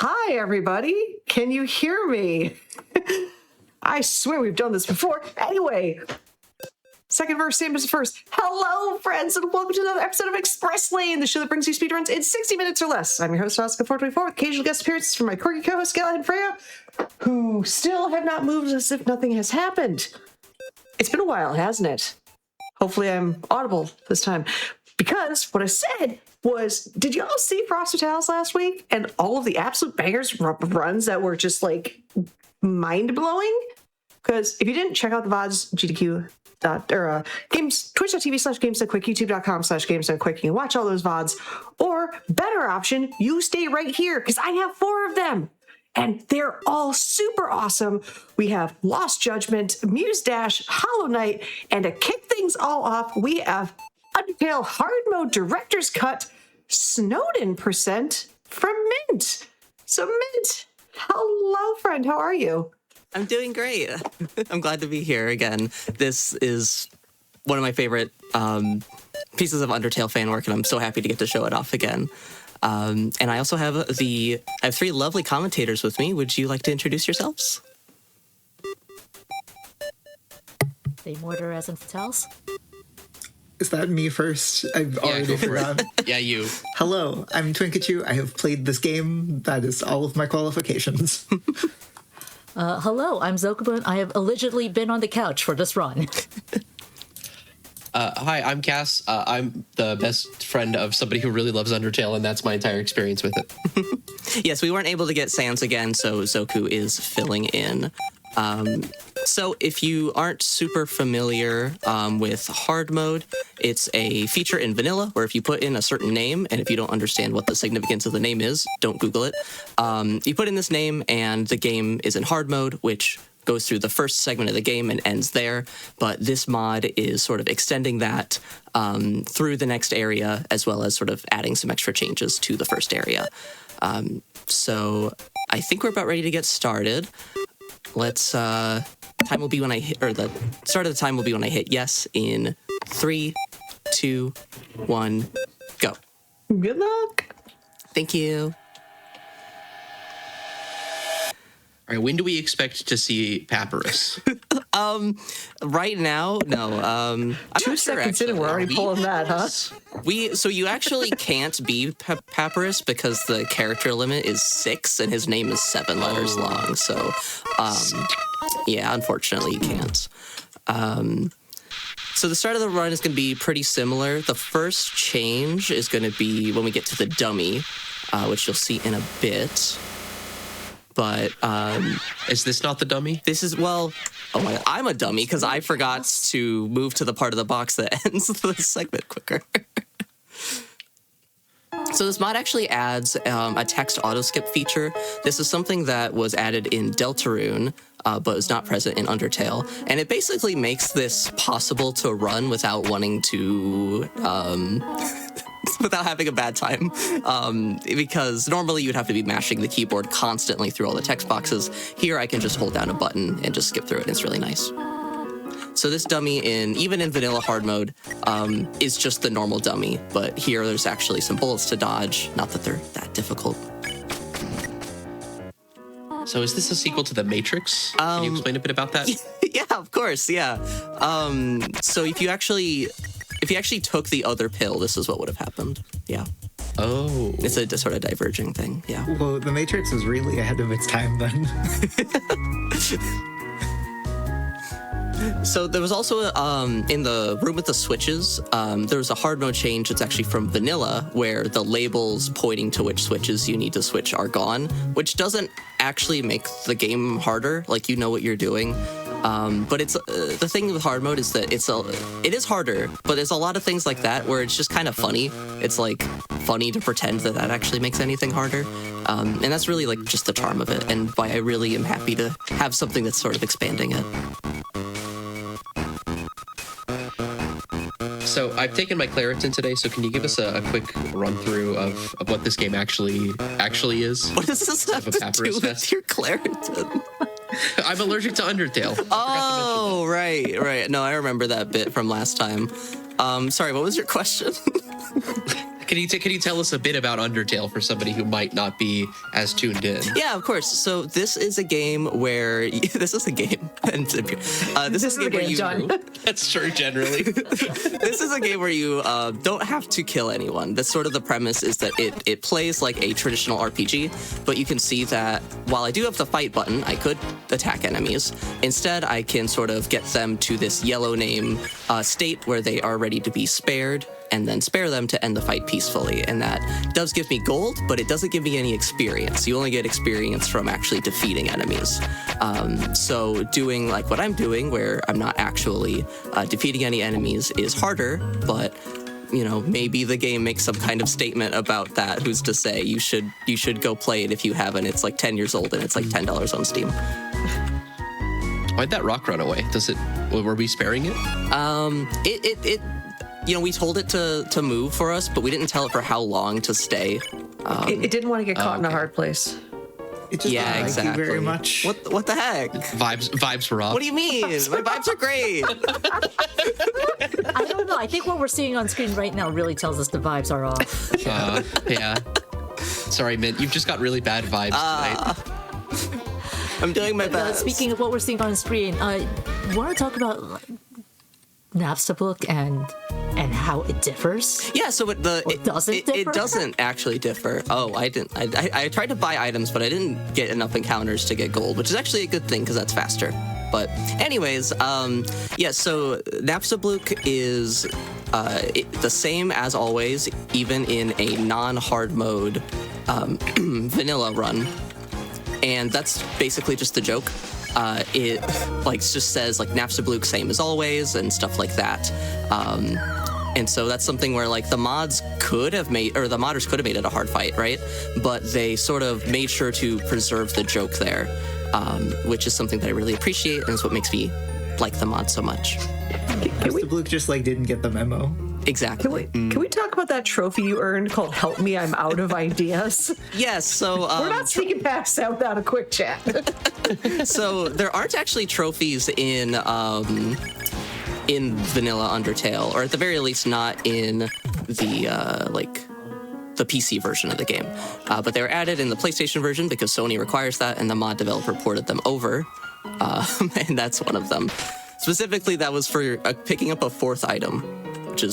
Hi, everybody. Can you hear me? I swear we've done this before. Anyway, second verse, same as the first. Hello, friends, and welcome to another episode of Express Lane, the show that brings you speedruns in 60 minutes or less. I'm your host, Oscar424, with occasional guest appearances from my quirky co-host, Galahad and Freya, who still have not moved as if nothing has happened. It's been a while, hasn't it? Hopefully I'm audible this time. Because what I said was, did y'all see Frosted Tales last week? And all of the absolute bangers runs that were just like mind-blowing? Because if you didn't check out the VODs, GDQ games, twitch.tv/games.quick, youtube.com/games.quick, you can watch all those VODs. Or better option, you stay right here because I have 4 of them. And they're all super awesome. We have Lost Judgment, Muse Dash, Hollow Knight, and to kick things all off, we have Undertale Hard Mode Director's Cut, Snowden % from Mint. So Mint, hello friend, how are you? I'm doing great. I'm glad to be here again. This is one of my favorite pieces of Undertale fan work, and I'm so happy to get to show it off again. And I also have 3 lovely commentators with me. Would you like to introduce yourselves? They mortar as in Fatales. Is that me first? I've already forgot. Yeah, you. Hello, I'm Twinkachu. I have played this game. That is all of my qualifications. Hello, I'm Zokabun. I have allegedly been on the couch for this run. Hi, I'm Cass. I'm the best friend of somebody who really loves Undertale, and that's my entire experience with it. Yes, we weren't able to get Sans again, so Zoku is filling in. So if you aren't super familiar with hard mode, it's a feature in vanilla where if you put in a certain name, and if you don't understand what the significance of the name is, don't Google it. You put in this name and the game is in hard mode, which goes through the first segment of the game and ends there. But this mod is sort of extending that through the next area, as well as sort of adding some extra changes to the first area. So I think we're about ready to get started. Let's, time will be when I hit, or the start of the time will be when I hit yes in 3, 2, 1, go. Good luck. Thank you. All right, when do we expect to see Papyrus? Right now, no. I'm 2 not sure, seconds in and we're already pulling that, huh? So you actually can't be Papyrus because the character limit is 6 and his name is 7 letters long. So, yeah, unfortunately you can't. So the start of the run is going to be pretty similar. The first change is going to be when we get to the dummy, which you'll see in a bit. But Is this not the dummy? this is, well, oh my God, I'm a dummy because I forgot to move to the part of the box that ends the segment quicker. So this mod actually adds a text auto-skip feature. This is something that was added in Deltarune, but is not present in Undertale. And it basically makes this possible to run without wanting to... without having a bad time, because normally you'd have to be mashing the keyboard constantly through all the text boxes. Here I can just hold down a button and just skip through it, and it's really nice. So this dummy, even in vanilla hard mode, is just the normal dummy, but here there's actually some bullets to dodge, not that they're that difficult. So is this a sequel to The Matrix? Can you explain a bit about that? Yeah, of course, yeah. So if you actually took the other pill, this is what would have happened. Yeah. Oh. It's a sort of diverging thing, yeah. Well, The Matrix was really ahead of its time then. So there was also, in the room with the switches, there was a hard mode change that's actually from vanilla, where the labels pointing to which switches you need to switch are gone, which doesn't actually make the game harder, like you know what you're doing. But it's the thing with hard mode is that it is harder, but there's a lot of things like that where it's just kind of funny. It's like funny to pretend that actually makes anything harder. And that's really like just the charm of it, and why I really am happy to have something that's sort of expanding it. So I've taken my Claritin today, so can you give us a quick run through of what this game actually is? What does this have to do with your Claritin? I'm allergic to Undertale. Oh, right. No, I remember that bit from last time. Sorry, what was your question? Can you tell us a bit about Undertale for somebody who might not be as tuned in? Yeah, of course. So this is a game where this is a game, and this is a game where you. Done. That's true generally. This is a game where you don't have to kill anyone. That's sort of the premise, is that it plays like a traditional RPG, but you can see that while I do have the fight button, I could attack enemies. Instead, I can sort of get them to this yellow name state where they are ready to be spared, and then spare them to end the fight peacefully. And that does give me gold, but it doesn't give me any experience. You only get experience from actually defeating enemies. So doing like what I'm doing, where I'm not actually defeating any enemies, is harder, but maybe the game makes some kind of statement about that. Who's to say? You should go play it if you haven't. It's like 10 years old and it's like $10 on Steam. Why'd that rock run away? Were we sparing it? We told it to move for us, but we didn't tell it for how long to stay. It didn't want to get caught in a hard place. It just Yeah, didn't exactly. like you very much. What the heck? Vibes were off. What do you mean? My vibes are great. I don't know. I think what we're seeing on screen right now really tells us the vibes are off. Yeah. Sorry, Mint. You've just got really bad vibes tonight. I'm doing my best. Speaking of what we're seeing on screen, I want to talk about Napstabook and how it differs. Yeah, so it doesn't differ? It doesn't actually differ. Oh, I didn't. I tried to buy items, but I didn't get enough encounters to get gold, which is actually a good thing because that's faster. But anyways, yeah. So Napstabook is the same as always, even in a non-hard mode vanilla run, and that's basically just the joke. It just says like Napstabook same as always and stuff like that. And so that's something where like the modders could have made it a hard fight, right? But they sort of made sure to preserve the joke there, which is something that I really appreciate, and is what makes me like the mod so much. Mr. Blue just didn't get the memo. Exactly. Can we talk about that trophy you earned called "Help Me, I'm Out of Ideas"? Yes. So We're not sneaking past that without a quick chat. so there aren't actually trophies in vanilla Undertale, or at the very least not in the PC version of the game. But they were added in the PlayStation version because Sony requires that, and the mod developer ported them over, and that's one of them. Specifically, that was for picking up a fourth item, which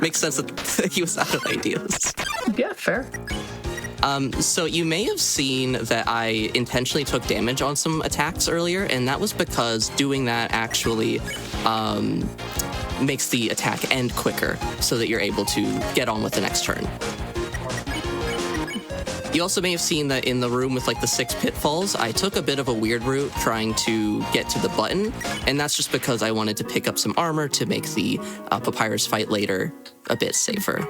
makes sense that he was out of ideas. Yeah, fair. So you may have seen that I intentionally took damage on some attacks earlier, and that was because doing that actually makes the attack end quicker so that you're able to get on with the next turn. You also may have seen that in the room with the 6 pitfalls, I took a bit of a weird route trying to get to the button, and that's just because I wanted to pick up some armor to make the Papyrus fight later a bit safer.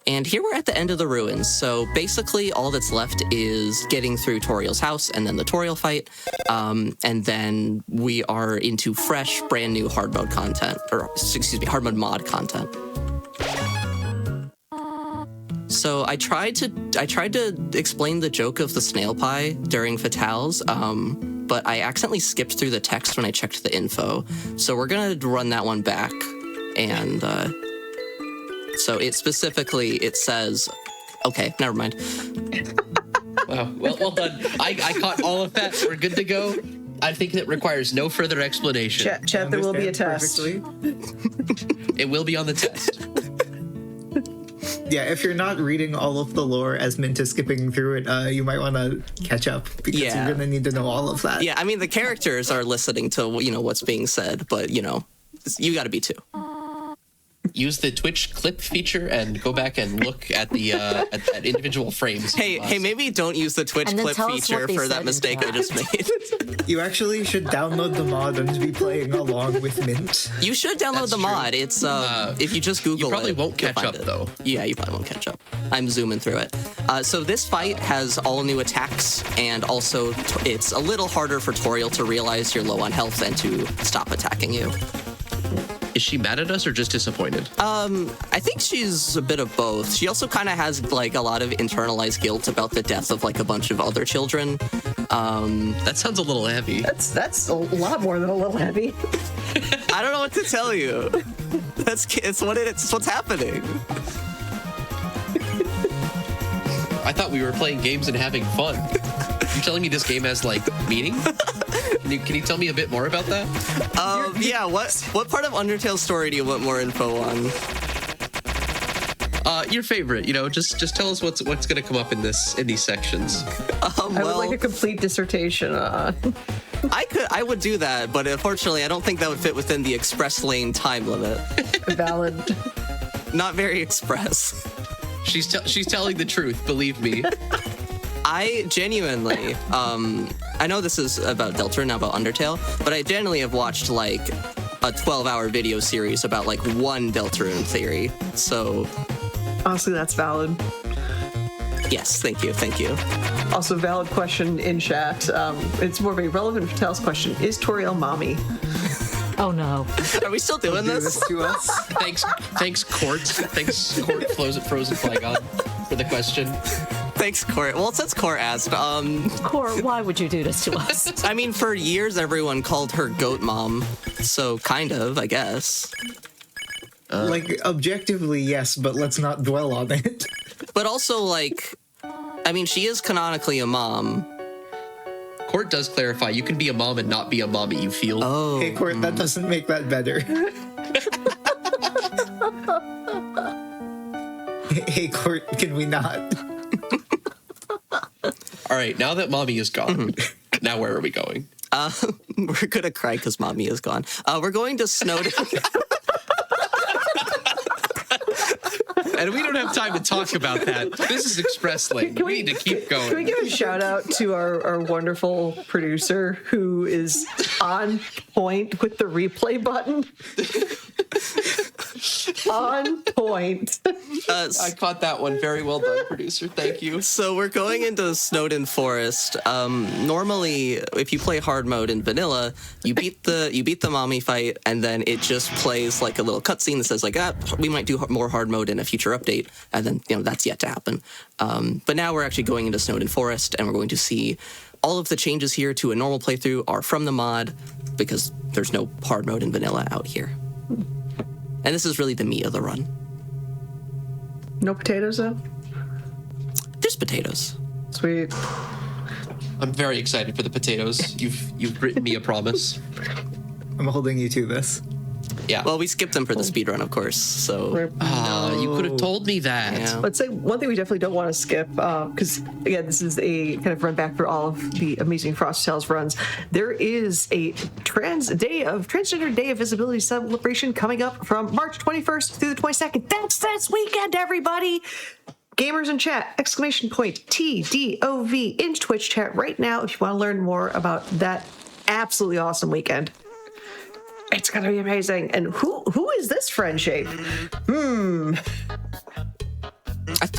And here we're at the end of the ruins, so basically all that's left is getting through Toriel's house and then the Toriel fight, and then we are into fresh, brand new hard mode content, hard mode mod content. So I tried to explain the joke of the snail pie during Fatales, but I accidentally skipped through the text when I checked the info. So we're gonna run that one back, and so it says, okay, never mind. Wow, well done. I caught all of that. We're good to go. I think it requires no further explanation. Chat, there will be a test. It will be on the test. Yeah, if you're not reading all of the lore as Mint is skipping through it, you might want to catch up because you're going to need to know all of that. Yeah, I mean, the characters are listening to, what's being said, but, you got to be too. Use the Twitch clip feature and go back and look at the at individual frames. Hey, maybe don't use the Twitch clip feature for that mistake I just made. You actually should download the mod and be playing along with Mint. You should download the mod. It's if you just Google it. You probably won't catch up, though. Yeah, you probably won't catch up. I'm zooming through it. So this fight has all new attacks, and also it's a little harder for Toriel to realize you're low on health and to stop attacking you. Is she mad at us or just disappointed? I think she's a bit of both. She also kind of has a lot of internalized guilt about the death of a bunch of other children. That sounds a little heavy. That's a lot more than a little heavy. I don't know what to tell you. It's what's happening. I thought we were playing games and having fun. You telling me this game has like meaning? Can you tell me a bit more about that? Yeah. What part of Undertale's story do you want more info on? Your favorite. Just tell us what's gonna come up in these sections. I would like a complete dissertation on. I would do that, but unfortunately, I don't think that would fit within the express lane time limit. Valid. Not very express. She's telling the truth. Believe me. I genuinely, I know this is about Deltarune, not about Undertale, but I genuinely have watched like a 12-hour video series about like one Deltarune theory. So, Honestly, that's valid. yes, thank you. Also, valid question in chat. It's more of a relevant Patel's question. Is Toriel mommy? Oh no. Are we still doing Do this? this to us. Thanks, Court. Thanks, Court Frozen Flygon, for the question. Thanks, Court. Well, since Court asked, Cor, why would you do this to us? I mean, for years everyone called her Goat Mom, so kind of, I guess. Like, objectively, yes, but let's not dwell on it. But also, like, I mean, she is canonically a mom. Court does clarify you can be a mom and not be a mommy, you feel? Oh. Hey, Court, that doesn't make that better. Hey, Court, can we not? All right, now that mommy is gone, now where are we going? We're gonna cry because mommy is gone. We're going to Snowdon. And we don't have time to talk about that. This is Express Lane. We need to keep going. Can we give a shout out to our wonderful producer who is on point with the replay button? On point. I caught that one. Very well done, producer. Thank you. So we're going into Snowdon Forest. Normally, if you play hard mode in vanilla, you beat the mommy fight, and then it just plays like a little cutscene that says like, we might do more hard mode in a future update, and then that's yet to happen. But now we're actually going into Snowdon Forest, and we're going to see all of the changes here to a normal playthrough are from the mod because there's no hard mode in vanilla out here. And this is really the meat of the run. No potatoes though? There's potatoes. Sweet. I'm very excited for the potatoes. You've written me a promise. I'm holding you to this. Yeah. Well, we skipped them for the speedrun, of course, so... You could have told me that. Yeah. Let's say one thing we definitely don't want to skip, because again, this is a kind of run back for all of the amazing Frost Tales runs. There is a Transgender Day of Visibility celebration coming up from March 21st through the 22nd. That's this weekend, everybody! Gamers in chat, !TDOV in Twitch chat right now if you want to learn more about that absolutely awesome weekend. It's gonna be amazing. And who is this friend shape?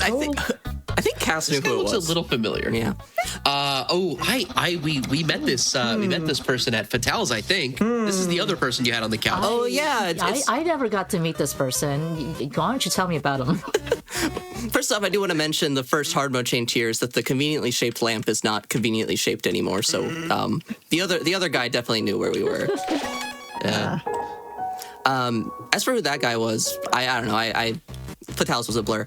I think Cass knew This guy who it looks was. a little familiar. Yeah. We met this we met this person at Fatale's, I think. This is the other person you had on the couch. Oh, yeah. It's, I never got to meet this person. Why don't you tell me about him? first off, I do want to mention the first hard mode change here is that the conveniently shaped lamp is not conveniently shaped anymore. So the other guy definitely knew where we were. Yeah. As for who that guy was, I don't know. Fatale's was a blur.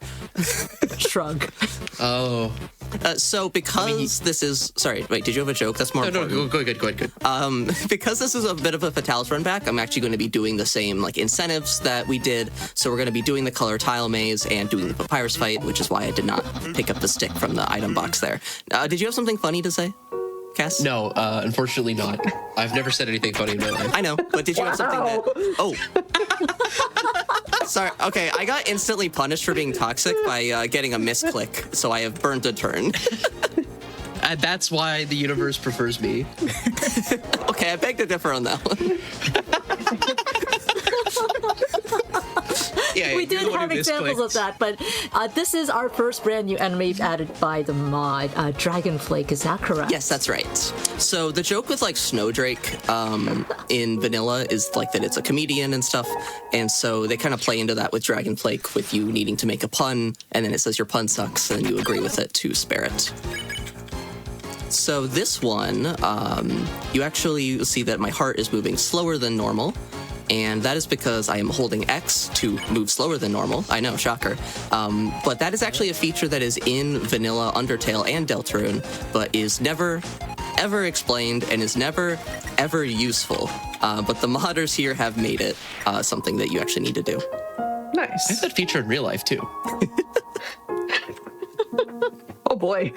Shrug. Oh. So because this is... Sorry, wait, did you have a joke? That's more important. Go ahead. Because this is a bit of a Fatale's run back, I'm actually going to be doing the same like incentives that we did. So we're going to be doing the color tile maze and doing the papyrus fight, which is why I did not pick up the stick from the item box there. Did you have something funny to say, Cass? No, unfortunately not. I've never said anything funny in my life. I know, but did you have something that... Oh. Sorry, okay, I got instantly punished for being toxic by getting a misclick, so I have burned a turn. And that's why the universe prefers me. Okay, I beg to differ on that one. Yeah, We you're the did one have who examples of misclicked. that, but this is our first brand new anime added by the mod, Dragonflake. Is that correct? Yes, that's right. So the joke with like Snowdrake in vanilla is like that it's a comedian and stuff, and so they kind of play into that with Dragonflake with you needing to make a pun, and then it says your pun sucks, and you agree with it to spare it. So this one, you actually see that my heart is moving slower than normal. and that is because I am holding X to move slower than normal. I know, shocker. But that is actually a feature that is in vanilla Undertale and Deltarune, but is never, ever explained and is never, ever useful. But the modders here have made it something that you actually need to do. I have Nice. that feature in real life too. Oh boy.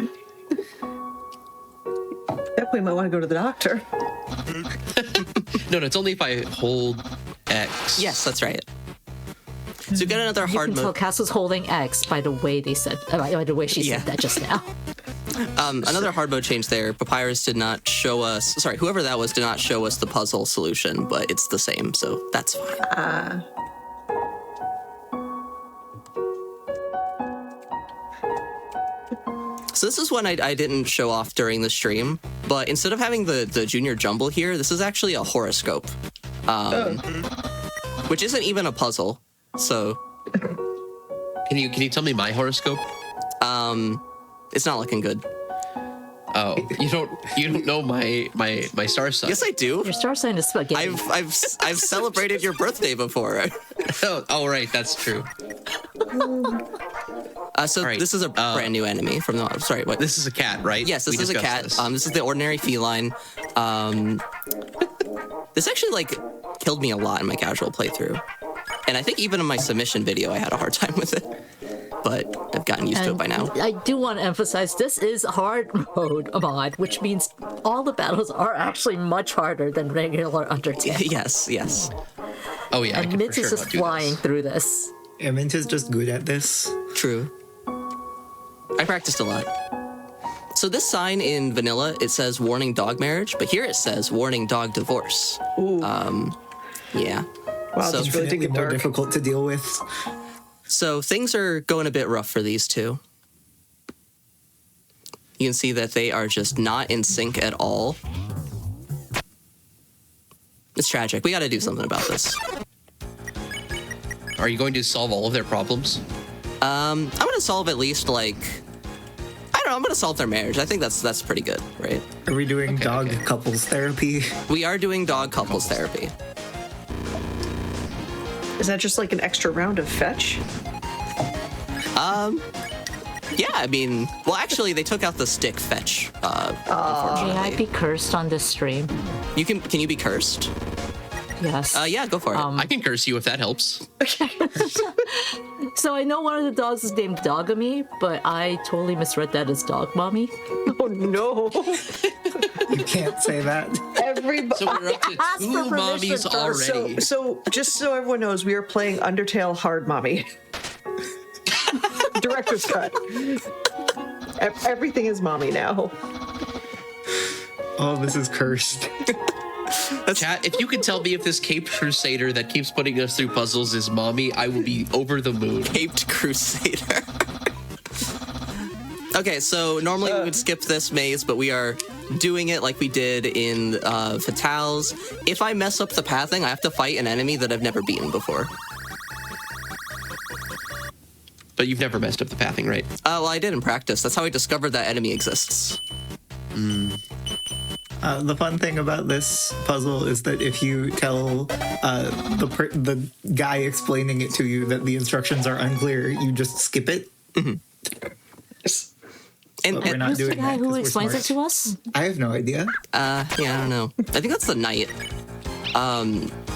Definitely might want to go to the doctor. No, it's only if I hold X. Yes, that's right. So get another You hard can tell mode. Cass was holding X by the way they said, by the way she Yeah. said that just now. Another hard mode change there. Papyrus did not show us, sorry, whoever that was did not show us the puzzle solution, but it's the same, so that's fine. So this is one I didn't show off during the stream, but instead of having the junior jumble here, this is actually a horoscope, which isn't even a puzzle. So Can you tell me my horoscope? it's not looking good. Oh, you don't know my star sign. Yes, I do. Your star sign is spaghetti. I've celebrated your birthday before. Oh, right, that's true. So All right, this is a brand new enemy from the. Sorry, what? This is a cat, right? Yes, this We is a discussed cat. this. This is the ordinary feline. This actually like killed me a lot in my casual playthrough, and I think even in my submission video I had a hard time with it. But I've gotten used to it by now. I do want to emphasize this is hard mode mod, which means all the battles are actually much harder than regular Undertale. Yes. Oh yeah, I And can Mint for is sure just not do flying this. through this. Yeah, Mint is just good at this. True. I practiced a lot. So this sign in vanilla, it says warning dog marriage, but here it says warning dog divorce. Ooh. Yeah. Wow, so this really did Definitely get more dark. difficult to deal with. So things are going a bit rough for these two. You can see that they are just not in sync at all. It's tragic. We got to do something about this. Are you going to solve all of their problems? I'm going to solve at least like, I don't know, I'm going to solve their marriage. I think that's pretty good, right? Are we doing dog okay. couples therapy? We are doing dog couples therapy. Is that just like an extra round of fetch? Yeah, I mean, well, actually, they took out the stick fetch. May I Unfortunately, be cursed on this stream? can you be cursed? Yes. Yeah, go for it. I can curse you if that helps. So I know one of the dogs is named Dogamy, but I totally misread that as Dog Mommy. Oh no! You can't say that. Everybody. So we're up to Ask two for permission mommies first. already. So just so everyone knows, we are playing Undertale Hard Mommy. Director's cut. Everything is mommy now. Oh, this is cursed. Chat, if you could tell me if this caped crusader that keeps putting us through puzzles is mommy, I will be over the moon. Caped Crusader. Okay, so normally we would skip this maze, but we are doing it like we did in Fatales. If I mess up the pathing, I have to fight an enemy that I've never beaten before. But you've never messed up the pathing, right? Well, I did in practice. That's how I discovered that enemy exists. The fun thing about this puzzle is that if you tell the guy explaining it to you that the instructions are unclear, you just skip it. And, But we're not Who's the doing guy that 'cause who we're explains it smart. to us? I have no idea. yeah, I don't know. I think that's the knight.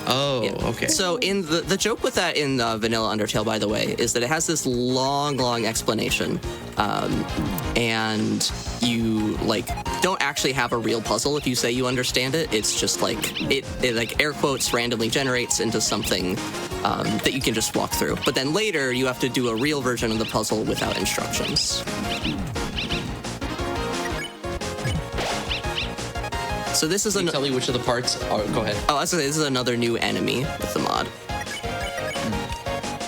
Oh, okay. So in the joke with that in Vanilla Undertale, by the way, is that it has this long explanation, and you like don't actually have a real puzzle if you say you understand it. It's just like it like air quotes randomly generates into something that you can just walk through. But then later you have to do a real version of the puzzle without instructions. So this is Can you tell me which of the parts are... Go ahead. Oh, I was gonna say, this is another new enemy with the mod.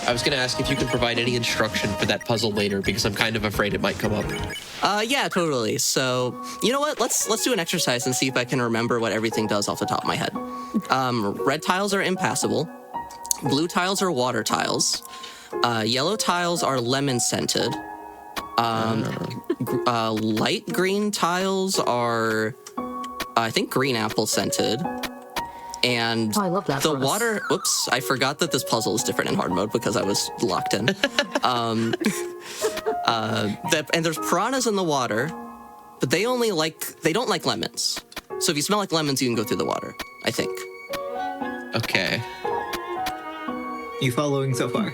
I was going to ask if you could provide any instruction for that puzzle later, because I'm kind of afraid it might come up. Yeah, totally. So, you know what? Let's do an exercise and see if I can remember what everything does off the top of my head. Red tiles are impassable. Blue tiles are water tiles. Yellow tiles are lemon scented. Light green tiles are, I think, green apple scented. And Oh, I love that the for us. water. Whoops! I forgot that this puzzle is different in hard mode because I was locked in. And there's piranhas in the water, but they don't like lemons. So if you smell like lemons, you can go through the water, I think. Okay. You following so far?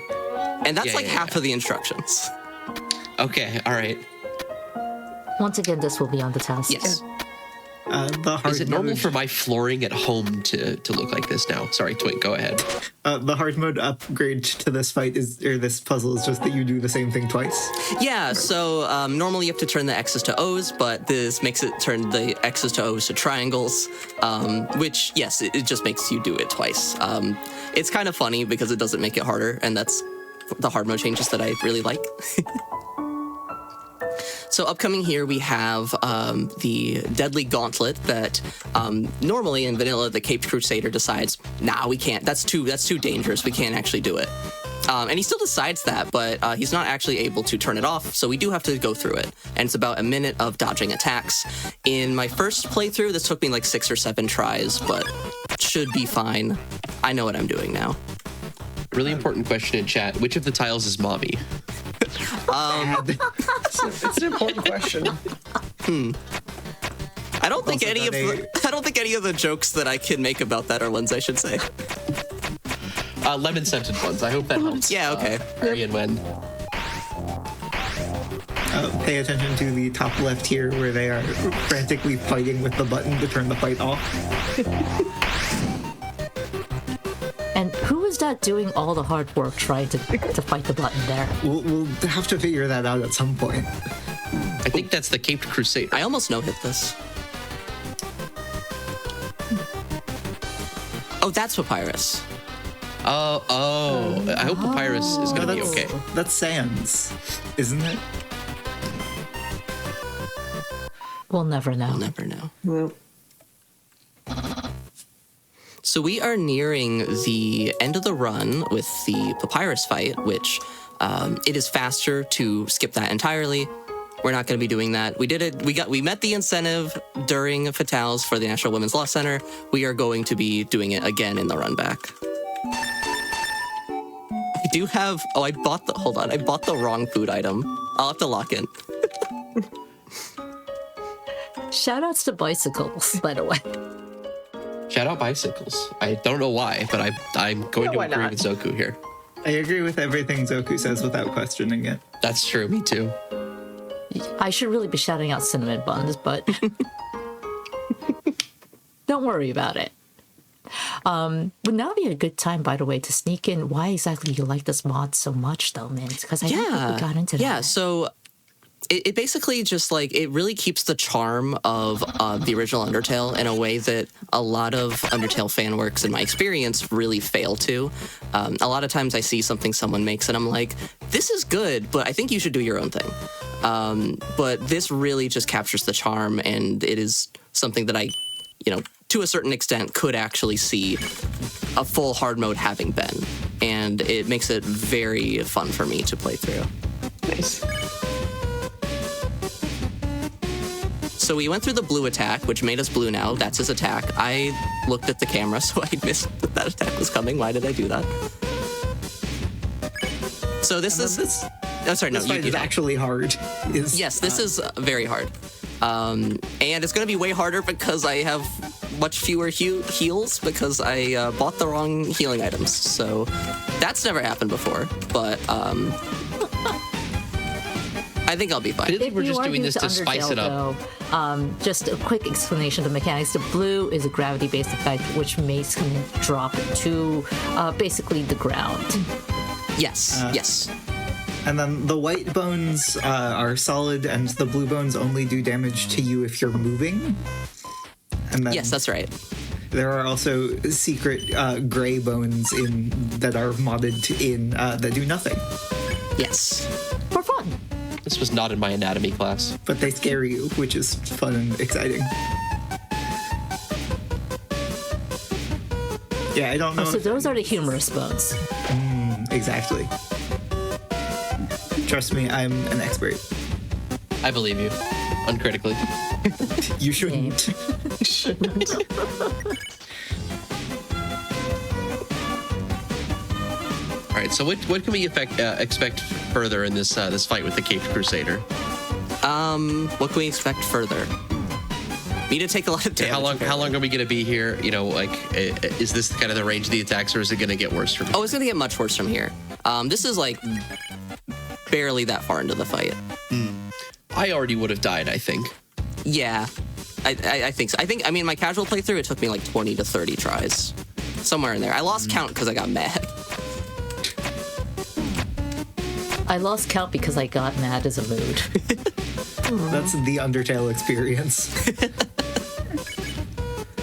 And that's Yeah, like yeah, half yeah. of the instructions. Okay. All right. Once again, this will be on the test. Yes. The hard Is it normal mode, for my flooring at home to look like this now? Sorry, Twink, go ahead. the hard mode upgrade to this this puzzle is just that you do the same thing twice. Yeah, so normally you have to turn the X's to O's, but this makes it turn the X's to O's to triangles, which, yes, it just makes you do it twice. It's kind of funny because it doesn't make it harder, and that's the hard mode changes that I really like. So upcoming here, we have the Deadly Gauntlet that normally in vanilla, the Caped Crusader decides, nah, we can't. That's too dangerous. We can't actually do it. And he still decides that, but he's not actually able to turn it off, so we do have to go through it. And it's about a minute of dodging attacks. In my first playthrough, this took me like 6 or 7 tries, but should be fine. I know what I'm doing now. Really important question in chat. Which of the tiles is mommy? It's an important question. I don't think Also any of got I don't think any of the jokes that I can make about that are ones I should say. Lemon scented ones. I hope that helps. Yeah, okay. Arian when. Pay attention to the top left here where they are frantically fighting with the button to turn the fight off. And who is that doing all the hard work trying to fight the button there? We'll have to figure that out at some point. I think that's the Caped Crusader. I almost no-hit this. Oh, that's Papyrus. Oh. I hope Papyrus is going to be okay. That's Sans, isn't it? We'll never know. I'll never know. Well, So we are nearing the end of the run with the Papyrus fight, which it is faster to skip that entirely. We're not going to be doing that. We did it. We met the incentive during Fatales for the National Women's Law Center. We are going to be doing it again in the run back. I do have. Oh, hold on. I bought the wrong food item. I'll have to lock in. Shoutouts to bicycles, by the way. Shout out bicycles. I don't know why, but I'm going to why agree not? with Zoku here. I agree with everything Zoku says without questioning it. That's true. Me too. I should really be shouting out cinnamon buns, but don't worry about it. Would now be a good time, by the way, to sneak in why exactly you like this mod so much, though, Mint? Because I don't think we got into that. Yeah, so it basically just like it really keeps the charm of the original Undertale in a way that a lot of Undertale fan works, in my experience, really fail to. A lot of times I see something someone makes and I'm like, this is good, but I think you should do your own thing. But this really just captures the charm, and it is something that I, to a certain extent, could actually see a full hard mode having been. And it makes it very fun for me to play through. nice. So we went through the blue attack, which made us blue now. That's his attack. I looked at the camera, so I missed that attack was coming. Why did I do that? So this is... This Oh, sorry, no, fight you is actually hard. Yes, this is very hard. And it's going to be way harder because I have much fewer heals because I bought the wrong healing items. So that's never happened before, but I think I'll be fine. We're you just are doing new this to spice it up. Though, just a quick explanation of the mechanics. The blue is a gravity-based effect, which makes him drop to basically the ground. Yes, yes. And then the white bones are solid, and the blue bones only do damage to you if you're moving. And then Yes, that's right. there are also secret gray bones that are modded in that do nothing, Yes. For fun. This was not in my anatomy class. but they scare you, which is fun and exciting. Yeah, I don't know. So those are the humorous bones. Exactly. Trust me, I'm an expert. I believe you. Uncritically. You shouldn't. right. So what can we expect further in this fight with the Caped Crusader? What can we expect further? Me to take a lot of damage. How long are we gonna be here? You know, like, is this kind of the range of the attacks, or is it gonna get worse from here? Oh, it's gonna get much worse from here. This is like barely that far into the fight. I already would have died, I think. Yeah, I think so. I mean, my casual playthrough, it took me like 20 to 30 tries. Somewhere in there. I lost count because I got mad. I lost count because I got mad as a mood. That's the Undertale experience.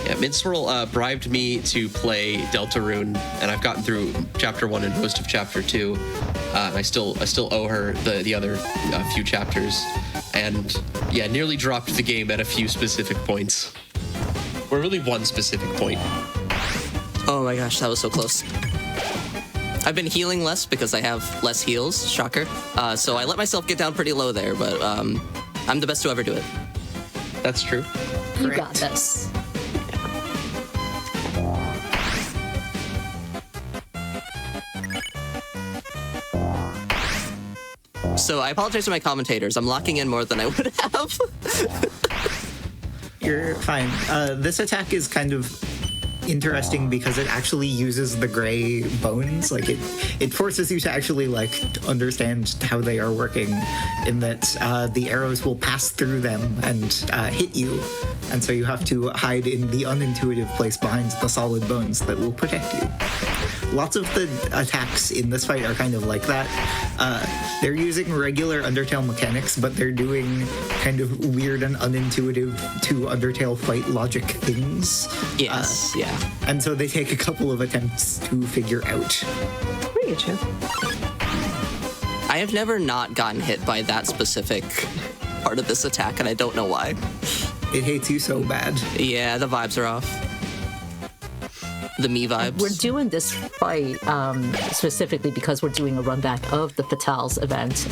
Yeah, Midswirl bribed me to play Deltarune, and I've gotten through Chapter 1 and most of Chapter 2. And I still owe her the other few chapters. And yeah, nearly dropped the game at a few specific points. Or really one specific point. Oh my gosh, that was so close. I've been healing less because I have less heals, shocker. So I let myself get down pretty low there, but I'm the best to ever do it. That's true. You got this. So I apologize to my commentators. I'm locking in more than I would have. You're fine. This attack is kind of interesting because it actually uses the gray bones. Like it forces you to actually like understand how they are working, in that the arrows will pass through them and hit you, and so you have to hide in the unintuitive place behind the solid bones that will protect you. Lots of the attacks in this fight are kind of like that. They're using regular Undertale mechanics, but they're doing kind of weird and unintuitive to Undertale fight logic things. Yes, yeah. And so they take a couple of attempts to figure out. We get you. I have never not gotten hit by that specific part of this attack, and I don't know why. It hates you so bad. Yeah, the vibes are off. The me vibes. We're doing this fight specifically because we're doing a run back of the Fatales event.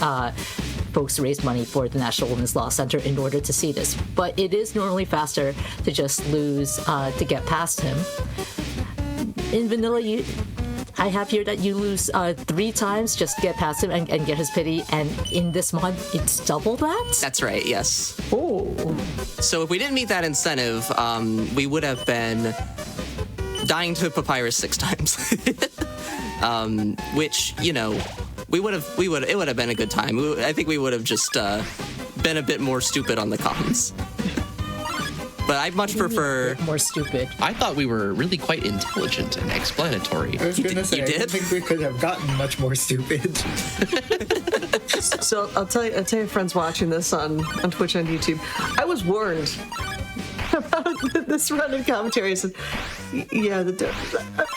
Folks raised money for the National Women's Law Center in order to see this. But it is normally faster to just lose to get past him. In vanilla, I have here that you lose 3 times just to get past him and get his pity. And in this mod, it's double that? That's right, yes. Oh. So if we didn't meet that incentive, we would have been dying to Papyrus 6 times. Which, you know, it would have been a good time. I think we would have just been a bit more stupid on the cons. But I much prefer More stupid. I thought we were really quite intelligent and explanatory. I was going to say, you I did? don't think we could have gotten much more stupid. So I'll tell you, friends watching this on Twitch and YouTube, I was warned about this run of commentary. I said, yeah,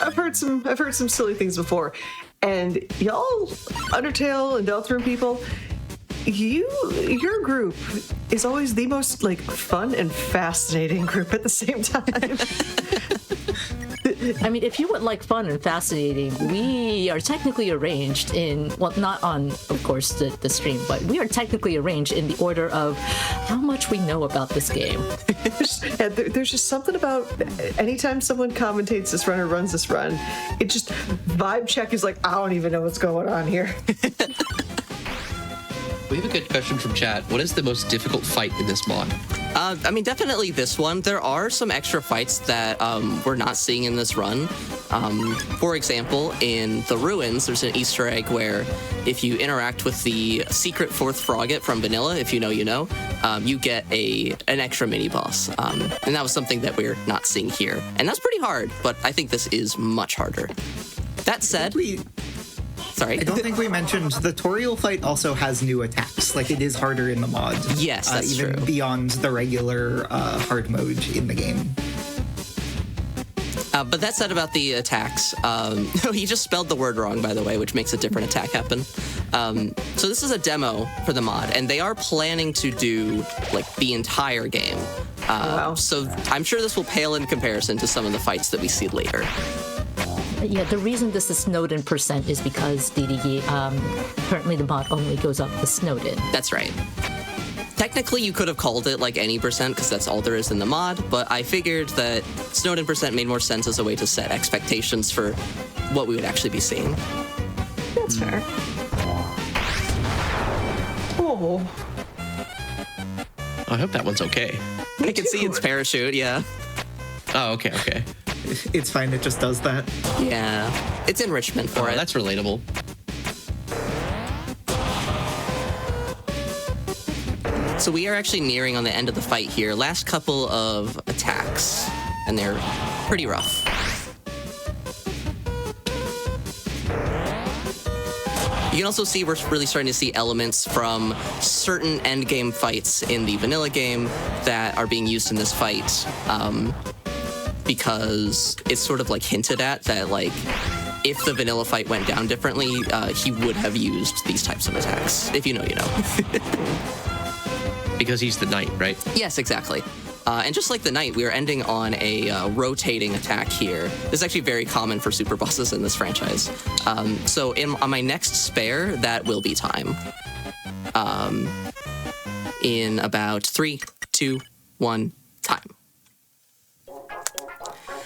I've heard some silly things before, and y'all, Undertale and Deltarune people, your group is always the most like fun and fascinating group at the same time. I mean, if you would like fun and fascinating, we are technically arranged in, well, not on, of course, the stream, but we are technically arranged in the order of how much we know about this game. There's just something about anytime someone commentates this run or runs this run, it just vibe check is like, I don't even know what's going on here. We have a good question from chat. What is the most difficult fight in this mod? I mean, definitely this one. There are some extra fights that we're not seeing in this run. For example, in the Ruins, there's an Easter egg where if you interact with the secret 4th Frogget from Vanilla, if you know, you know, you get an extra mini-boss. And that was something that we're not seeing here. And that's pretty hard, but I think this is much harder. That said... Sorry. I don't think we mentioned the Toriel fight also has new attacks. Like, it is harder in the mod. Yes, that's even true. beyond the regular hard mode in the game. But that said about the attacks, he just spelled the word wrong, by the way, which makes a different attack happen. So this is a demo for the mod, and they are planning to do like the entire game. Wow. So I'm sure this will pale in comparison to some of the fights that we see later. Yeah, the reason this is Snowden percent is because DDG, currently the mod only goes up to Snowden. That's right. Technically, you could have called it like any percent because that's all there is in the mod, but I figured that Snowden percent made more sense as a way to set expectations for what we would actually be seeing. attack. Oh, I hope that one's okay. I can see its parachute, yeah. Oh, okay. It's fine. It just does that. Yeah. It's enrichment for it. That's relatable. So we are actually nearing on the end of the fight here. Last couple of attacks, and they're pretty rough. You can also see we're really starting to see elements from certain endgame fights in the vanilla game that are being used in this fight, because it's sort of like hinted at that, like, if the vanilla fight went down differently, he would have used these types of attacks. If you know, you know. Because he's the knight, right? Yes, exactly. And just like the knight, we are ending on a rotating attack here. This is actually very common for super bosses in this franchise. So on my next spare, that will be time. In about 3, 2, 1, time.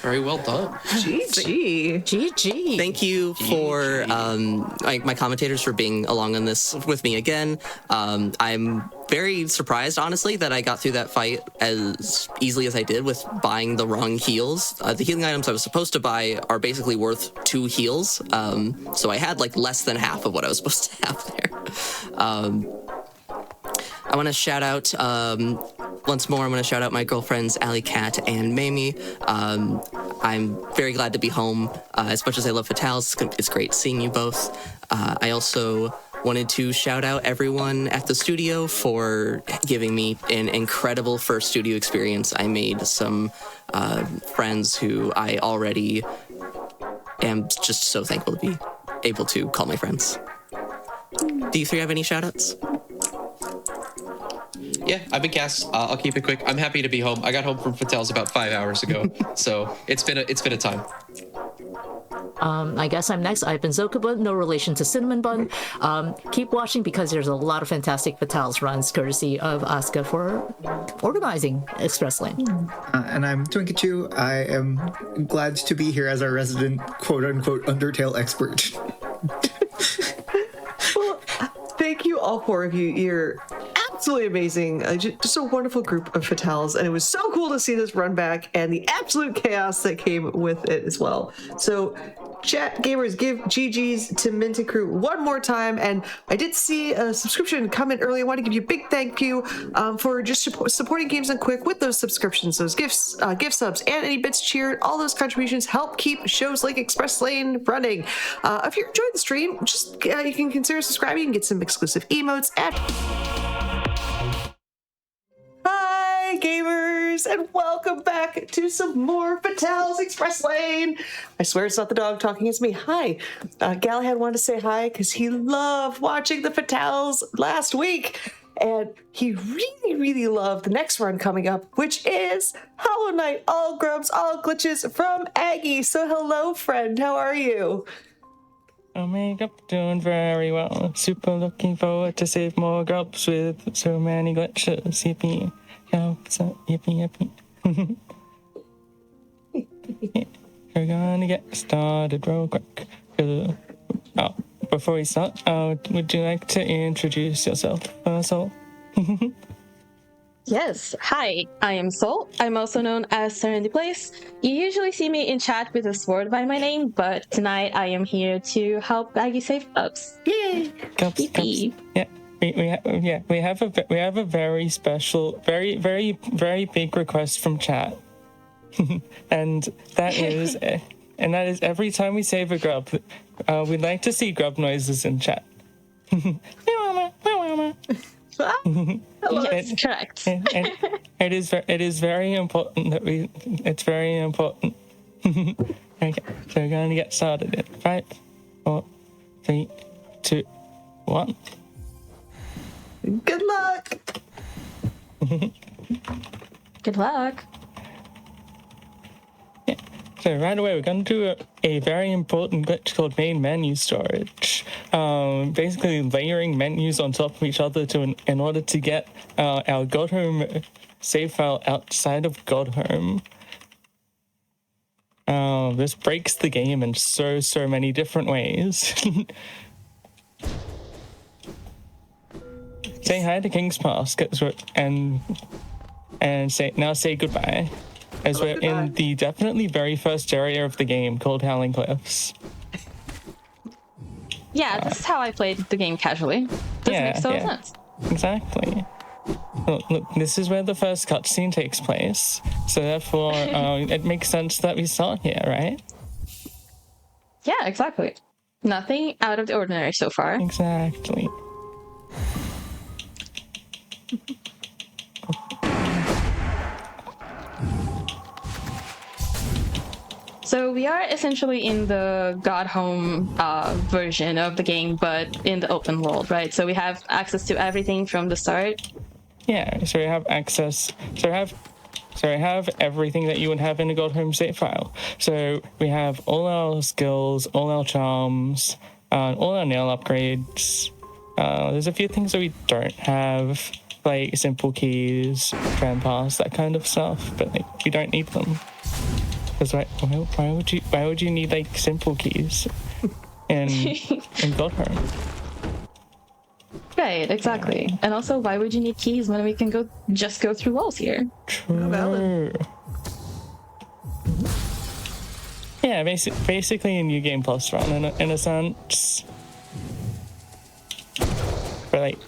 Very well done. GG. GG. Thank you for my commentators for being along on this with me again. I'm very surprised, honestly, that I got through that fight as easily as I did with buying the wrong heals. The healing items I was supposed to buy are basically worth 2 heals, so I had like less than half of what I was supposed to have there. I want to shout out, once more, I want to shout out my girlfriends, Alley Cat and Mamie. I'm very glad to be home. As much as I love Fatales, it's great seeing you both. I also wanted to shout out everyone at the studio for giving me an incredible first studio experience. I made some friends who I already am just so thankful to be able to call my friends. Do you three have any shout outs? Yeah, I've been Cass. I'll keep it quick. I'm happy to be home. I got home from Fatales about 5 hours ago, so it's been a time. I guess I'm next. I've been Zokuba, no relation to Cinnamon Bun. Keep watching because there's a lot of fantastic Fatales runs, courtesy of Asuka for organizing Express Lane. And I'm Twinkachu. I am glad to be here as our resident quote-unquote Undertale expert. Well, thank you, all 4 of you. You're absolutely amazing. Just a wonderful group of Fatales, and it was so cool to see this run back and the absolute chaos that came with it as well. So, chat gamers, give GG's to Minty Crew one more time. And I did see a subscription come in early. I want to give you a big thank you for just supporting Games Done Quick with those subscriptions, those gifts, gift subs, and any bits cheered. All those contributions help keep shows like Express Lane running. If you're enjoying the stream, just you can consider subscribing and get some exclusive emotes at Hi, gamers, and welcome back to some more Fatales Express Lane. I swear it's not the dog talking, it's me. Hi. Galahad wanted to say hi because he loved watching the Fatales last week, and he really, really loved the next run coming up, which is Hollow Knight, All Grubs, All Glitches from Aggie. So hello, friend. How are you? Oh my god, doing very well. Super looking forward to save more grubs with so many glitches. Yippee. Yippee, yippee. We're gonna get started real quick. Before we start, would you like to introduce yourself, Sol? Yes, hi, I am Sol. I'm also known as Serenity Place. You usually see me in chat with a sword by my name, but tonight I am here to help Aggie save ups. Yay! Cups. Yeah, we have a very special, very big request from chat, and that is every time we save a grub, we'd like to see grub noises in chat. Yes, correct. And it is very important that it's very important. Okay, so we're going to get started in 5, 4, 3, 2, 1. Good luck. Good luck. Yeah. So right away, we're going to do a very important glitch called main menu storage. Basically layering menus on top of each other in order to get our God Home save file outside of God Home. This breaks the game in so many different ways. say hi to King's Pass, and say goodbye, as we're in the definitely very first area of the game called Howling Cliffs. Yeah, this is how I played the game casually. This makes total sense. Exactly. Look, this is where the first cutscene takes place, so therefore it makes sense that we start here, right? Yeah, exactly. Nothing out of the ordinary so far. Exactly. So we are essentially in the God Home version of the game, but in the open world, right? So we have access to everything from the start. Yeah, so we have access. So we have everything that you would have in a God Home save file. So we have all our skills, all our charms, all our nail upgrades. There's a few things that we don't have, like simple keys, tram pass, that kind of stuff, but like we don't need them. Because why would you need like simple keys in God Home? Right, exactly. And also, why would you need keys when we can just go through walls here? True. Yeah, basically a new game plus run in a sense. But like,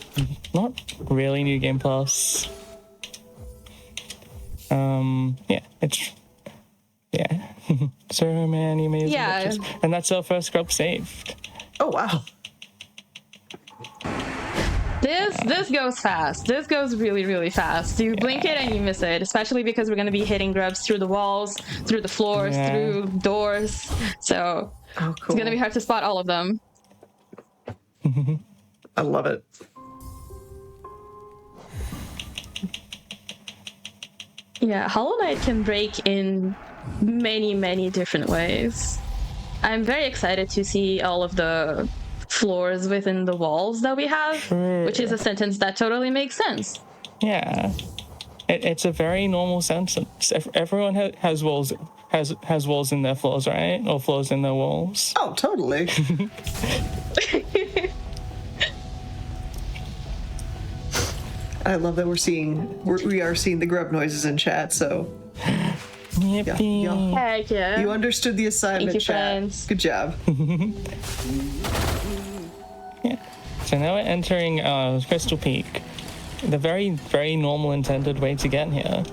not really new game plus. Yeah, so many amazing glitches. And that's our first grub saved. Oh wow. This goes fast. This goes really, really fast. You blink it and you miss it, especially because we're going to be hitting grubs through the walls, through the floors, through doors. So It's going to be hard to spot all of them. I love it. Yeah, Hollow Knight can break in many, many different ways. I'm very excited to see all of the floors within the walls that we have, which is a sentence that totally makes sense. Yeah, it's a very normal sentence. Everyone has walls in their floors, right? Or floors in their walls. Oh, totally. I love that we are seeing the grub noises in chat. So, Yippee! Heck yeah! You understood the assignment, Thank you, chat. friends. Good job. Yeah. So now we're entering Crystal Peak, the very, very normal intended way to get here.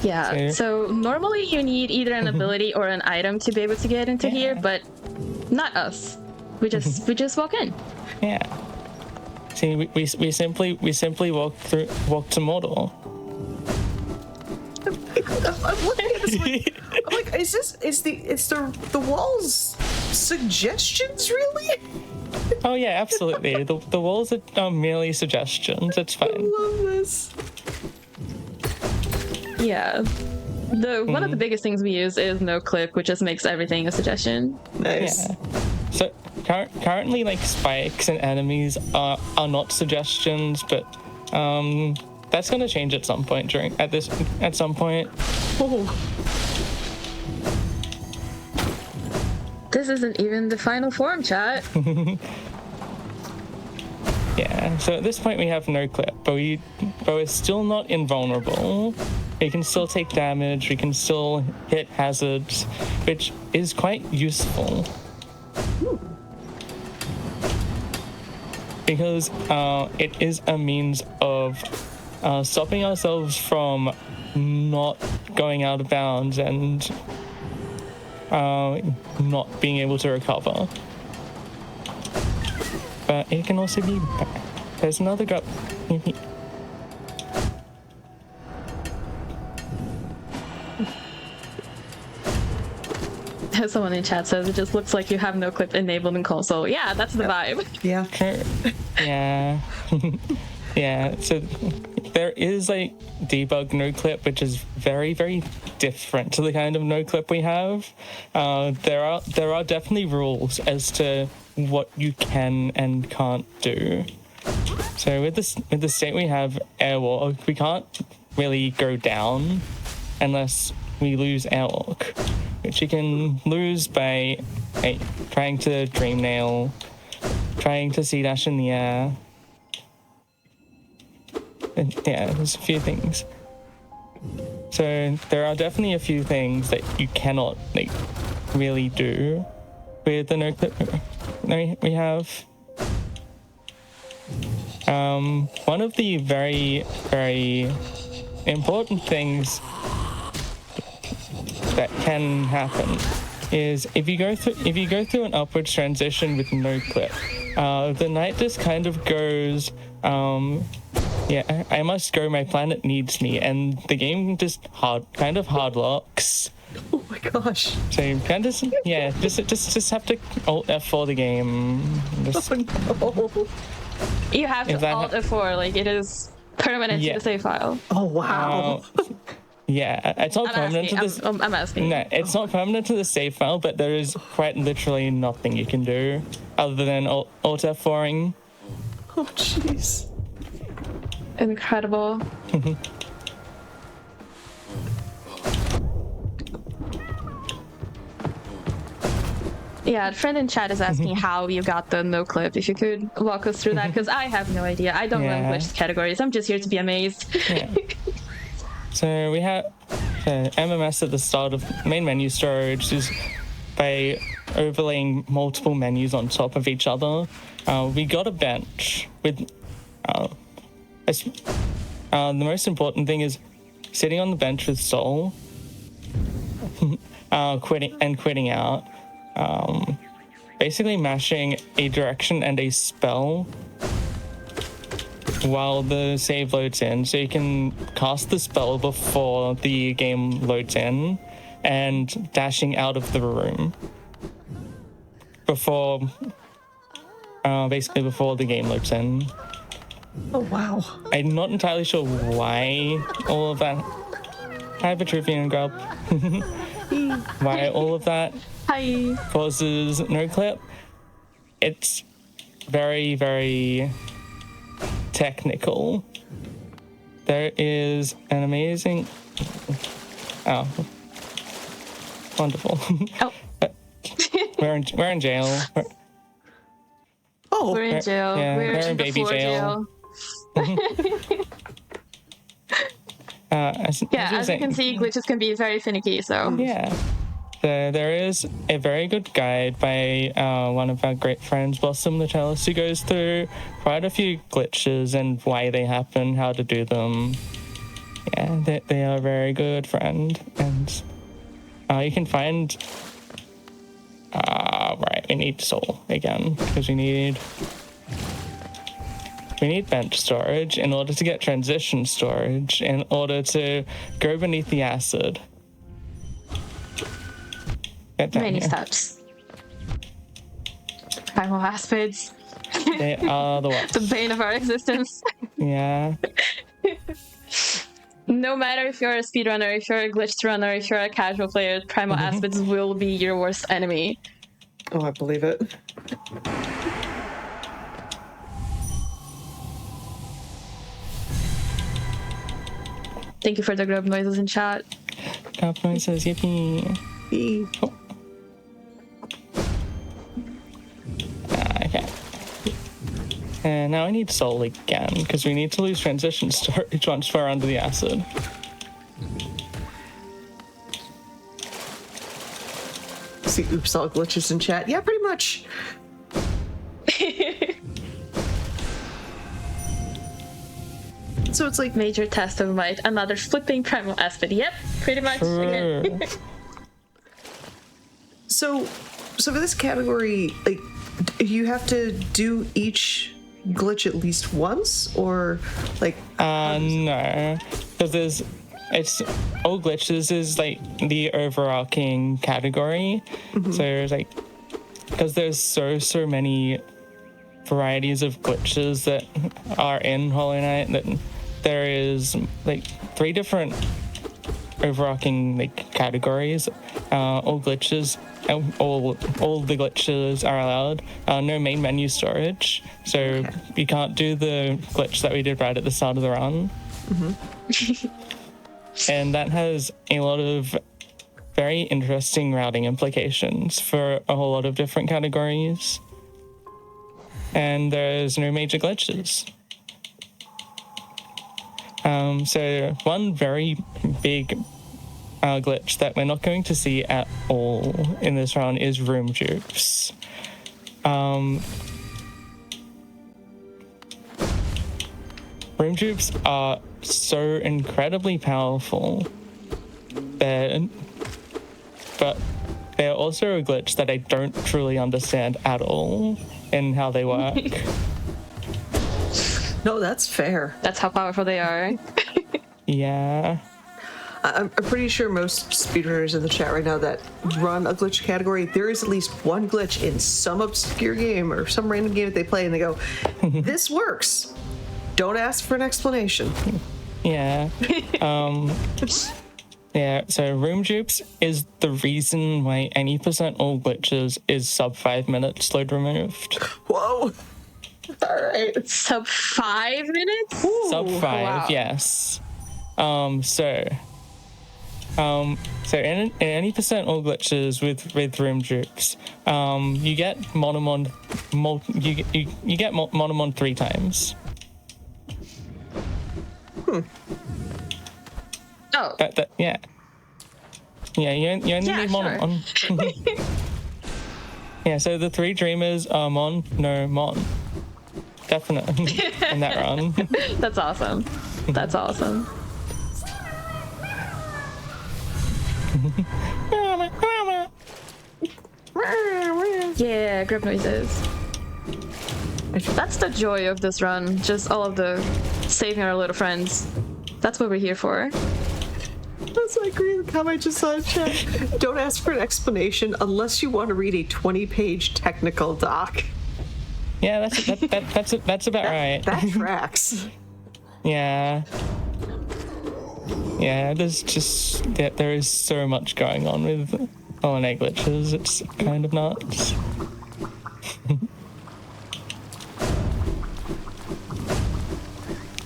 Yeah. So normally you need either an ability or an item to be able to get into here, but not us. We just walk in. Yeah. See, we simply walk to Mordor. I'm looking at this. I'm like, is the walls suggestions really? Oh yeah, absolutely. The walls are merely suggestions. It's fine. I love this. Yeah. One of the biggest things we use is no clip, which just makes everything a suggestion. Nice. Yeah. So currently, like spikes and enemies are not suggestions, but that's gonna change at some point at some point. Oh. This isn't even the final form, chat. Yeah. So at this point we have no clip, but we're still not invulnerable. We can still take damage. We can still hit hazards, which is quite useful. Because it is a means of stopping ourselves from not going out of bounds and not being able to recover. But it can also be... There's another grub. Someone in chat says it just looks like you have no clip enabled in console. Yeah, that's the vibe. Yeah. Yeah. Yeah. So there is like debug no clip, which is very, very different to the kind of no clip we have. There are definitely rules as to what you can and can't do. So with the state we have airwalk, we can't really go down unless we lose airwalk, which you can lose by trying to dream nail trying to sea dash in the air. And, yeah, there's a few things. So there are definitely a few things that you cannot like really do with the no clip we have. One of the very, very important things that can happen is if you go through an upwards transition with no clip, the knight just kind of goes, yeah, I must go, my planet needs me, and the game just kind of hard locks. Oh my gosh. So you kind of just have to Alt F4 the game. Just, Oh, no. You have Is to that Alt F4, like it is permanent to Yeah. the save file. Oh, wow. yeah, it's not permanent to this. I'm asking. No, it's not permanent to the save file, but there is quite literally nothing you can do other than Alt F4ing. Oh, jeez. Incredible. Yeah, a friend in chat is asking how you got the no clip. If you could walk us through that, because I have no idea. I don't run glitched categories. I'm just here to be amazed. Yeah. So we have MMS at the start of main menu storage is by overlaying multiple menus on top of each other. We got a bench with the most important thing is sitting on the bench with Soul, quitting out. Basically mashing a direction and a spell while the save loads in, so you can cast the spell before the game loads in and dashing out of the room before the game loads in. Oh, wow. I'm not entirely sure why all of that. Hi, Vitruvian Grub. Why all of that Hi. causes no clip. It's very, very technical. There is an amazing. Oh, wonderful. Oh. we're in jail. Oh, We're in jail. Yeah, we're in baby before jail. Yeah, as you can see, glitches can be very finicky, so. Yeah. There is a very good guide by one of our great friends, Blossom the Chalice, who goes through quite a few glitches and why they happen, how to do them. Yeah, they are a very good friend. And you can find... right, we need Soul again, because we need bench storage in order to get transition storage, in order to go beneath the acid. Many steps. Primal aspids. They are the ones. The bane of our existence. Yeah. No matter if you're a speedrunner, if you're a glitched runner, if you're a casual player, primal aspids will be your worst enemy. Oh, I believe it. Thank you for the grub noises in chat. Grub noises, yippee. Oh. Okay. And now I need Soul again, because we need to lose transition storage once we're under the acid. See, oops, all glitches in chat. Yeah, pretty much. So it's like Major test of might. Another flipping primal aspid. Yep, pretty much. so for this category, like, you have to do each glitch at least once, or like? No, because it's all glitches is like the overarching category. So there's like, because there's so many varieties of glitches that are in Hollow Knight, that there is like 3 different overarching like categories. All glitches, all the glitches are allowed. No main menu storage, so you can't do the glitch that we did right at the start of the run. And that has a lot of very interesting routing implications for a whole lot of different categories. and there's no major glitches. So one very big glitch that we're not going to see at all in this run is room dupes. Room dupes are so incredibly powerful, but they're also a glitch that I don't truly understand at all in how they work. No, that's fair. That's how powerful they are. Yeah. I'm pretty sure most speedrunners in the chat right now that run a glitch category, there is at least one glitch in some obscure game or some random game that they play and they go, this works. Don't ask for an explanation. Yeah. Yeah, so room dupes is the reason why any % all glitches is sub 5 minutes load removed. Whoa. All right. Sub 5 minutes? Sub 5, wow. yes. So in any % all glitches with room dupes, you get monomon you get monomon 3 times. Oh. Yeah. Yeah, you only need monomon. Sure. Yeah, so the 3 dreamers are mon, no mon. Definitely in that run. That's awesome. That's awesome. Yeah, grip noises. That's the joy of this run. Just all of the saving our little friends. That's what we're here for. That's I agree with the comment I just saw in chat. Don't ask for an explanation unless you want to read a 20-page technical doc. Yeah, that's about right. That tracks. Yeah. Yeah, there is so much going on with ONA glitches. It's kind of nuts.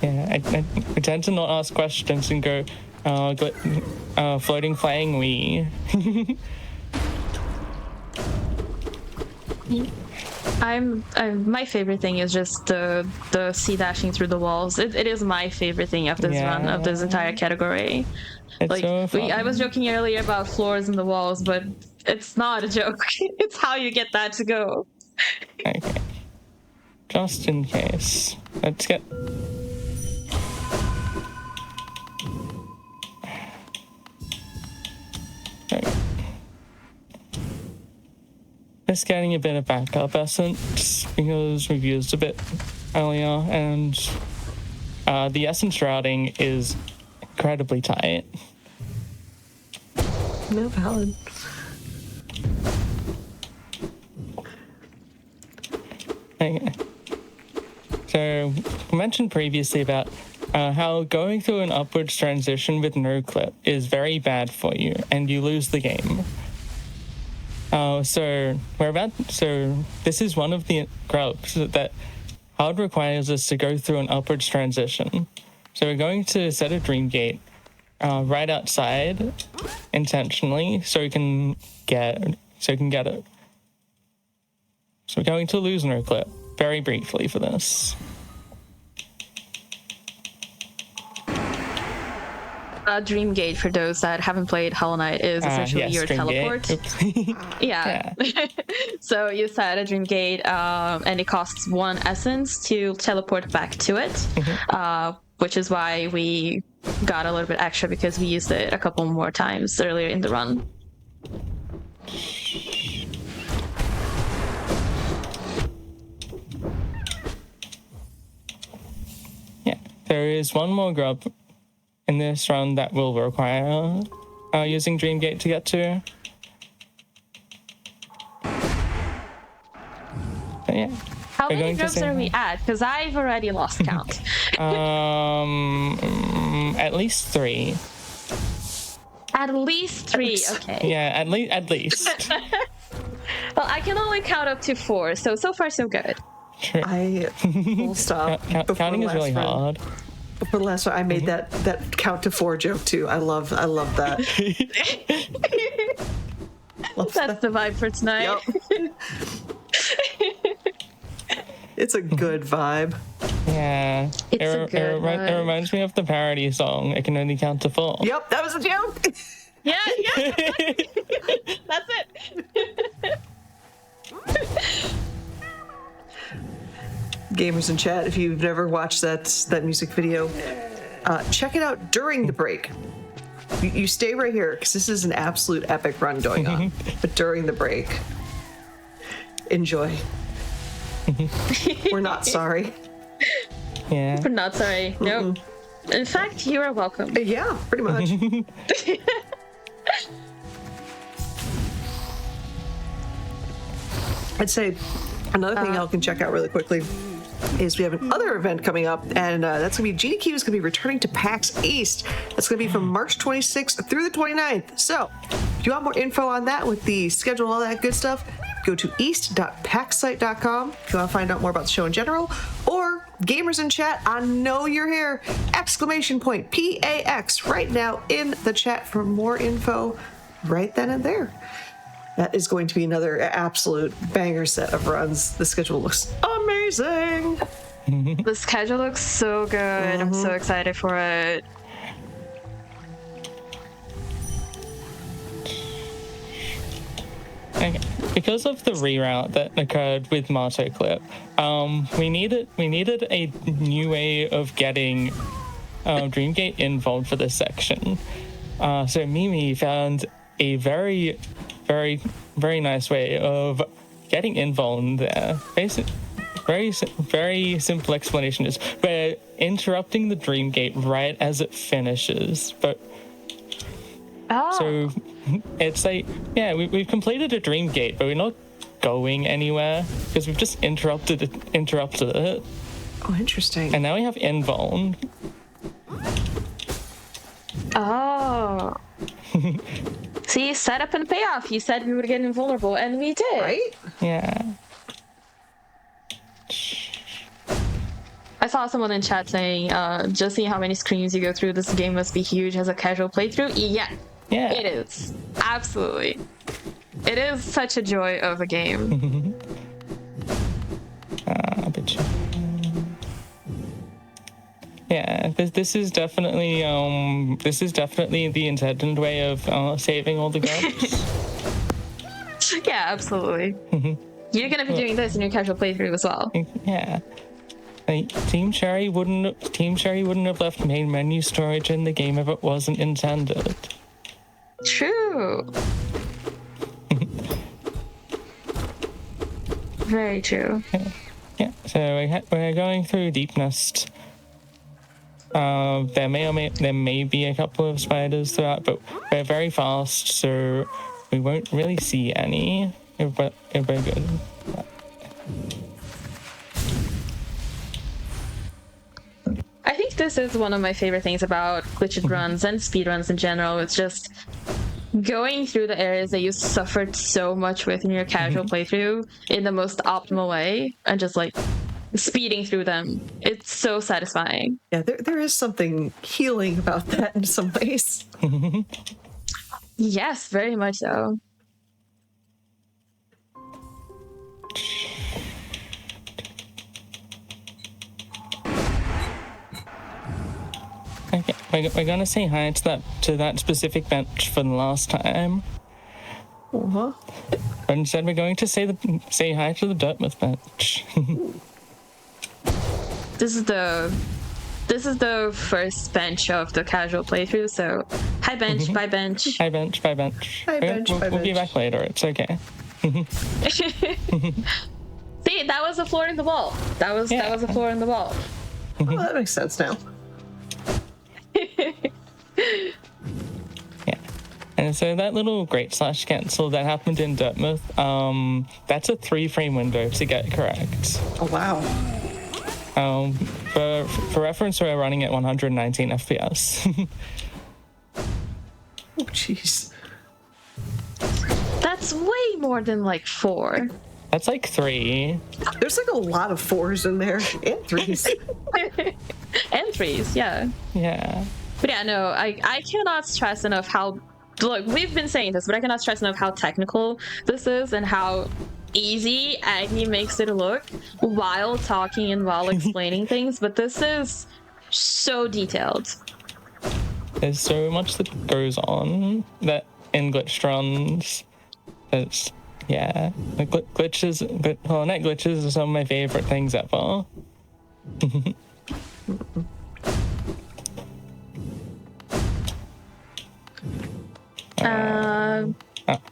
Yeah, I tend to not ask questions and go, floating flying wee. My favorite thing is just the sea dashing through the walls. It is my favorite thing of this run, of this entire category. It's Like so fun. I was joking earlier about floors and the walls, but it's not a joke. It's how you get that to go. Okay. Just in case. Let's get... Okay. Just getting a bit of backup essence because we've used a bit earlier, and the essence routing is incredibly tight. No valid. Okay. So, we mentioned previously about how going through an upwards transition with no clip is very bad for you, and you lose the game. So this is one of the grubs that hard requires us to go through an upwards transition. So we're going to set a dream gate right outside intentionally so we can get it. So we're going to lose no clip very briefly for this. Dream Gate, for those that haven't played Hollow Knight, is essentially yes, your Dream teleport. Gate. Yeah. So you set a Dream Gate, and it costs 1 essence to teleport back to it, which is why we got a little bit extra because we used it a couple more times earlier in the run. Yeah, there is one more grub in this run that will require using Dream Gate to get to. But yeah. How many grubs are we at? Because I've already lost count. At least 3. At least 3, okay. Yeah, at least. Well, I can only count up to 4, so far so good. True. I will stop. Counting is really hard. Before the last one, I made that count to 4 joke too. I love that. That's the vibe for tonight. Yep. It's a good vibe. Yeah. It's a good it vibe. reminds me of the parody song, I Can Only Count to 4. Yep, that was a joke. Yeah, that's it. Gamers in chat, if you've never watched that music video, check it out during the break. You stay right here because this is an absolute epic run going on. But during the break, enjoy. We're not sorry. Yeah. I'm not sorry. Nope. In fact, you are welcome. Yeah, pretty much. I'd say another thing y'all can check out really quickly is we have another event coming up, and that's going to be GDQ is going to be returning to PAX East. That's going to be from March 26th through the 29th. So if you want more info on that with the schedule and all that good stuff, go to east.paxsite.com if you want to find out more about the show in general, or gamers in chat, I know you're here, ! PAX right now in the chat for more info right then and there. That is going to be another absolute banger set of runs. The schedule looks amazing. The schedule looks so good. I'm so excited for it. Okay. Because of the reroute that occurred with Marto Clip, we needed a new way of getting Dreamgate involved for this section. So Mimi found a very nice way of getting involved there. Very simple explanation is we're interrupting the Dreamgate right as it finishes, but so it's like, yeah, we've completed a Dreamgate, but we're not going anywhere because we've just interrupted it. Oh, interesting. And now we have invuln. Oh. See, setup and payoff. You said we would get invulnerable, and we did. Right? Yeah. I saw someone in chat saying, just seeing how many screens you go through, this game must be huge as a casual playthrough. Yeah. Yeah. It is. Absolutely. It is such a joy of a game. But yeah, this is definitely the intended way of saving all the games. Yeah, absolutely. You're gonna be doing this in your casual playthrough as well. Yeah. Like, Team Cherry wouldn't have left main menu storage in the game if it wasn't intended. True. Very true. Yeah. So we're going through Deep Nest. There may be a couple of spiders throughout, but we're very fast, so we won't really see any. If we're good. I think this is one of my favorite things about glitched runs and speedruns in general. It's just going through the areas that you suffered so much with in your casual playthrough in the most optimal way, and just like speeding through them. It's so satisfying. Yeah, there is something healing about that in some ways. Yes, very much so. Okay, we're gonna say hi to that specific bench for the last time. Uh-huh. But instead, we're going to say hi to the Dartmouth bench. This is the first bench of the casual playthrough, so hi bench, bye bench. Hi bench, bye bench. Hi bench, bye We'll be bench. back later. It's okay. See, that was a floor in the wall. That was a floor in the wall. Oh, that makes sense now. Yeah. And so that little great slash cancel that happened in Dartmouth, that's a 3-frame window to get correct. Oh, wow. For reference, we're running at 119 FPS. Oh, jeez. That's way more than like 4. That's like 3. There's like a lot of 4s in there and 3s. And 3s, yeah. Yeah. But yeah, no, I cannot stress enough how, look, we've been saying this, but I cannot stress enough how technical this is and how easy Agni makes it look while talking and while explaining things, but this is so detailed. There's so much that goes on that in glitch runs. It's, yeah, the glitches, well, net glitches are some of my favorite things ever.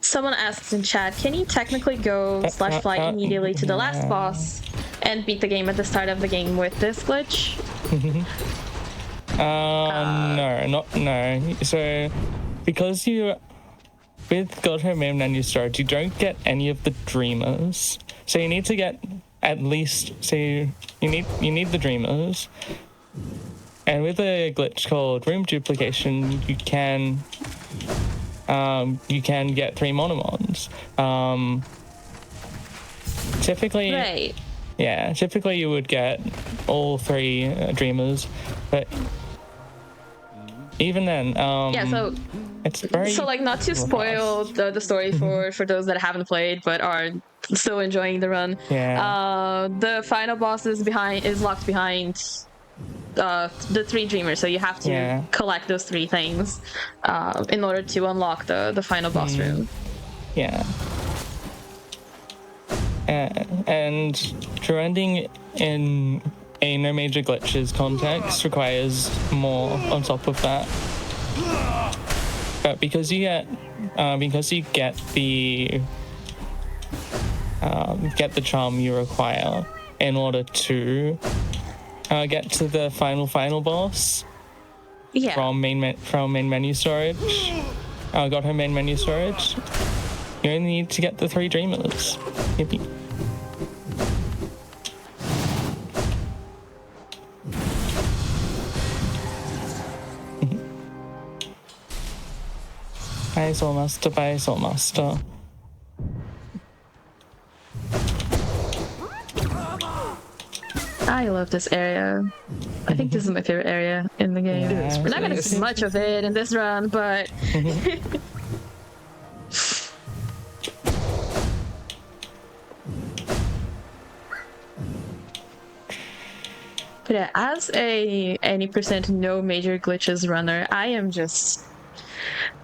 Someone asks in chat, can you technically go /fly immediately to the last boss and beat the game at the start of the game with this glitch? No. So, because with God Home Main Menu Storage, you don't get any of the dreamers. So you need to get at least, you need the dreamers. And with a glitch called room duplication, you can get 3 monomons. Typically, Right. Yeah, typically you would get all 3 dreamers, but even then, So it's very like, not to spoil the story for those that haven't played but are still enjoying the run. Yeah. The final boss is locked behind the 3 dreamers, so you have to collect those 3 things in order to unlock the final boss room. Yeah. And trending in a no major glitches context requires more on top of that. But because you get the charm you require in order to get to the final boss from main menu storage, got her main menu storage, you only need to get the 3 dreamers. Yippee. Bye, Soul Master. Bye, Soul Master. I love this area. I think this is my favorite area in the game. Yeah, We're not going to see much of it in this run, but... But yeah, as a any percent no major glitches runner, I am just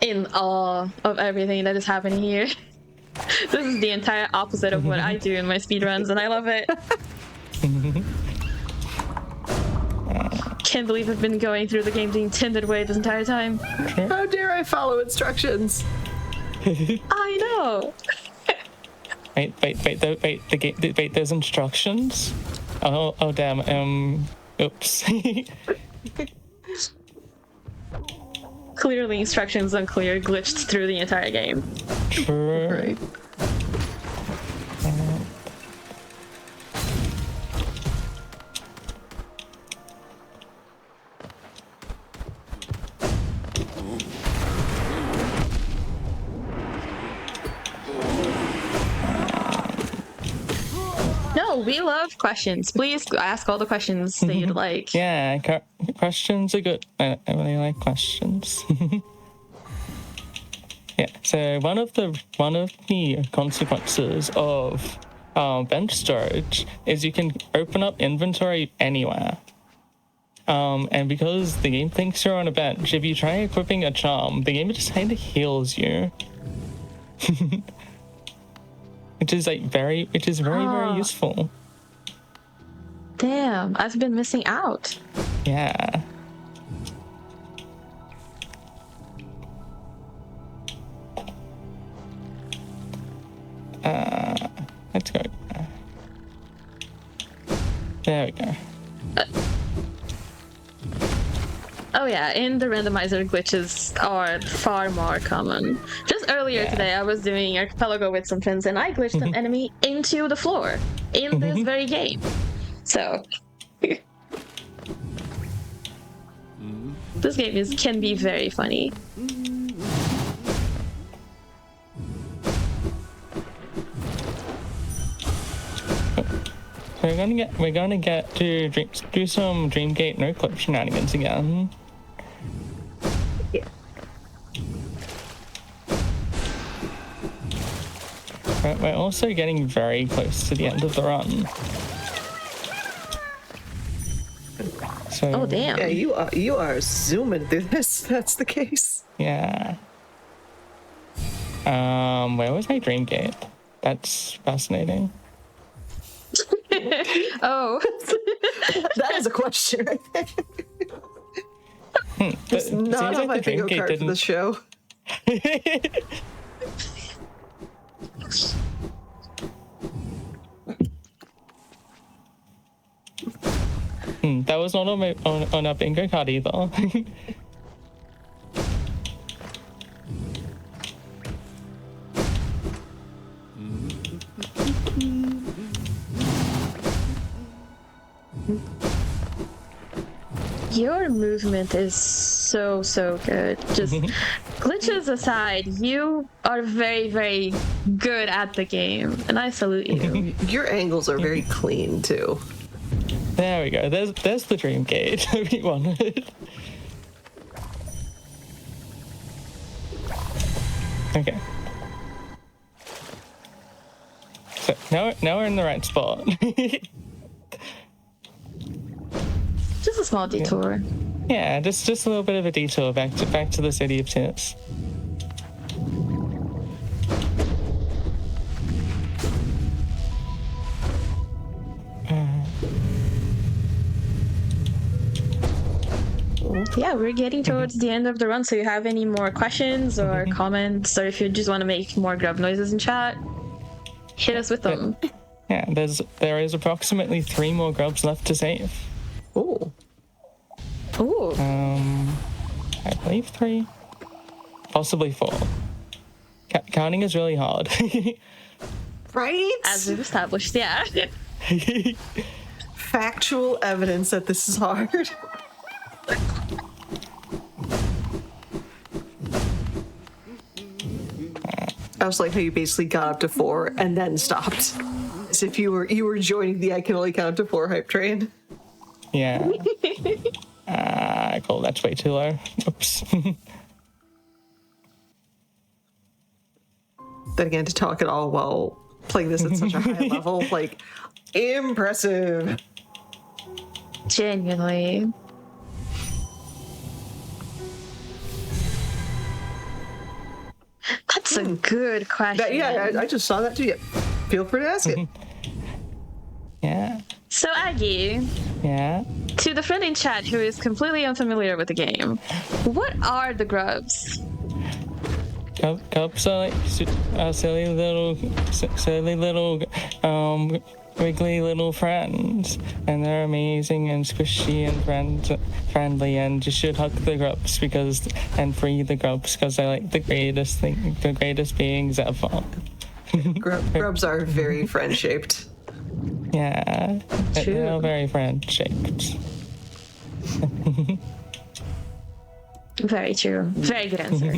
in awe of everything that is happening here. This is the entire opposite of what I do in my speedruns, and I love it. Can't believe I've been going through the game the intended way this entire time. How dare I follow instructions? I know. Wait, there's instructions? Oh damn, oops. Clearly instructions unclear, glitched through the entire game. True. Right. No, we love questions. Please ask all the questions that you'd like. Yeah, questions are good. I really like questions. Yeah, so one of the consequences of bench storage is you can open up inventory anywhere. And because the game thinks you're on a bench, if you try equipping a charm, the game just kind of heals you. Which is very useful. Damn, I've been missing out. Yeah. Let's go. There we go. Oh yeah, in the randomizer, glitches are far more common. Just earlier today, I was doing Archipelago with some friends, and I glitched an enemy into the floor in this very game. So, this game can be very funny. We're gonna get to do some Dreamgate no clip shenanigans again. Yeah. but we're also getting very close to the end of the run. So, Oh damn. Yeah, you are zooming through this. That's the case. Yeah. Where was my dream gate? That's fascinating. Oh. That is a question. It's It not seems on my the dream bingo gate card for the didn't. show. That was not on a bingo card either. Your movement is so good. Just glitches aside, you are very, very good at the game, and I salute you. Your angles are very clean too. There we go. There's the dream gate we wanted. Okay. So now we're in the right spot. Just a small detour. Yeah, just a little bit of a detour back to the city of Tips. Yeah, we're getting towards the end of the run, so you have any more questions or comments, or if you just want to make more grub noises in chat, hit us with them. Yeah, there is approximately 3 more grubs left to save. Ooh. Ooh. I believe 3, possibly 4. Counting is really hard. Right? As we've established, yeah. Factual evidence that this is hard. I was like how you basically got up to 4 and then stopped. As if you were joining the I can only count to 4 hype train. Yeah. Cool, that's way too low. Oops. Then again, to talk at all while playing this at such a high level, like, impressive. Genuinely. That's a good question. I just saw that too. Yeah. Feel free to ask it. Yeah. So, Aggie, Yeah. to the friend in chat who is completely unfamiliar with the game, what are the grubs? Cups are like silly little, wiggly little friends, and they're amazing and squishy and friendly, and you should hug the grubs and free the grubs because they're like the greatest beings ever. Grubs are very friend-shaped. Yeah, they're very friend-shaped. Very true. Very good answer.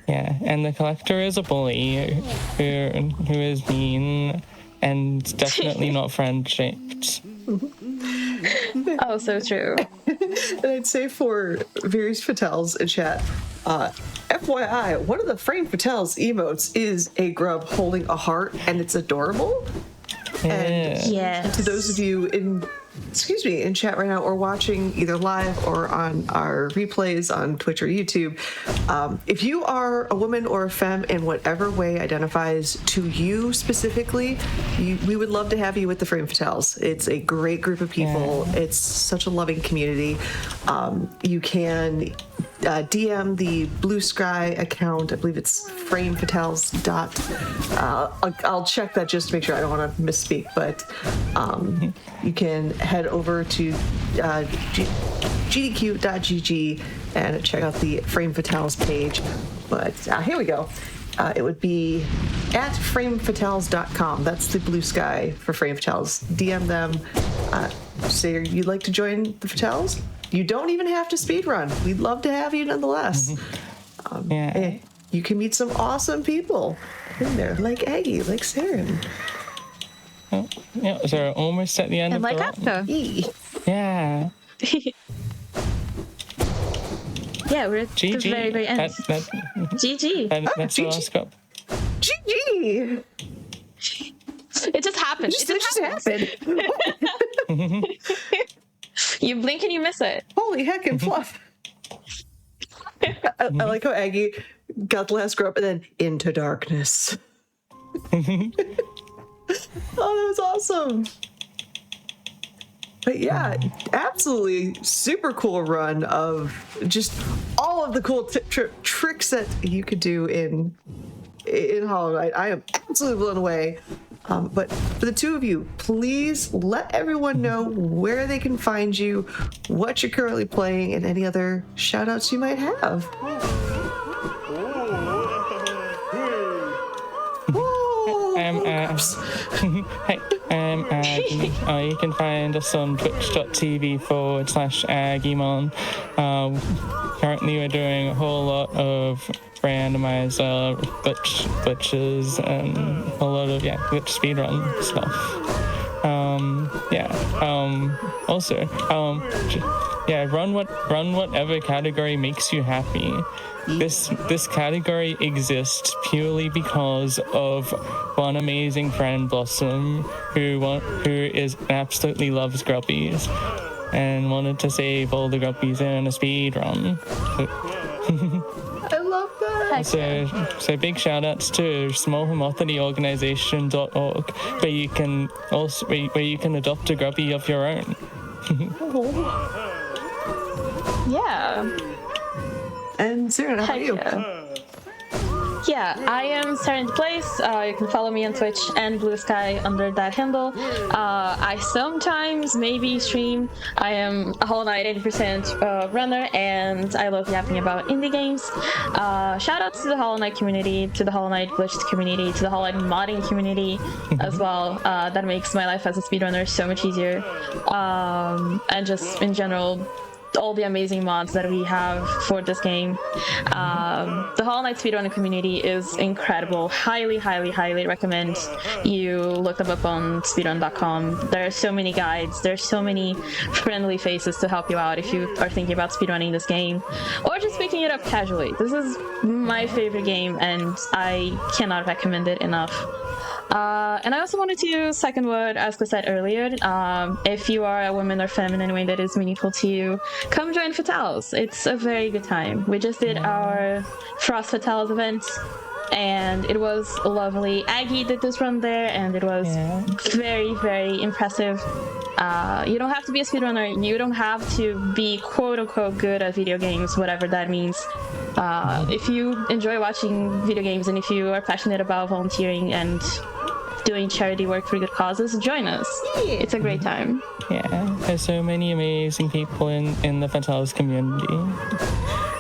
Yeah, and the collector is a bully who is mean and definitely not friend-shaped. Oh, so true. And I'd say for various Fatels in chat, FYI, one of the Frame Fatels emotes is a grub holding a heart, and it's adorable. And Yes. to those of you in chat right now or watching either live or on our replays on Twitch or YouTube, if you are a woman or a femme in whatever way identifies to you specifically, we would love to have you with the Frame Fatels. It's a great group of people. It's such a loving community. You can DM the Blue Sky account. I believe it's framefatels. I'll check that just to make sure I don't want to misspeak, but you can head over to GDQ.gg and check out the Frame Fatels page. But here we go. It would be at framefatels.com. That's the Blue Sky for Frame Fatels. DM them. Say you'd like to join the Fatels. You don't even have to speedrun. We'd love to have you nonetheless. You can meet some awesome people in there, like Aggie, like Saren. Oh, yeah, so we're almost at the end And of like the run. Akka. Yeah. Yeah, we're at the GG. very, very end. That's GG. the last cup. Aggie! It just happened. It just happened. You blink and you miss it. Holy heck and fluff. I like how Aggie got the last grub and then into darkness. Oh, that was awesome. But yeah, absolutely super cool run of just all of the cool tricks that you could do in Hollow Knight. I am absolutely blown away. But for the two of you, please let everyone know where they can find you, what you're currently playing, and any other shout outs you might have. Hey, you can find us on twitch.tv/Aggimon. Currently, we're doing a whole lot of randomizer glitches and a lot of glitch speedrun stuff. Run whatever category makes you happy. This category exists purely because of one amazing friend, Blossom, who absolutely loves grubbies and wanted to save all the grubbies in a speedrun. I love that. So big shout outs to smallhomotheorganization.org where you can adopt a grubby of your own. Yeah. And Sarah, how about you? Yeah, I am Sarah Place. You can follow me on Twitch and Blue Sky under that handle. I sometimes maybe stream. I am a Hollow Knight 80% runner, and I love yapping about indie games. Shout out to the Hollow Knight community, to the Hollow Knight glitched community, to the Hollow Knight modding community as well. That makes my life as a speedrunner so much easier. And just in general, all the amazing mods that we have for this game. The Hollow Knight speedrunning community is incredible. Highly, highly, highly recommend you look them up on speedrun.com. There are so many guides. There's so many friendly faces to help you out if you are thinking about speedrunning this game or just picking it up casually. This is my favorite game and I cannot recommend it enough. And I also wanted to second what Aska said earlier. If you are a woman or feminine in a way that is meaningful to you, come join Fatales. It's a very good time. We just did our Frost Fatales event, and it was lovely. Aggie did this run there, and it was very, very impressive. You don't have to be a speedrunner. You don't have to be quote-unquote good at video games, whatever that means. If you enjoy watching video games and if you are passionate about volunteering and doing charity work for good causes, join us. It's a great time. Yeah, there's so many amazing people in the Fatales community.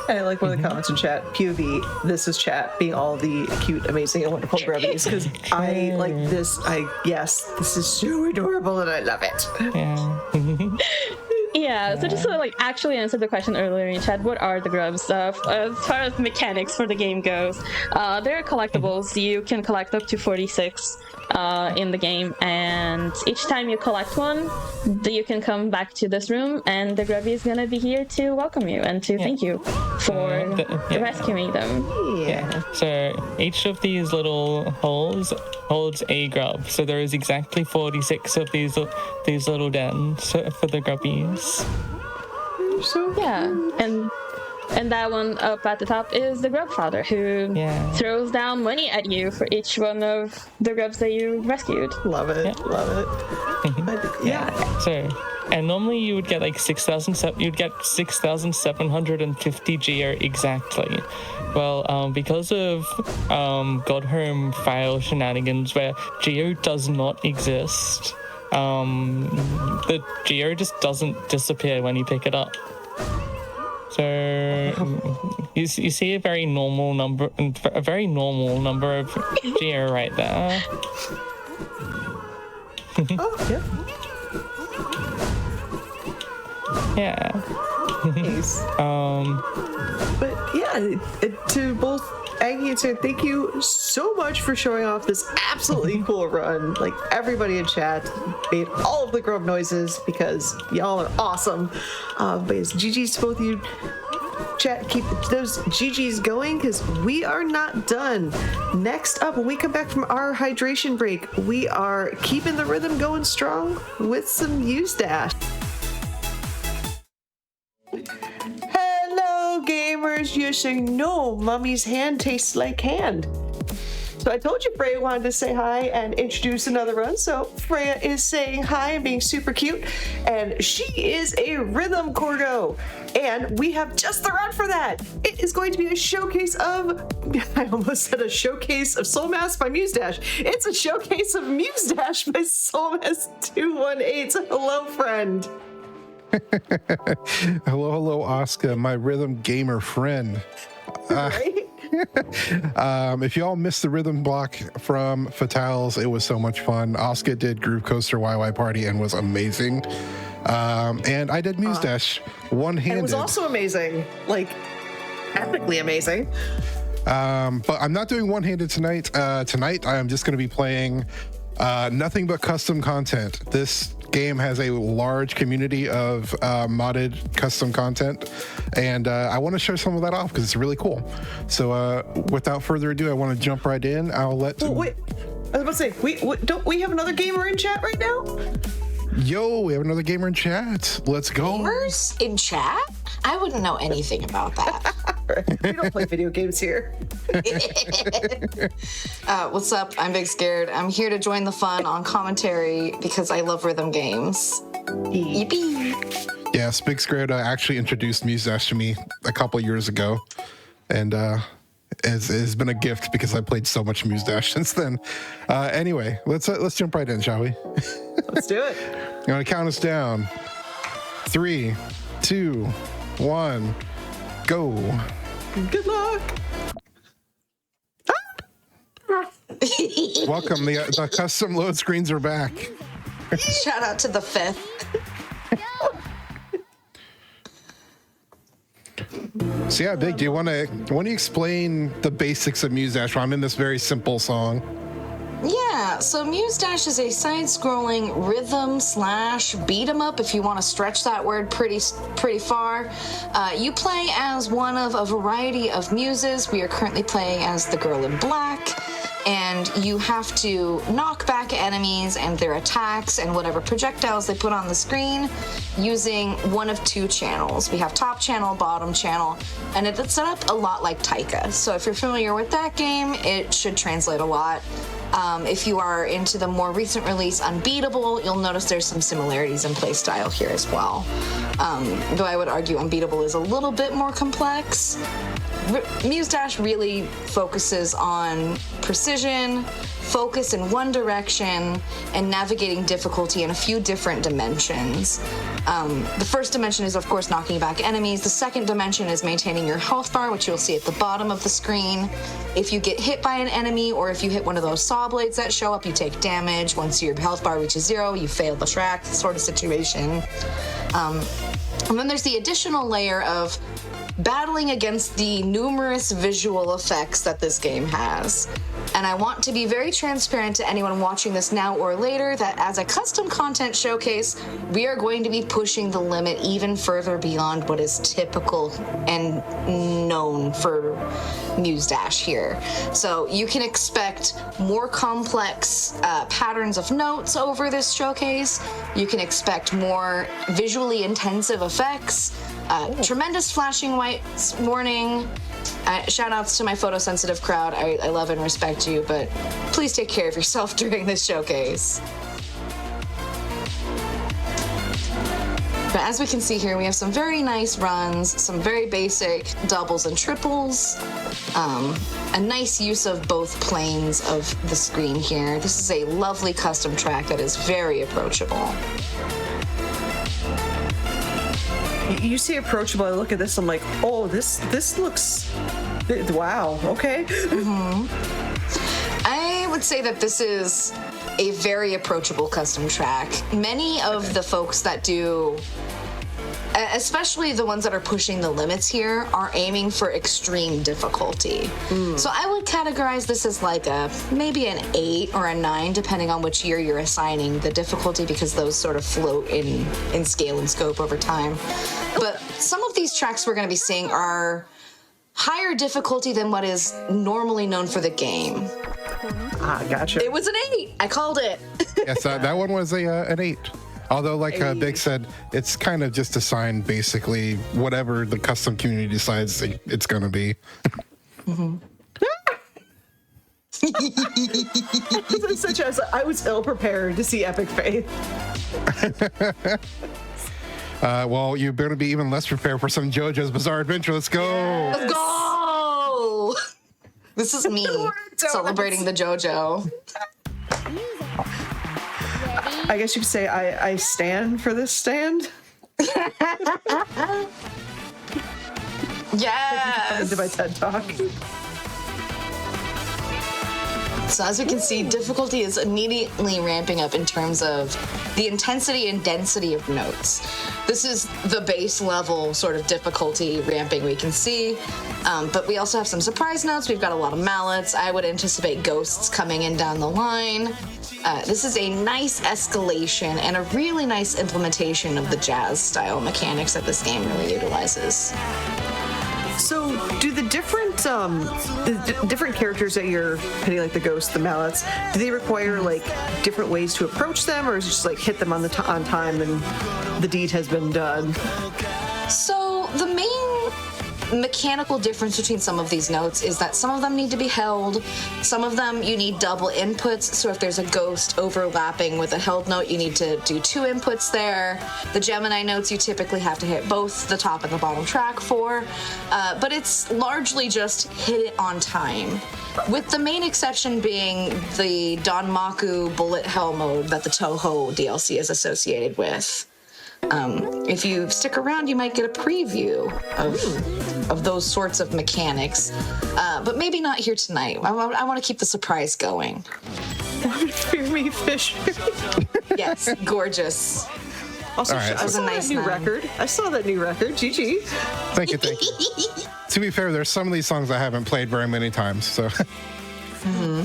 I like one of the comments in chat, POV, this is chat being all the cute, amazing, and wonderful grubbies, because I like this. This is so adorable and I love it. Yeah. Yeah, so just to actually answer the question earlier in chat, what are the grubs? As far as mechanics for the game goes, they're collectibles. You can collect up to 46 in the game, and each time you collect one, you can come back to this room, and the grubby is gonna be here to welcome you and to thank you for rescuing them. Yeah. So each of these little holes holds a grub. So there is exactly 46 of these little dens for the grubbies. So and that one up at the top is the grub father, who throws down money at you for each one of the grubs that you rescued. Love it. So, and normally you would get like 6,750 GR exactly. Well, because of Godhome file shenanigans where GO does not exist, the GO just doesn't disappear when you pick it up. So you see a very normal number of GO right there. Yeah. Nice. But yeah, to both Aggie and Sarah, thank you so much for showing off this absolutely cool run. Like, everybody in chat made all of the grub noises because y'all are awesome. But it's GG's to both of you. Chat, keep those GGs going because we are not done. Next up, when we come back from our hydration break, we are keeping the rhythm going strong with some Muse Dash. Hello, gamers. You should know Mummy's hand tastes like hand. So I told you Freya wanted to say hi and introduce another run. So Freya is saying hi and being super cute. And she is a rhythm corgo. And we have just the run for that. It is going to be a showcase of, I almost said a showcase of Soul Mass by Muse Dash. It's a showcase of Muse Dash by Soul Mass 218. Hello, friend. Hello, Oscar, my rhythm gamer friend. Right? If y'all missed the rhythm block from Fatales, it was so much fun. Oscar did Groove Coaster YY Party and was amazing. And I did Muse Dash one-handed. It was also amazing, like epically amazing. But I'm not doing one-handed tonight. Tonight, I am just going to be playing nothing but custom content. This game has a large community of modded custom content, and I want to show some of that off because it's really cool. So without further ado, I want to jump right in. I'll let... Wait, I was about to say, don't we have another gamer in chat right now? Yo, we have another gamer in chat. Let's go. Gamers in chat? I wouldn't know anything about that. We don't play video games here. What's up? I'm Big Scared. I'm here to join the fun on commentary because I love rhythm games. Yippee! Yes, Big Scared actually introduced Muse Dash to me a couple years ago, and it's been a gift because I played so much Muse Dash since then. Anyway, let's jump right in, shall we? Let's do it. I'm gonna count us down. 3, 2, 1, go. Good luck. Welcome. The custom load screens are back. Shout out to the fifth. So yeah, Big, do you want to explain the basics of Muse Dash? I'm in this very simple song. Yeah, so Muse Dash is a side-scrolling rhythm / beat 'em up, if you want to stretch that word pretty far. You play as one of a variety of muses. We are currently playing as the girl in black, and you have to knock back enemies and their attacks and whatever projectiles they put on the screen using one of two channels. We have top channel, bottom channel, and it's set up a lot like Taika. So if you're familiar with that game, it should translate a lot. If you are into the more recent release Unbeatable, you'll notice there's some similarities in playstyle here as well. Though I would argue Unbeatable is a little bit more complex. Muse Dash really focuses on precision, focus in one direction, and navigating difficulty in a few different dimensions. The first dimension is, of course, knocking back enemies. The second dimension is maintaining your health bar, which you'll see at the bottom of the screen. If you get hit by an enemy, or if you hit one of those saw blades that show up, you take damage. Once your health bar reaches 0, you fail the track, sort of situation. And then there's the additional layer of battling against the numerous visual effects that this game has. And I want to be very transparent to anyone watching this now or later that as a custom content showcase, we are going to be pushing the limit even further beyond what is typical and known for Muse Dash here. So you can expect more complex patterns of notes over this showcase. You can expect more visually intensive effects. Tremendous flashing lights warning. Shout outs to my photosensitive crowd. I love and respect you, but please take care of yourself during this showcase. But as we can see here, we have some very nice runs, some very basic doubles and triples, a nice use of both planes of the screen here. This is a lovely custom track that is very approachable. You say approachable, I look at this, I'm like, oh, this looks, wow, okay. Mm-hmm. I would say that this is a very approachable custom track. Many of the folks that do especially the ones that are pushing the limits here, are aiming for extreme difficulty. So I would categorize this as like maybe an 8 or a 9, depending on which year you're assigning the difficulty, because those sort of float in scale and scope over time. But some of these tracks we're going to be seeing are higher difficulty than what is normally known for the game. Ah, gotcha. It was an 8. I called it. Yes, that one was an 8. Although, like Big said, it's kind of just assigned basically whatever the custom community decides it's going to be. Such as I was ill prepared to see Epic Faith. Well, you better be even less prepared for some JoJo's Bizarre Adventure. Let's go. Let's go! This is me celebrating the JoJo. I guess you could say I stand for this stand. Yes! Into my TED Talk. So as we can see, difficulty is immediately ramping up in terms of the intensity and density of notes. This is the base level sort of difficulty ramping we can see, but we also have some surprise notes. We've got a lot of mallets. I would anticipate ghosts coming in down the line. This is a nice escalation and a really nice implementation of the jazz style mechanics that this game really utilizes. So, do the different characters that you're hitting, like the ghosts, the mallets, do they require like different ways to approach them, or is it just like hit them on time and the deed has been done? So the main mechanical difference between some of these notes is that some of them need to be held, some of them you need double inputs. So if there's a ghost overlapping with a held note, you need to do 2 inputs there. The Gemini notes you typically have to hit both the top and the bottom track for, but it's largely just hit it on time, with the main exception being the Danmaku bullet hell mode that the Toho DLC is associated with. If you stick around, you might get a preview of those sorts of mechanics, but maybe not here tonight. I want to keep the surprise going. Fear me, Fisher. Yes, gorgeous. Also, All right, I so- saw that new record. I saw that new record. GG. Thank you. To be fair, there's some of these songs I haven't played very many times, so.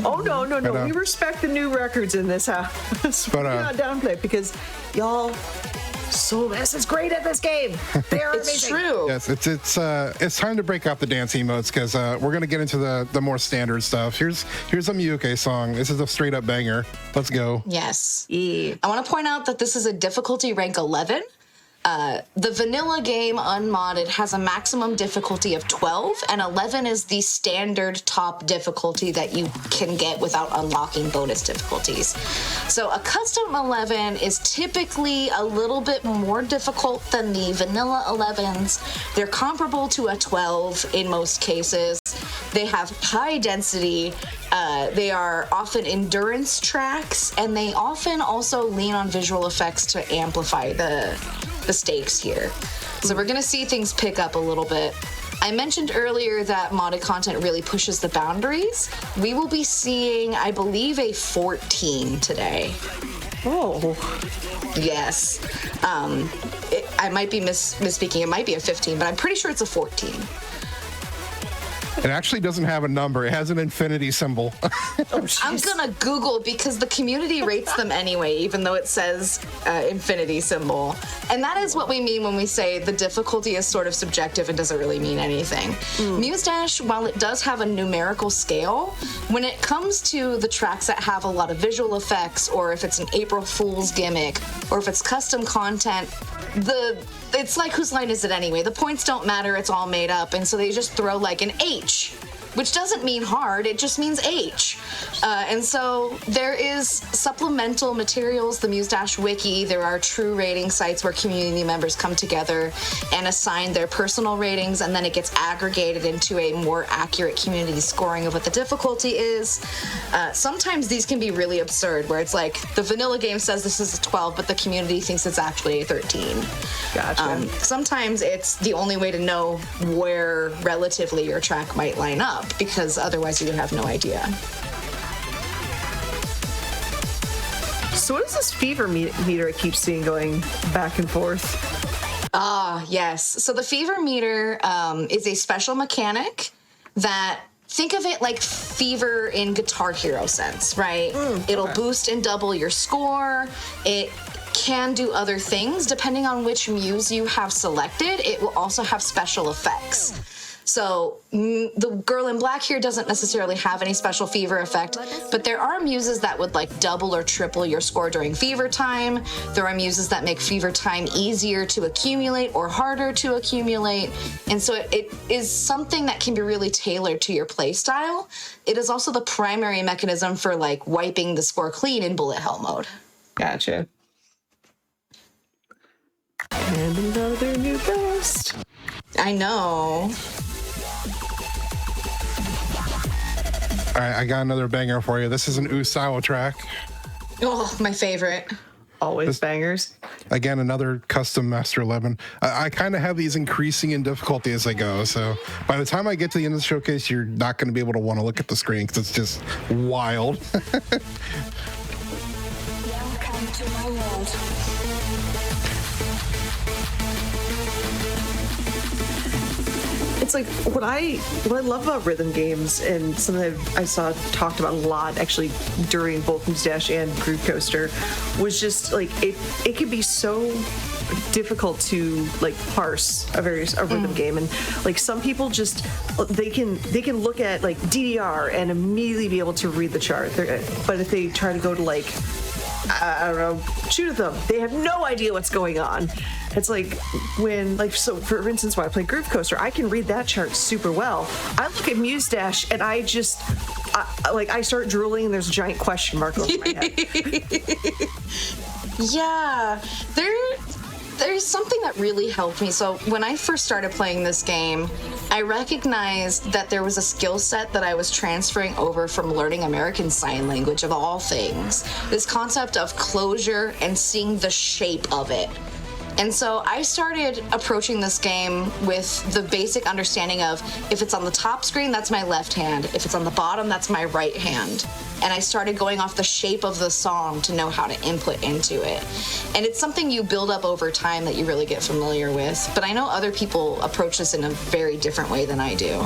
Oh, no. But, We respect the new records in this house. But, We're not downplay it because y'all, Solus is great at this game. They are It's amazing. true. Yes, it's time to break out the dance emotes because we're gonna get into the more standard stuff. Here's a Miyuke song. This is a straight up banger. Let's go. Yes. Yeah. I want to point out that this is a difficulty rank 11. The vanilla game unmodded has a maximum difficulty of 12, and 11 is the standard top difficulty that you can get without unlocking bonus difficulties. So a custom 11 is typically a little bit more difficult than the vanilla 11s. They're comparable to a 12 in most cases. They have high density. They are often endurance tracks, and they often also lean on visual effects to amplify the stakes here. So we're gonna see things pick up a little bit. I mentioned earlier that modded content really pushes the boundaries. We will be seeing, I believe, a 14 today. Oh. Yes. I might be misspeaking. It might be a 15, but I'm pretty sure it's a 14. It actually doesn't have a number. It has an infinity symbol. I'm gonna Google because the community rates them anyway, even though it says infinity symbol. And that is what we mean when we say the difficulty is sort of subjective and doesn't really mean anything. Muse Dash, while it does have a numerical scale, when it comes to the tracks that have a lot of visual effects, or if it's an April Fool's gimmick, or if it's custom content, it's like, whose line is it anyway? The points don't matter, it's all made up, and so they just throw like an H, which doesn't mean hard, it just means H. And so there is supplemental materials, the Muse Dash Wiki, there are true rating sites where community members come together and assign their personal ratings, and then it gets aggregated into a more accurate community scoring of what the difficulty is. Sometimes these can be really absurd, where it's like, the vanilla game says this is a 12, but the community thinks it's actually a 13. Gotcha. Sometimes it's the only way to know where relatively your track might line up, because otherwise you would have no idea. So what is this fever meter I keep seeing going back and forth? Yes. So the fever meter is a special mechanic that, think of it like fever in Guitar Hero sense, right? It'll boost and double your score. It can do other things. Depending on which muse you have selected, it will also have special effects. So the girl in black here doesn't necessarily have any special fever effect, but there are muses that would like double or triple your score during fever time. There are muses that make fever time easier to accumulate or harder to accumulate. And so it is something that can be really tailored to your play style. It is also the primary mechanism for like wiping the score clean in bullet hell mode. Gotcha. And another new ghost. I know. All right, I got another banger for you. This is an Usawa track. Oh, my favorite. Always bangers. Again, another custom Master 11. I kind of have these increasing in difficulty as I go. So by the time I get to the end of the showcase, you're not going to be able to want to look at the screen because it's just wild. Welcome to my world. It's like what I love about rhythm games, and something I saw talked about a lot actually during both Muse Dash and Groove Coaster, was just like it can be so difficult to like parse a rhythm game, and like some people just they can look at like DDR and immediately be able to read the chart. But if they try to go to like I don't know, shoot at them, they have no idea what's going on. It's like when, like, so for instance, when I play Groove Coaster, I can read that chart super well. I look at Muse Dash and I start drooling and there's a giant question mark over my head. Yeah, there's something that really helped me. So when I first started playing this game, I recognized that there was a skill set that I was transferring over from learning American Sign Language, of all things. This concept of closure and seeing the shape of it. And so I started approaching this game with the basic understanding of, if it's on the top screen, that's my left hand. If it's on the bottom, that's my right hand. And I started going off the shape of the song to know how to input into it. And it's something you build up over time that you really get familiar with. But I know other people approach this in a very different way than I do.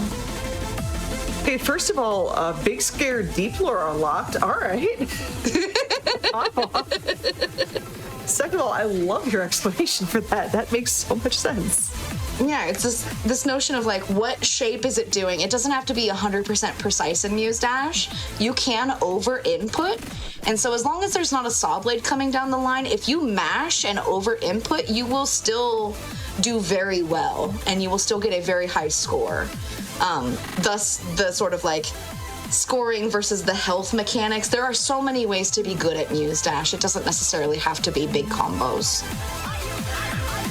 Okay, first of all, Big Scared Deep Lore unlocked. All right. Second of all, I love your explanation for that. That makes so much sense. Yeah, it's this notion of like, what shape is it doing? It doesn't have to be 100% precise in Muse Dash. You can over input. And so as long as there's not a saw blade coming down the line, if you mash and over input, you will still do very well and you will still get a very high score. Thus the sort of like scoring versus the health mechanics. There are so many ways to be good at Muse Dash. It doesn't necessarily have to be big combos.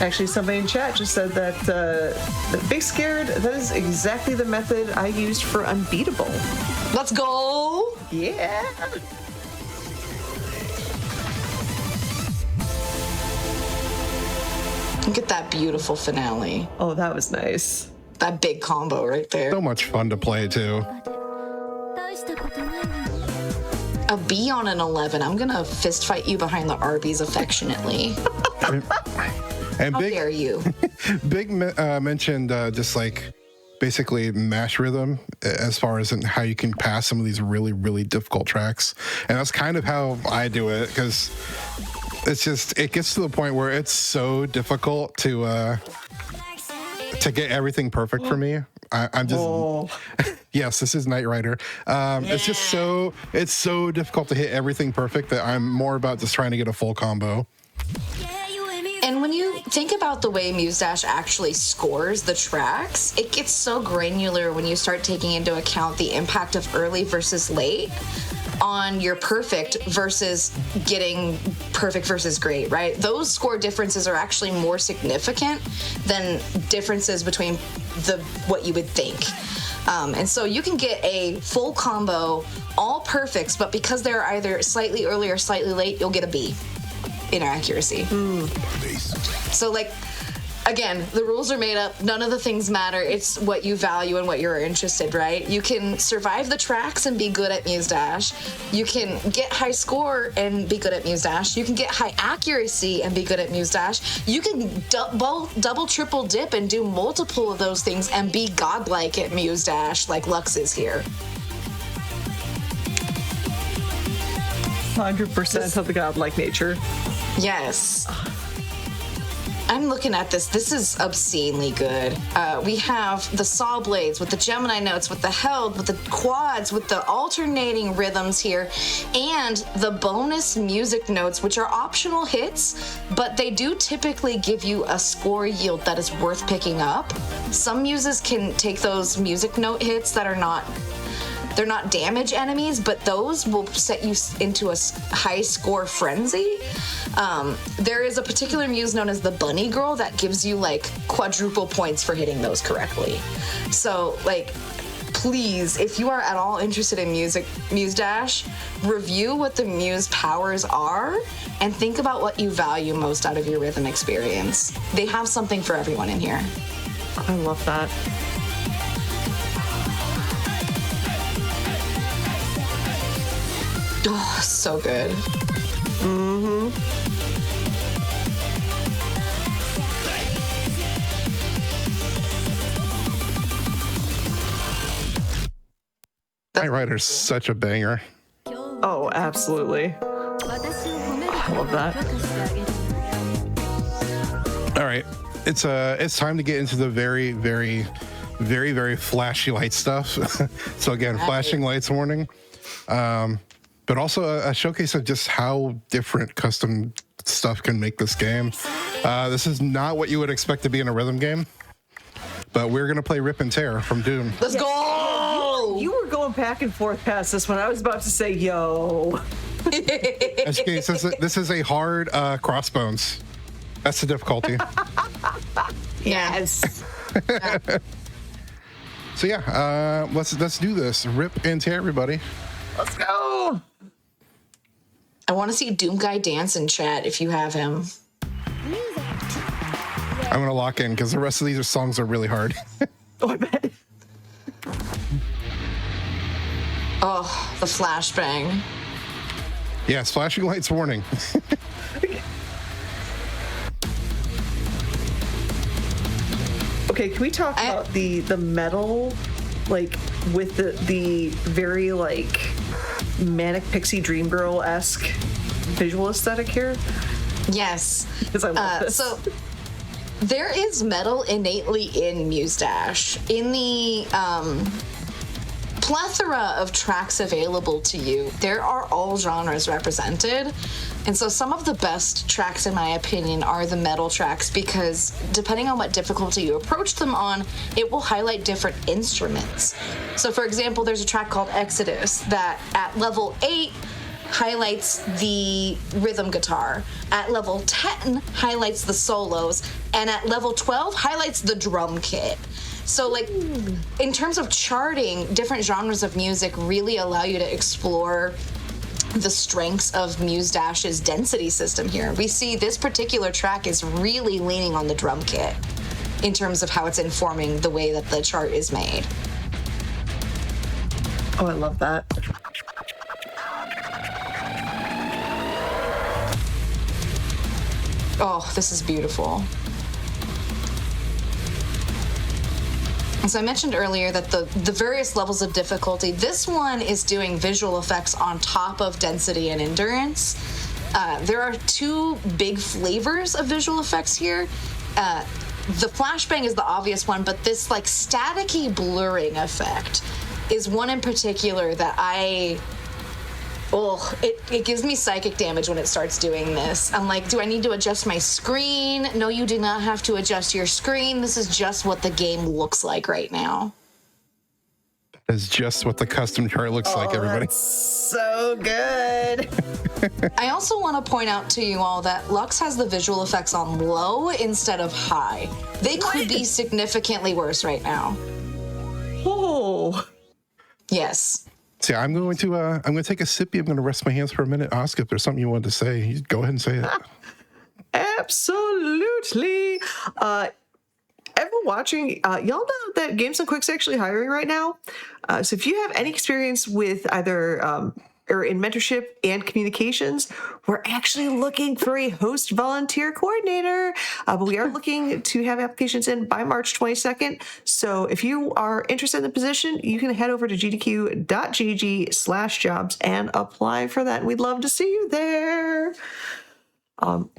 Actually, somebody in chat just said that the Big Scared, that is exactly the method I used for Unbeatable. Let's go! Yeah! Look at that beautiful finale. Oh, that was nice. That big combo right there. So much fun to play too. A B on an 11. I'm gonna fist fight you behind the Arby's affectionately. And How dare you? Big mentioned just like basically mash rhythm as far as how you can pass some of these really, really difficult tracks. And that's kind of how I do it, because it gets to the point where it's so difficult to get everything perfect for me. I'm just yes, this is Knight Rider. It's just it's so difficult to hit everything perfect that I'm more about just trying to get a full combo. And when you think about the way Muse Dash actually scores the tracks, it gets so granular when you start taking into account the impact of early versus late on your perfect versus getting perfect versus great, right? Those score differences are actually more significant than differences between what you would think. And so you can get a full combo, all perfects, but because they're either slightly early or slightly late, you'll get a B in accuracy. So like, Again, the rules are made up. None of the things matter. It's what you value and what you're interested, right? You can survive the tracks and be good at Muse Dash. You can get high score and be good at Muse Dash. You can get high accuracy and be good at Muse Dash. You can double, triple dip and do multiple of those things and be godlike at Muse Dash like Lux is here. 100% of the godlike nature. Yes. I'm looking at this. This is obscenely good. We have the saw blades with the Gemini notes, with the held, with the quads, with the alternating rhythms here, and the bonus music notes, which are optional hits, but they do typically give you a score yield that is worth picking up. Some muses can take those music note hits that are not they're not damage enemies, but those will set you into a high score frenzy. There is a particular muse known as the Bunny Girl that gives you like quadruple points for hitting those correctly. So like, please, if you are at all interested in Muse Dash, review what the muse powers are and think about what you value most out of your rhythm experience. They have something for everyone in here. I love that. Oh, so good. Mm-hmm. Knight Rider's such a banger. Oh, absolutely. I love that. All right, it's time to get into the very, very, very, very flashy light stuff. So again, flashing lights warning, but also a showcase of just how different custom stuff can make this game. This is not what you would expect to be in a rhythm game, but we're gonna play Rip and Tear from Doom. Let's go! You were going back and forth past this one. I was about to say, yo. Okay, so this is a hard crossbones. That's the difficulty. Yes. So yeah, let's do this. Rip and Tear, everybody. Let's go. I want to see Doom Guy dance in chat if you have him. I'm gonna lock in because the rest of these songs are really hard. Oh, I bet. Oh, the flashbang. Yes, flashing lights warning. Okay, can we talk about the metal, like with the very like manic pixie dream girl-esque visual aesthetic here? Yes. Because I love this. So there is metal innately in Muse Dash. In the plethora of tracks available to you, there are all genres represented. And so some of the best tracks, in my opinion, are the metal tracks because depending on what difficulty you approach them on, it will highlight different instruments. So for example, there's a track called Exodus that at level 8 highlights the rhythm guitar, at level 10 highlights the solos, and at level 12 highlights the drum kit. So like in terms of charting, different genres of music really allow you to explore the strengths of Muse Dash's density system here. We see this particular track is really leaning on the drum kit in terms of how it's informing the way that the chart is made. Oh, I love that. Oh, this is beautiful. So I mentioned earlier that the various levels of difficulty, this one is doing visual effects on top of density and endurance. There are two big flavors of visual effects here. The flashbang is the obvious one, but this like staticky blurring effect is one in particular that it gives me psychic damage when it starts doing this. I'm like, do I need to adjust my screen? No, you do not have to adjust your screen. This is just what the game looks like right now. That is just what the custom chart looks like, everybody. That's so good. I also want to point out to you all that Lux has the visual effects on low instead of high. They could be significantly worse right now. Oh. Yes. See, I'm going to take a sippy. I'm going to rest my hands for a minute. Oscar, if there's something you wanted to say, go ahead and say it. Absolutely. Everyone watching, y'all know that Games and Quick's actually hiring right now. So if you have any experience with either or in mentorship and communications, we're actually looking for a host volunteer coordinator. But we are looking to have applications in by March 22nd. So if you are interested in the position, you can head over to gdq.gg/jobs and apply for that. We'd love to see you there.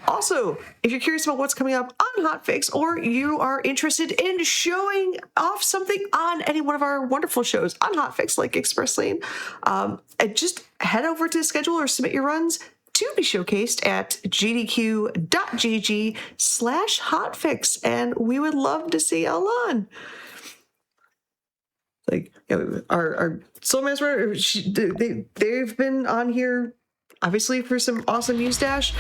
Also, if you're curious about what's coming up on Hotfix, or you are interested in showing off something on any one of our wonderful shows on Hotfix, like Express Lane, and just head over to schedule or submit your runs to be showcased at gdq.gg/hotfix, and we would love to see y'all on. Like, you know, our Soul Master, they've been on here. Obviously, for some awesome Muse Dash.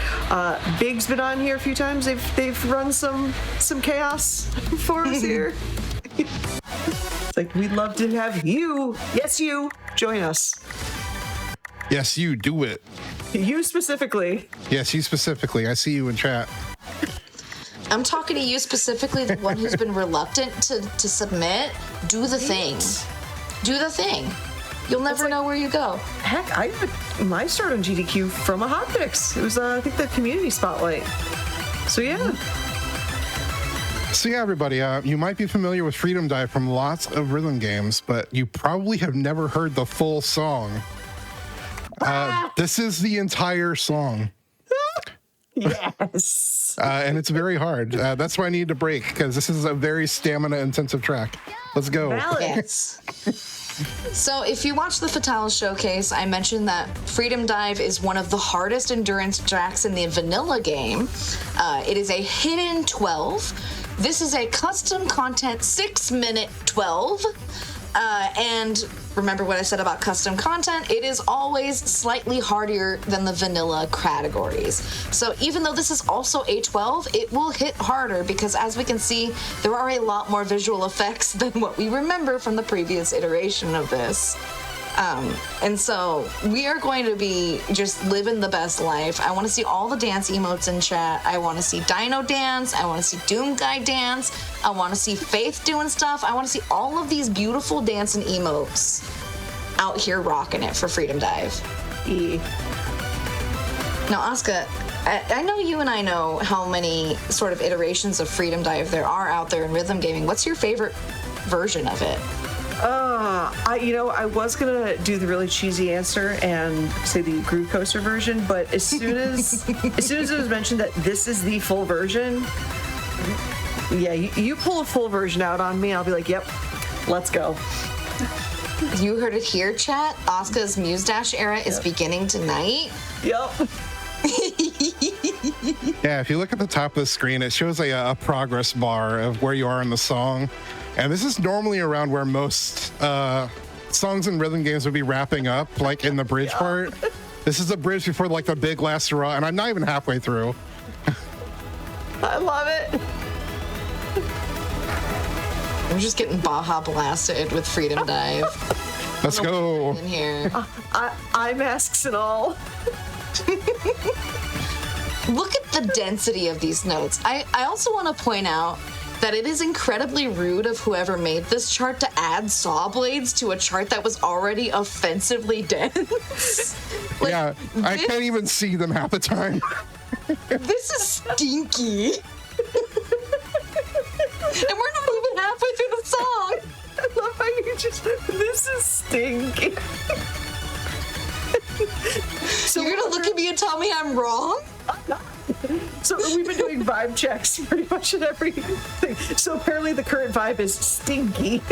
Big's been on here a few times. They've run some chaos for us here. It's like, we'd love to have you, yes, you, join us. Yes, you do it. You specifically. Yes, you specifically. I see you in chat. I'm talking to you specifically, the one who's been reluctant to submit. Do the thing. Do the thing. You'll never know where you go. Heck, I got my start on GDQ from a hotfix. It was, I think, the community spotlight. So, yeah. So yeah, everybody, you might be familiar with Freedom Dive from lots of rhythm games, but you probably have never heard the full song. This is the entire song. Yes. And it's very hard. That's why I need to break, because this is a very stamina-intensive track. Let's go. Yes. So if you watch the Fatale showcase, I mentioned that Freedom Dive is one of the hardest endurance tracks in the vanilla game. It is a hidden 12. This is a custom content 6-minute 12. And remember what I said about custom content? It is always slightly harder than the vanilla categories. So even though this is also a 12, it will hit harder because, as we can see, there are a lot more visual effects than what we remember from the previous iteration of this. And so we are going to be just living the best life. I want to see all the dance emotes in chat. I want to see Dino dance. I want to see Doom Guy dance. I want to see Faith doing stuff. I want to see all of these beautiful dance and emotes out here rocking it for Freedom Dive. Now, Asuka, I know you and I know how many sort of iterations of Freedom Dive there are out there in rhythm gaming. What's your favorite version of it? I was gonna do the really cheesy answer and say the Groove Coaster version, but as soon as it was mentioned that this is the full version, yeah, you pull a full version out on me, I'll be like, yep, let's go. You heard it here, chat. Asuka's Muse Dash era is beginning tonight. Yep. Yeah, if you look at the top of the screen, it shows a progress bar of where you are in the song. And this is normally around where most songs and rhythm games would be wrapping up, like in the bridge part. This is the bridge before like the big last hurrah, and I'm not even halfway through. I love it. I'm just getting Baja blasted with Freedom Dive. Let's go. In here. Eye masks and all. Look at the density of these notes. I also want to point out that it is incredibly rude of whoever made this chart to add saw blades to a chart that was already offensively dense. Yeah, I can't even see them half the time. This is stinky. And we're not even halfway through the song. I love how you just, this is stinky. So you're gonna look at me and tell me I'm wrong? So we've been doing vibe checks pretty much at everything. So apparently the current vibe is stinky.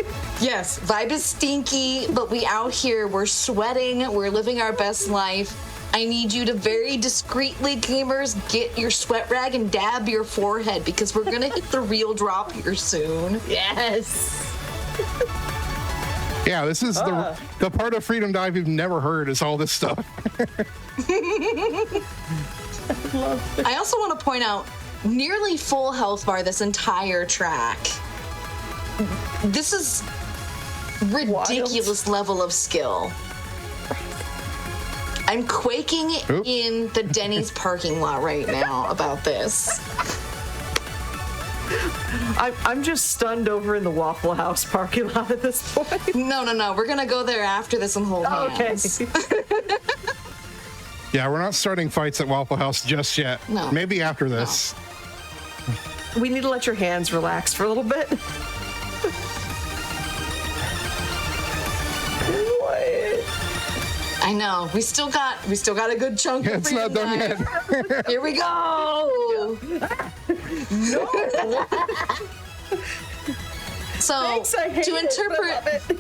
Yes, vibe is stinky, but we out here, we're sweating, we're living our best life. I need you to very discreetly, gamers, get your sweat rag and dab your forehead because we're gonna hit the real drop here soon. Yes. Yeah, this is the part of Freedom Dive you've never heard is all this stuff. I also want to point out nearly full health bar this entire track. This is ridiculous level of skill. I'm quaking Oop. in the Denny's parking lot right now about this. I'm just stunned over in the Waffle House parking lot at this point. No. We're gonna go there after this and hold Okay. hands. Yeah, we're not starting fights at Waffle House just yet. No. Maybe after this. We need to let your hands relax for a little bit. What? I know. We still got a good chunk of It's not freedom done there. yet. Here we go. So Thanks, I hate to it, but I love interpret it.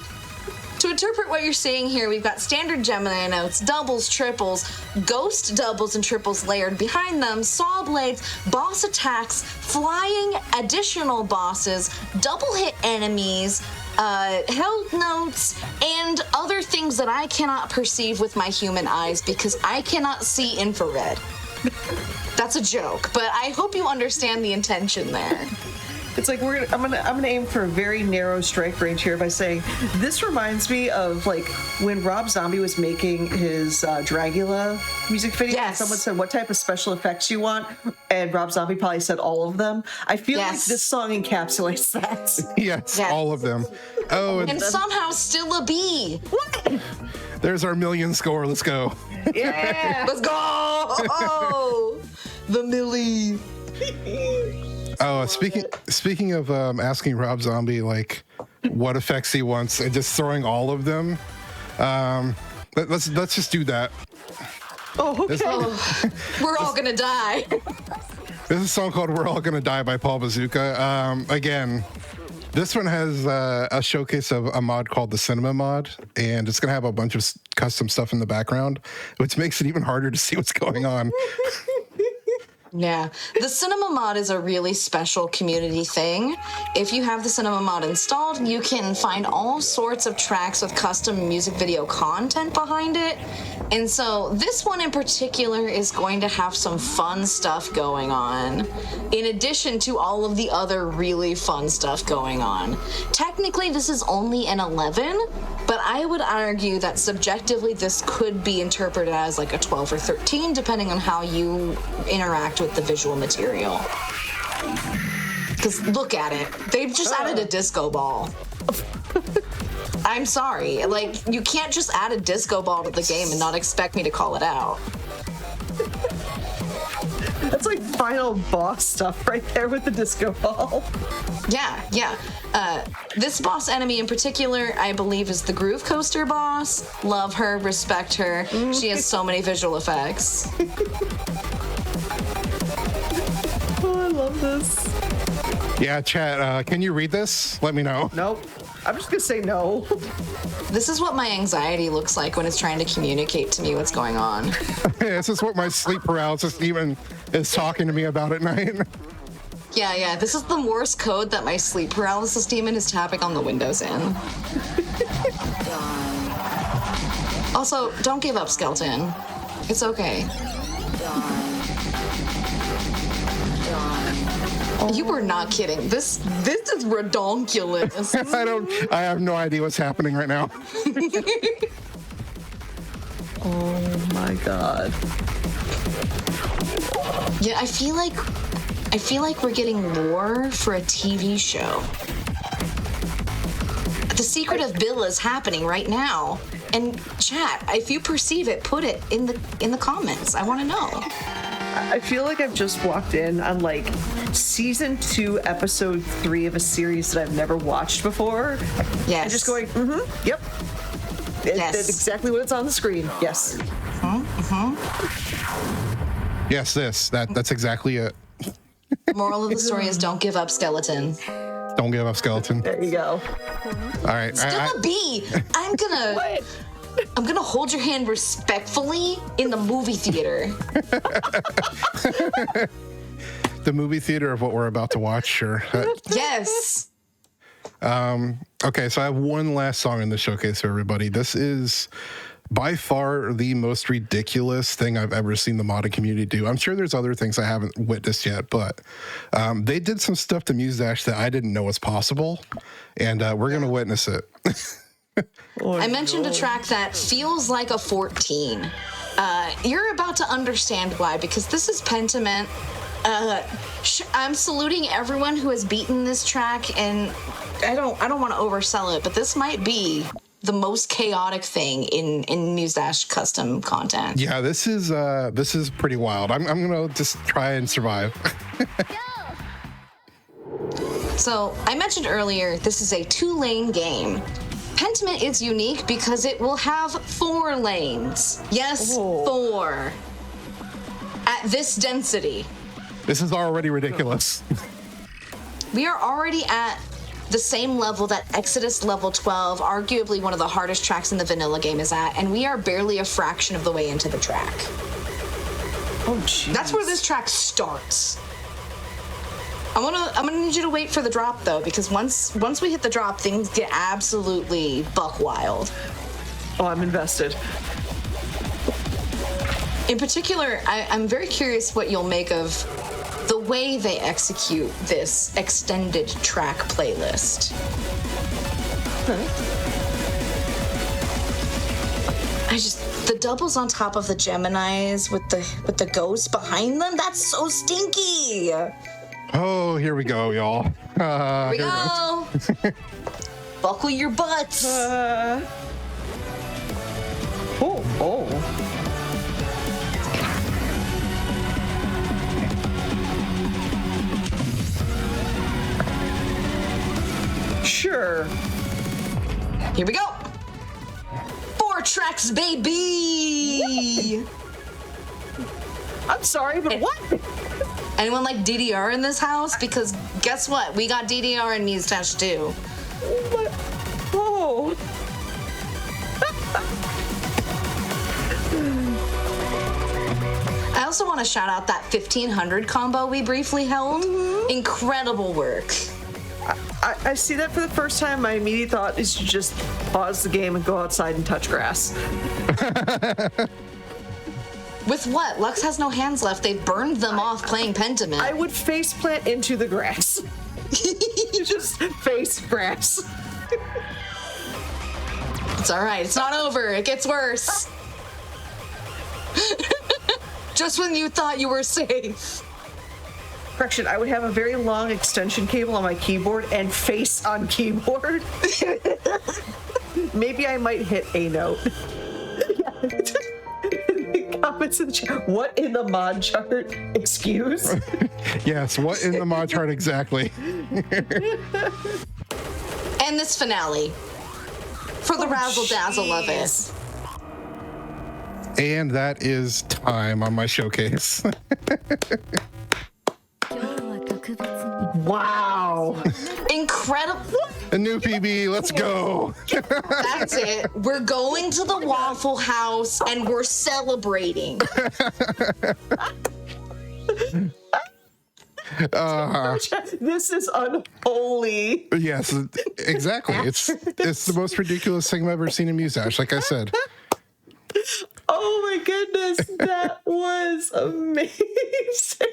To interpret what you're seeing here, we've got standard Gemini notes, doubles, triples, ghost doubles and triples layered behind them, saw blades, boss attacks, flying additional bosses, double hit enemies, held notes, and other things that I cannot perceive with my human eyes because I cannot see infrared. That's a joke, but I hope you understand the intention there. It's like I'm gonna aim for a very narrow strike range here by saying this reminds me of like when Rob Zombie was making his Dragula music video. Yes. Someone said, "What type of special effects you want?" And Rob Zombie probably said all of them. I feel like Yes. this song encapsulates that. Yes, Yes. all of them. Oh, And somehow still a bee. there's our million score. Let's go. Yeah. Let's go! The Millie. Oh, speaking of asking Rob Zombie like what effects he wants and just throwing all of them, let's just do that. Oh, okay. We're all gonna die. This is a song called "We're All Gonna Die" by Paul Bazooka. Again, this one has a showcase of a mod called the Cinema mod, and it's gonna have a bunch of custom stuff in the background, which makes it even harder to see what's going on. Yeah, the Cinema mod is a really special community thing. If you have the Cinema mod installed, you can find all sorts of tracks with custom music video content behind it. And so this one in particular is going to have some fun stuff going on, in addition to all of the other really fun stuff going on. Technically, this is only an 11, but I would argue that subjectively this could be interpreted as like a 12 or 13, depending on how you interact with the visual material. Because look at it. They've just added a disco ball. I'm sorry. Like, you can't just add a disco ball to the game and not expect me to call it out. That's like final boss stuff right there with the disco ball. Yeah. This boss enemy in particular, I believe, is the Groove Coaster boss. Love her, respect her. She has so many visual effects. Oh, I love this. Yeah, chat. Can you read this? Let me know. Nope. I'm just gonna say no. This is what my anxiety looks like when it's trying to communicate to me what's going on. This is what my sleep paralysis demon is talking to me about at night. Yeah. This is the Morse code that my sleep paralysis demon is tapping on the windows in. Also, don't give up, Skeleton. It's okay. You were not kidding. This is redonkulous. I have no idea what's happening right now. Oh my god. Yeah, I feel like we're getting lore for a TV show. The Secret of Bill is happening right now. And chat, if you perceive it, put it in the comments. I want to know. I feel like I've just walked in on like season 2, episode 3 of a series that I've never watched before. Yes. And just going, yep. Yes. That's exactly what it's on the screen. Yes. Yes, that's exactly it. Moral of the story is don't give up, Skeleton. Don't give up, Skeleton. There you go. All right. Still a bee. I'm gonna hold your hand respectfully in the movie theater. The movie theater of what we're about to watch, sure. Yes. Okay, so I have one last song in the showcase for everybody. This is by far the most ridiculous thing I've ever seen the modding community do. I'm sure there's other things I haven't witnessed yet, but they did some stuff to Muse Dash that I didn't know was possible, and we're going to witness it. I mentioned a track that feels like a 14. You're about to understand why, because this is Pentiment. I'm saluting everyone who has beaten this track, and I don't want to oversell it, but this might be the most chaotic thing in Muse Dash custom content. Yeah, this is pretty wild. I'm gonna just try and survive. So I mentioned earlier, this is a 2-lane game. Pentiment is unique because it will have 4 lanes. Yes, 4. At this density. This is already ridiculous. We are already at the same level that Exodus level 12, arguably one of the hardest tracks in the vanilla game, is at, and we are barely a fraction of the way into the track. Oh, jeez. That's where this track starts. I'm gonna need you to wait for the drop though, because once we hit the drop, things get absolutely buck wild. Oh, I'm invested. In particular, I'm very curious what you'll make of the way they execute this extended track playlist. The doubles on top of the Geminis with the ghosts behind them, that's so stinky. Oh, here we go, y'all. Here we go. Buckle your butts. Oh. Sure. Here we go. 4 tracks, baby. I'm sorry, but what? Anyone like DDR in this house? Because guess what? We got DDR in Muse Dash too. Oh. I also want to shout out that 1500 combo we briefly held. Incredible work. I see that for the first time. My immediate thought is to just pause the game and go outside and touch grass. With what? Lux has no hands left. They've burned them off playing Pentiment. I would faceplant into the grass. Just face grass. It's all right. It's not over. It gets worse. Just when you thought you were safe. Correction, I would have a very long extension cable on my keyboard and face on keyboard. Maybe I might hit a note. Comments in the chat. What in the mod chart? Excuse? Yes, what in the mod chart exactly? And this finale. For the razzle dazzle of it. And that is time on my showcase. Wow. Incredible. A new PB, let's go. That's it. We're going to the Waffle House and we're celebrating. This is unholy. Yes, exactly. It's the most ridiculous thing I've ever seen in Muse Dash, like I said. Oh my goodness, that was amazing.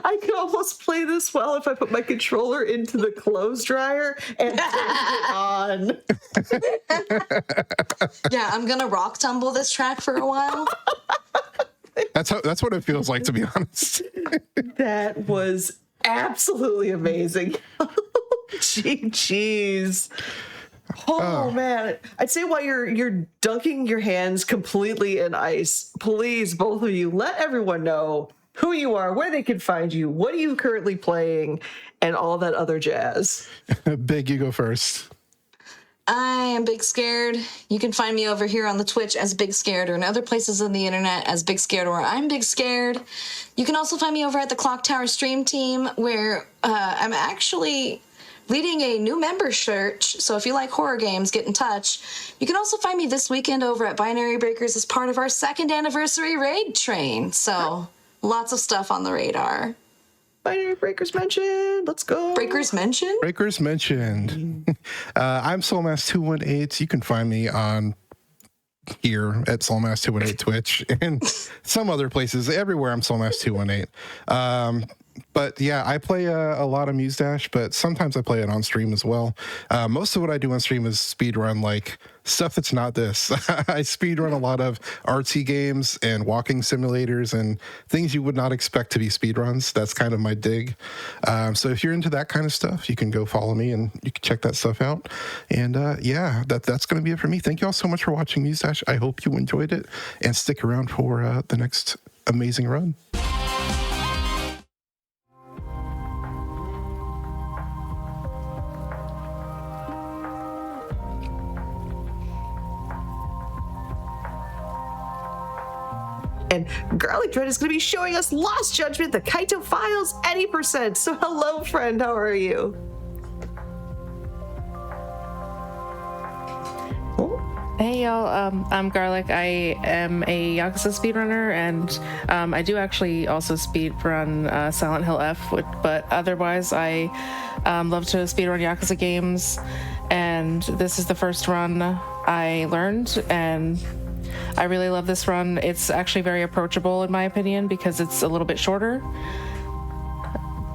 I could almost play this well if I put my controller into the clothes dryer and turned it on. Yeah, I'm gonna rock tumble this track for a while. That's what it feels like, to be honest. That was absolutely amazing. Jeez. Oh man, I'd say while you're dunking your hands completely in ice, please, both of you, let everyone know who you are, where they can find you, what are you currently playing, and all that other jazz. Big, you go first. I am Big Scared. You can find me over here on the Twitch as Big Scared, or in other places on the internet as Big Scared, or I'm Big Scared. You can also find me over at the Clock Tower stream team, where I'm actually leading a new member search, so if you like horror games, get in touch. You can also find me this weekend over at Binary Breakers as part of our 2nd anniversary raid train, so lots of stuff on the radar. Binary Breakers mentioned. Let's go. Breakers mentioned? Breakers mentioned. I'm Soulmass218. You can find me on here at Soulmass218 Twitch and some other places. Everywhere I'm Soulmass218. But yeah, I play a lot of Muse Dash, but sometimes I play it on stream as well. Most of what I do on stream is speedrun, like stuff that's not this. I speedrun a lot of artsy games and walking simulators and things you would not expect to be speedruns. That's kind of my dig. So if you're into that kind of stuff, you can go follow me and you can check that stuff out. And yeah, that's going to be it for me. Thank you all so much for watching Muse Dash. I hope you enjoyed it and stick around for the next amazing run. And Garlic Dread is going to be showing us Lost Judgment, the Kaito Files, any percent. So hello, friend. How are you? Hey y'all, I'm Garlic. I am a Yakuza speedrunner, and I do actually also speedrun Silent Hill F, but otherwise I love to speedrun Yakuza games, and this is the first run I learned, and I really love this run. It's actually very approachable in my opinion because it's a little bit shorter.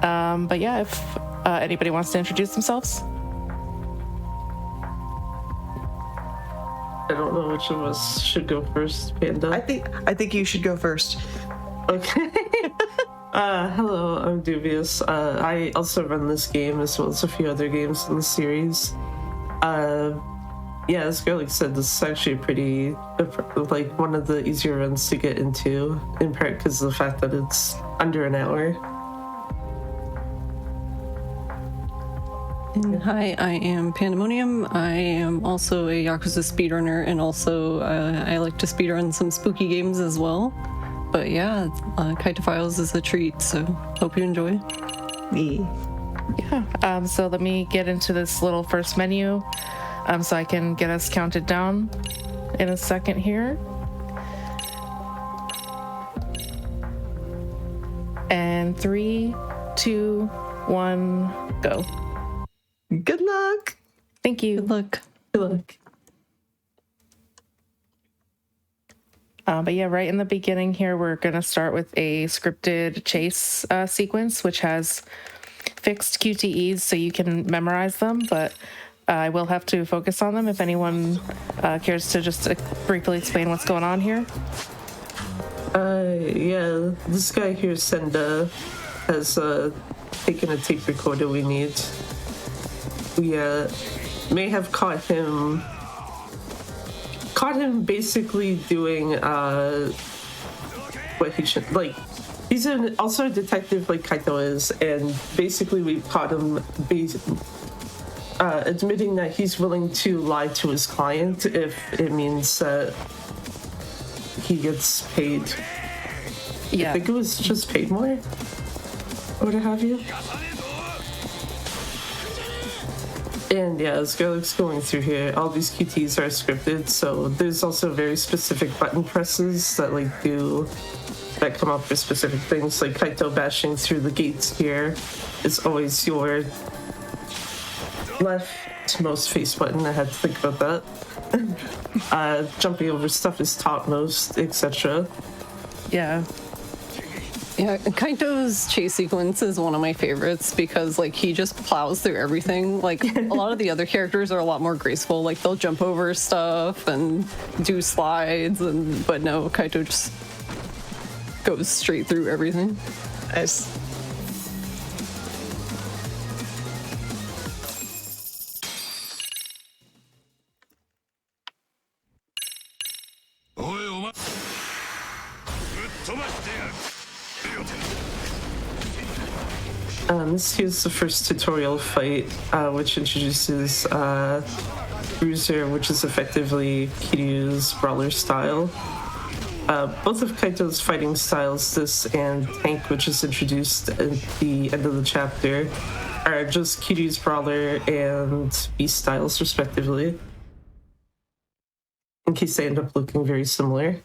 But yeah, if anybody wants to introduce themselves. I don't know which of us should go first, Panda. I think you should go first. Okay. Hello, I'm Dubious. I also run this game as well as a few other games in the series. Yeah, as Garlic said, this is actually pretty, like, one of the easier runs to get into, in part because of the fact that it's under an hour. Hi, I am Pandemonium. I am also a Yakuza speedrunner, and also I like to speedrun some spooky games as well. But yeah, Kaito Files is a treat, so hope you enjoy. Yeah, so let me get into this little first menu so I can get us counted down in a second here. And 3, 2, 1, go. Good luck. Thank you. Good luck. Good luck. But yeah, right in the beginning here, we're going to start with a scripted chase sequence, which has fixed QTEs so you can memorize them, but I will have to focus on them if anyone cares to just briefly explain what's going on here. Yeah, this guy here, Senda, has taken a tape recorder we need. We may have caught him basically doing what he should, like, he's also a detective like Kaito is, and basically we caught him admitting that he's willing to lie to his client if it means that he gets paid. Yeah. I think it was just paid more, or what have you. And yeah, as Garlic's going through here, all these QTs are scripted, so there's also very specific button presses that that come up for specific things, like Kaito bashing through the gates here is always your leftmost face button. I had to think about that. Jumping over stuff is topmost, etc. Yeah. Yeah, Kaito's chase sequence is one of my favorites because, like, he just plows through everything. Like, a lot of the other characters are a lot more graceful. Like, they'll jump over stuff and do slides, but no, Kaito just goes straight through everything. Nice. Here's the first tutorial fight, which introduces Bruiser, which is effectively Kiryu's brawler style. Both of Kaito's fighting styles, this and Tank, which is introduced at the end of the chapter, are just Kiryu's brawler and Beast styles, respectively. In case they end up looking very similar.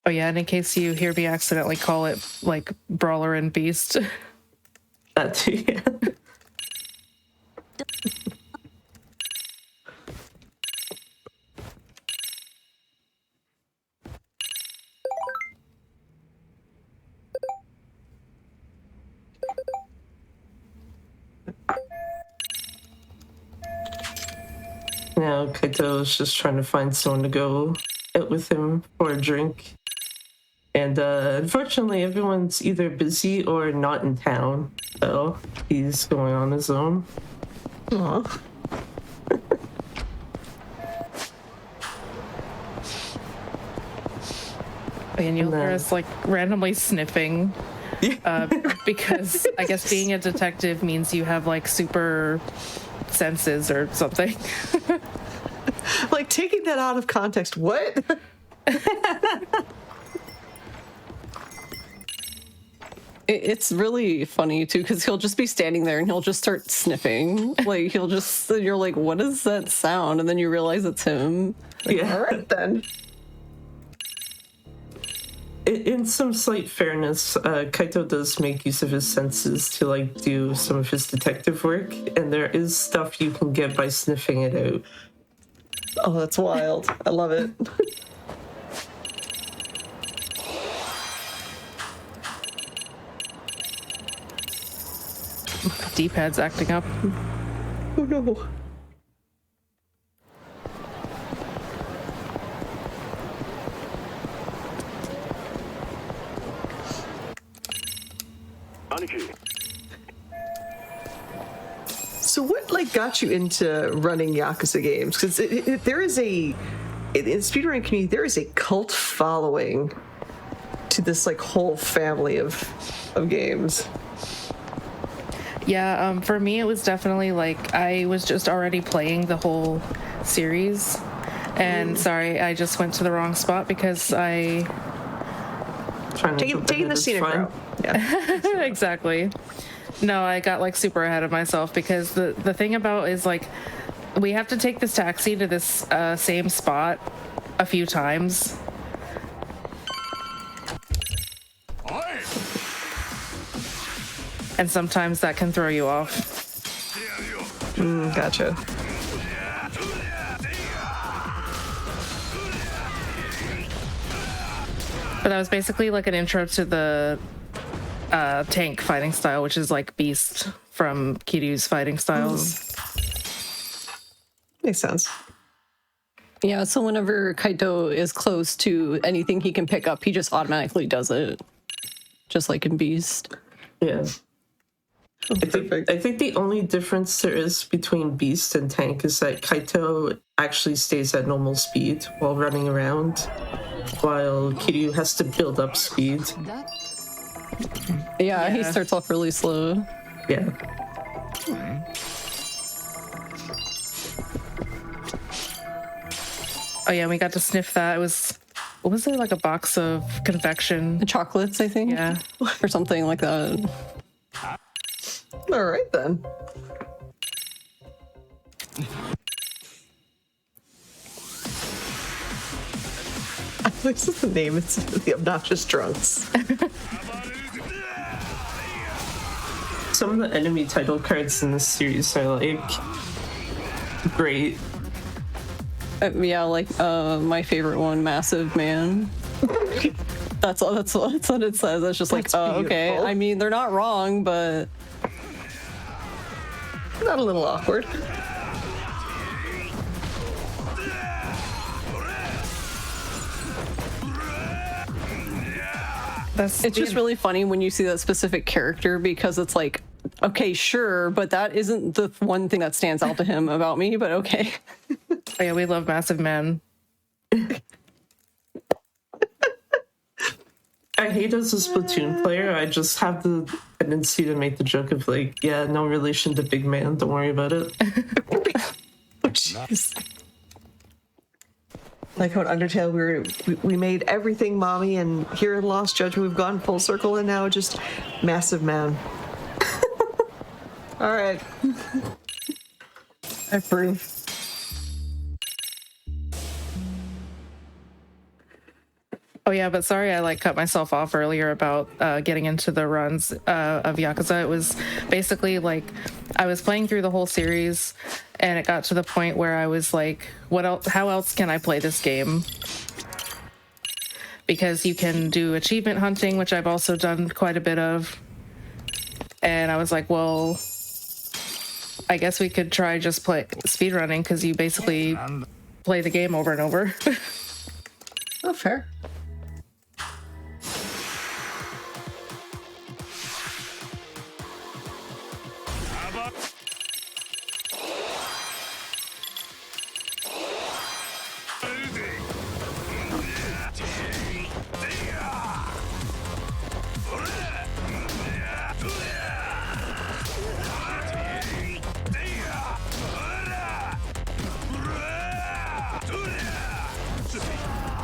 Oh yeah, and in case you hear me accidentally call it, like, Brawler and Beast. That too, yeah. now. Kaito is just trying to find someone to go out with him for a drink. And unfortunately, everyone's either busy or not in town. So he's going on his own. Aw. And you'll hear us like randomly sniffing. Because I guess being a detective means you have like super senses or something. Like, taking that out of context, what? It's really funny too, because he'll just be standing there and he'll just start sniffing. Like you're like, what is that sound? And then you realize it's him. Yeah. All right, then. In some slight fairness, Kaito does make use of his senses to like do some of his detective work, and there is stuff you can get by sniffing it out. Oh, that's wild. I love it. D-pad's acting up. Oh, no. So what like got you into running Yakuza games? Because there is in the speedrunning community, there is a cult following to this like whole family of games. Yeah, for me it was definitely like I was just already playing the whole series. And sorry, I just went to the wrong spot because I Taking the scenic route. Yeah. exactly. No, I got like super ahead of myself because the thing about is like we have to take this taxi to this same spot a few times. And sometimes that can throw you off. Gotcha. But that was basically like an intro to the tank fighting style, which is like Beast from Kiryu's fighting styles. Makes sense. Yeah, so whenever Kaito is close to anything he can pick up, he just automatically does it. Just like in Beast. Yeah. I think the only difference there is between Beast and Tank is that Kaito actually stays at normal speed while running around, while Kiryu has to build up speed. Yeah, he starts off really slow. Yeah. Oh yeah, we got to sniff that. It was, what was it, like a box of confection? Chocolates, I think. Yeah. Or something like that. All right, then. This is the name. It's the Obnoxious Drunks. Some of the enemy title cards in this series are like great. Yeah, like my favorite one, Massive Man. That's what it says. It's just like, oh, okay. I mean, they're not wrong, but Not a little awkward. it's just really funny when you see that specific character because it's like, okay, sure, but that isn't the one thing that stands out to him about me, but okay. Oh yeah, we love Massive Man. I hate as a Splatoon player, I just have the tendency to make the joke of like, yeah, no relation to Big Man, don't worry about it. Oh, jeez. Like how in Undertale we made everything mommy, and here in Lost Judgment we've gone full circle and now just Massive Man. All right. I approve. Oh yeah, but sorry I like cut myself off earlier about getting into the runs of Yakuza. It was basically like I was playing through the whole series and it got to the point where I was like, what else, how else can I play this game? Because you can do achievement hunting, which I've also done quite a bit of. And I was like, well, I guess we could try just play speedrunning because you basically play the game over and over. Oh, fair.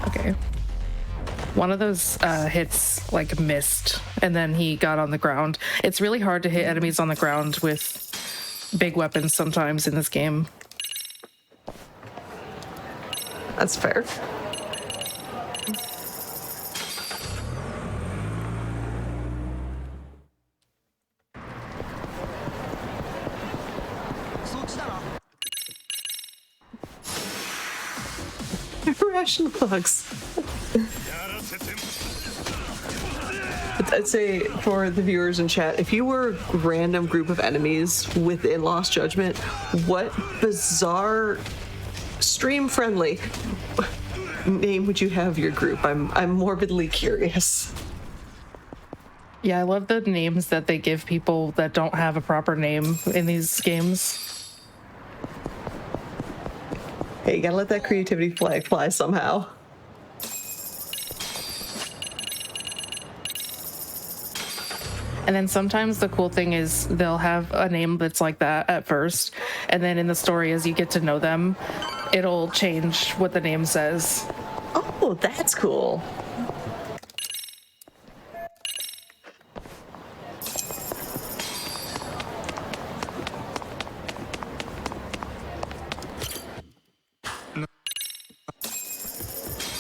Okay. One of those hits like missed, and then he got on the ground. It's really hard to hit enemies on the ground with big weapons sometimes in this game. That's fair. Irrational bugs. I'd say for the viewers in chat, if you were a random group of enemies within Lost Judgment, what bizarre stream friendly name would you have your group? I'm morbidly curious. Yeah, I love the names that they give people that don't have a proper name in these games. Hey, you gotta let that creativity flag fly somehow. And then sometimes the cool thing is they'll have a name that's like that at first, and then in the story, as you get to know them, it'll change what the name says. Oh, that's cool.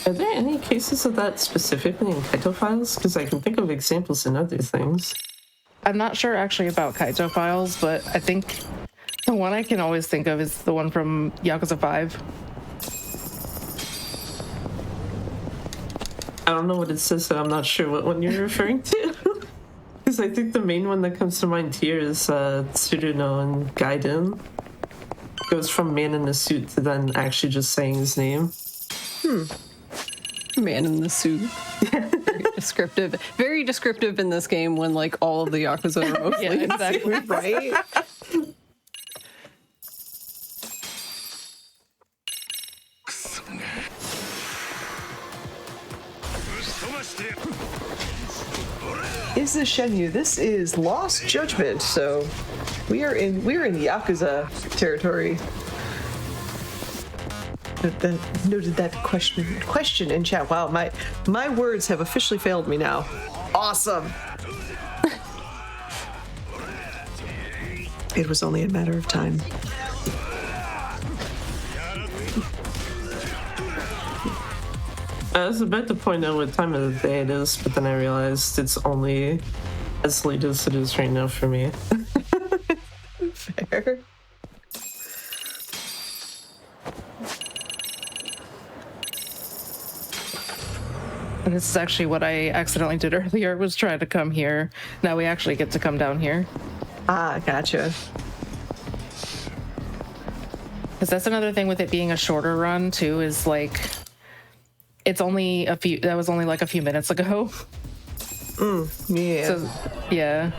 Are there any cases of that specifically in Kaito files? Because I can think of examples in other things. I'm not sure actually about Kaito files, but I think the one I can always think of is the one from Yakuza 5. I don't know what it says, so I'm not sure what one you're referring to. Because I think the main one that comes to mind here is Tsuruno and Gaiden. Goes from man in a suit to then actually just saying his name. Man in the suit. Very descriptive. Very descriptive in this game when like all of the Yakuza are mostly Yeah, exactly. Right? Is this Shenmue? This is Lost Judgment, so we're in Yakuza territory. Noted that question in chat. Wow, my words have officially failed me now. Awesome. It was only a matter of time. I was about to point out what time of the day it is, but then I realized it's only as late as it is right now for me. Fair. And this is actually what I accidentally did earlier, was try to come here. Now we actually get to come down here. Ah, gotcha. Because that's another thing with it being a shorter run, too, is like, it's only a few, that was only like a few minutes ago. Yeah. So, yeah.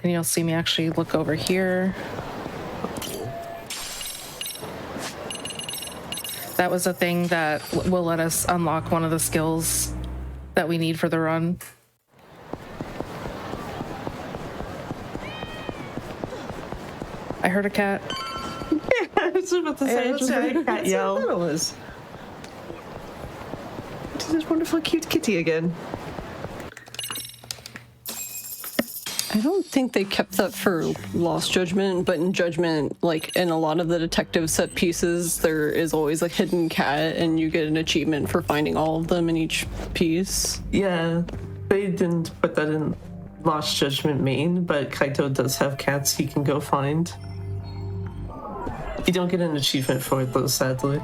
And you'll see me actually look over here. That was a thing that will let us unlock one of the skills that we need for the run. I heard a cat. Yeah, I was about to say, I just heard a cat yell. It was. This wonderful cute kitty again. I don't think they kept that for Lost Judgment, but in Judgment, like in a lot of the detective set pieces, there is always a hidden cat, and you get an achievement for finding all of them in each piece. Yeah, they didn't put that in Lost Judgment main, but Kaito does have cats he can go find. You don't get an achievement for it though, sadly.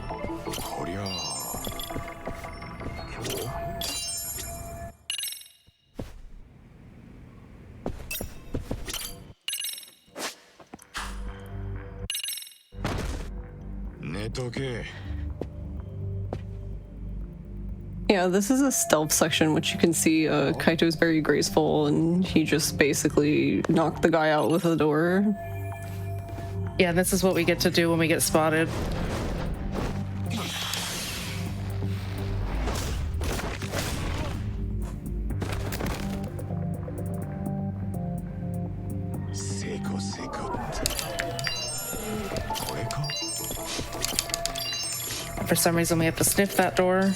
Yeah, this is a stealth section, which you can see Kaito's very graceful, and he just basically knocked the guy out with a door. Yeah, this is what we get to do when we get spotted. For some reason, we have to sniff that door.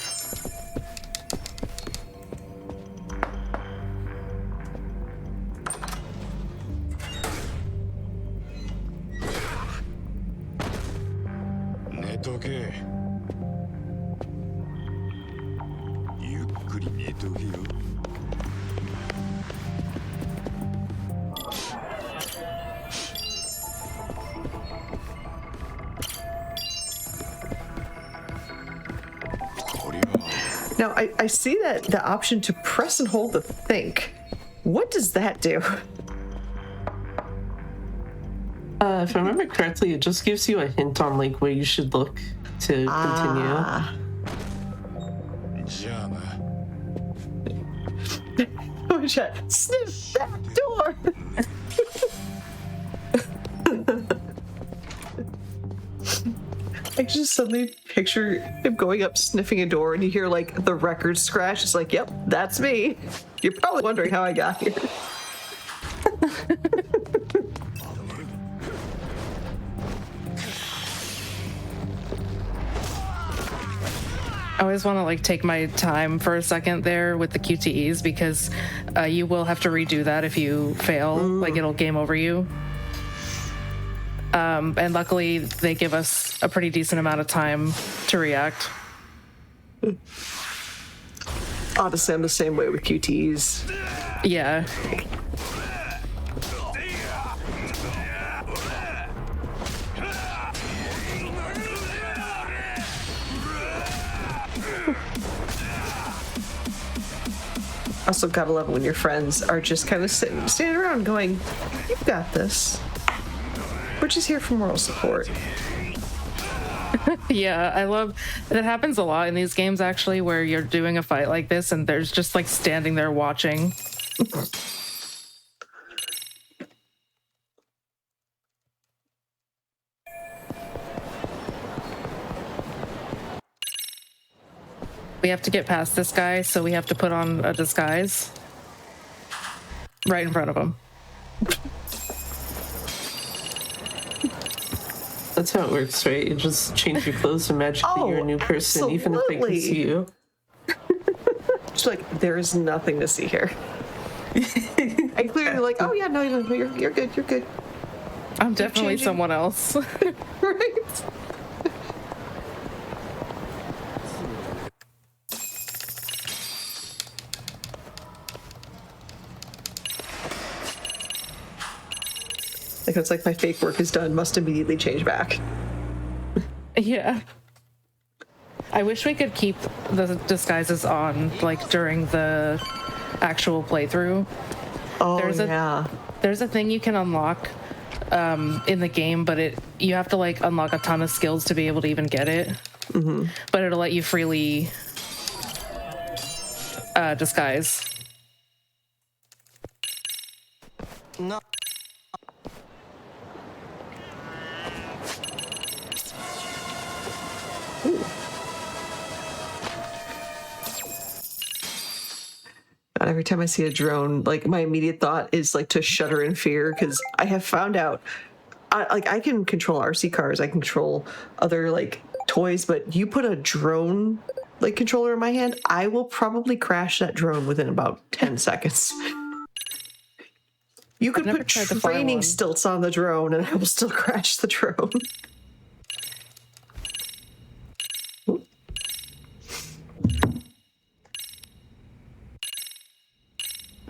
Now, I see that the option to press and hold the think. What does that do? If I remember correctly, it just gives you a hint on like where you should look to continue. Sniff that door. I just suddenly picture him going up, sniffing a door, and you hear like the record scratch. It's like, yep, that's me. You're probably wondering how I got here. I always want to like take my time for a second there with the QTEs because you will have to redo that if you fail. Like it'll game over you. And luckily they give us a pretty decent amount of time to react. Honestly, I'm the same way with QTEs. Yeah. Also, gotta love it when your friends are just kind of standing around going, "You've got this." We're just here for moral support. Yeah, I love that. Happens a lot in these games actually, where you're doing a fight like this and there's just like standing there watching. We have to get past this guy, so we have to put on a disguise right in front of him. That's how it works, right? You just change your clothes and magically you're a new person, even if they can see you. Just like, there is nothing to see here. And clearly like, oh yeah, no, you're good, you're good. I'm definitely someone else. Right? Like, it's like my fake work is done, must immediately change back. Yeah. I wish we could keep the disguises on, like, during the actual playthrough. Oh, yeah. There's a thing you can unlock in the game, but you have to, like, unlock a ton of skills to be able to even get it. Mm-hmm. But it'll let you freely disguise. No. God, every time I see a drone, like my immediate thought is like to shudder in fear because I have found out, I can control RC cars, I control other like toys, but you put a drone like controller in my hand, I will probably crash that drone within about 10 seconds. You could put training stilts on the drone and I will still crash the drone.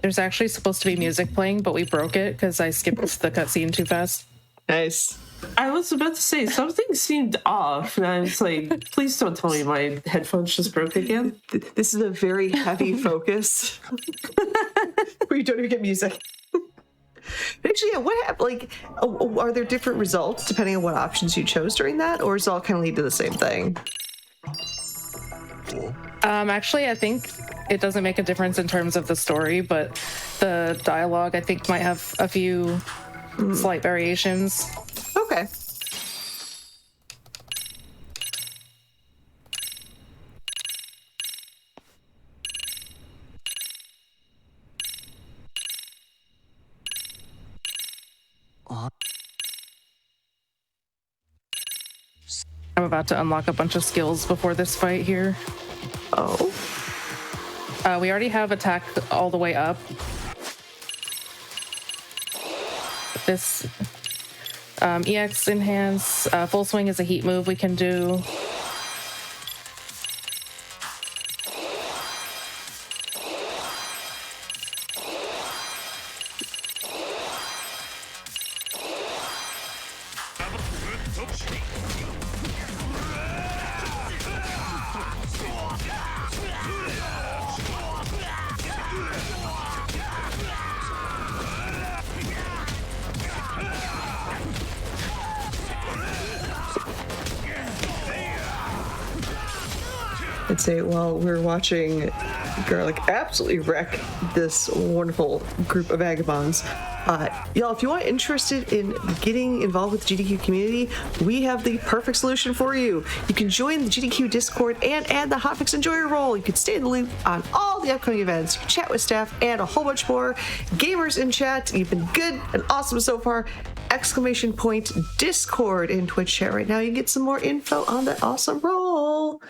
There's actually supposed to be music playing, but we broke it because I skipped the cutscene too fast. Nice. I was was about to say something seemed off, and I was like, "Please don't tell me my headphones just broke again." This is a very heavy focus where you don't even get music. Actually, yeah, what happened? Like, are there different results depending on what options you chose during that, or does it all kind of lead to the same thing? Actually, I think it doesn't make a difference in terms of the story, but the dialogue, I think, might have a few slight variations. Okay. I'm about to unlock a bunch of skills before this fight here. Oh. We already have attack all the way up. This EX enhance, full swing is a heat move we can do. I'd say while we're watching Garlic absolutely wreck this wonderful group of vagabonds, y'all, if you are interested in getting involved with the GDQ community, we have the perfect solution for you. You can join the GDQ Discord and add the Hotfix Enjoyer role. You can stay in the loop on all the upcoming events. You can chat with staff and a whole bunch more. Gamers in chat, you've been good and awesome so far. Exclamation point Discord in Twitch chat right now. You can get some more info on that awesome role.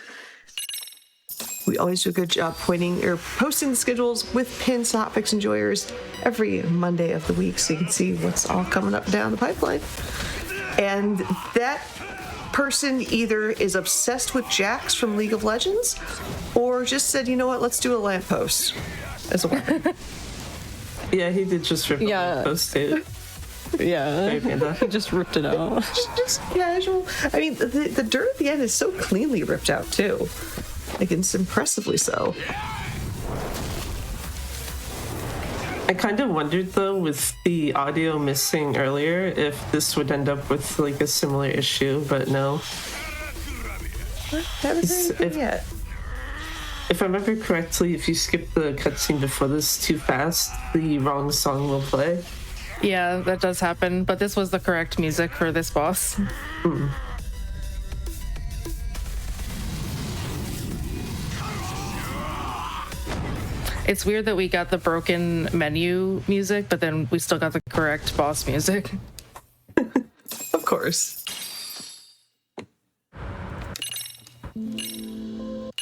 We always do a good job pointing or posting the schedules with pins to Hotfix Enjoyers every Monday of the week, so you can see what's all coming up down the pipeline. And that person either is obsessed with Jax from League of Legends, or just said, you know what, let's do a lamppost as a weapon. Yeah, he did just rip a lamppost too. Yeah, he just ripped it out. Just casual. I mean, the dirt at the end is so cleanly ripped out too. Like, it's impressively so. I kind of wondered though, with the audio missing earlier, if this would end up with like a similar issue, but no. Haven't heard anything yet. If I remember correctly, if you skip the cutscene before this too fast, the wrong song will play. Yeah, that does happen, but this was the correct music for this boss. It's weird that we got the broken menu music, but then we still got the correct boss music. Of course. And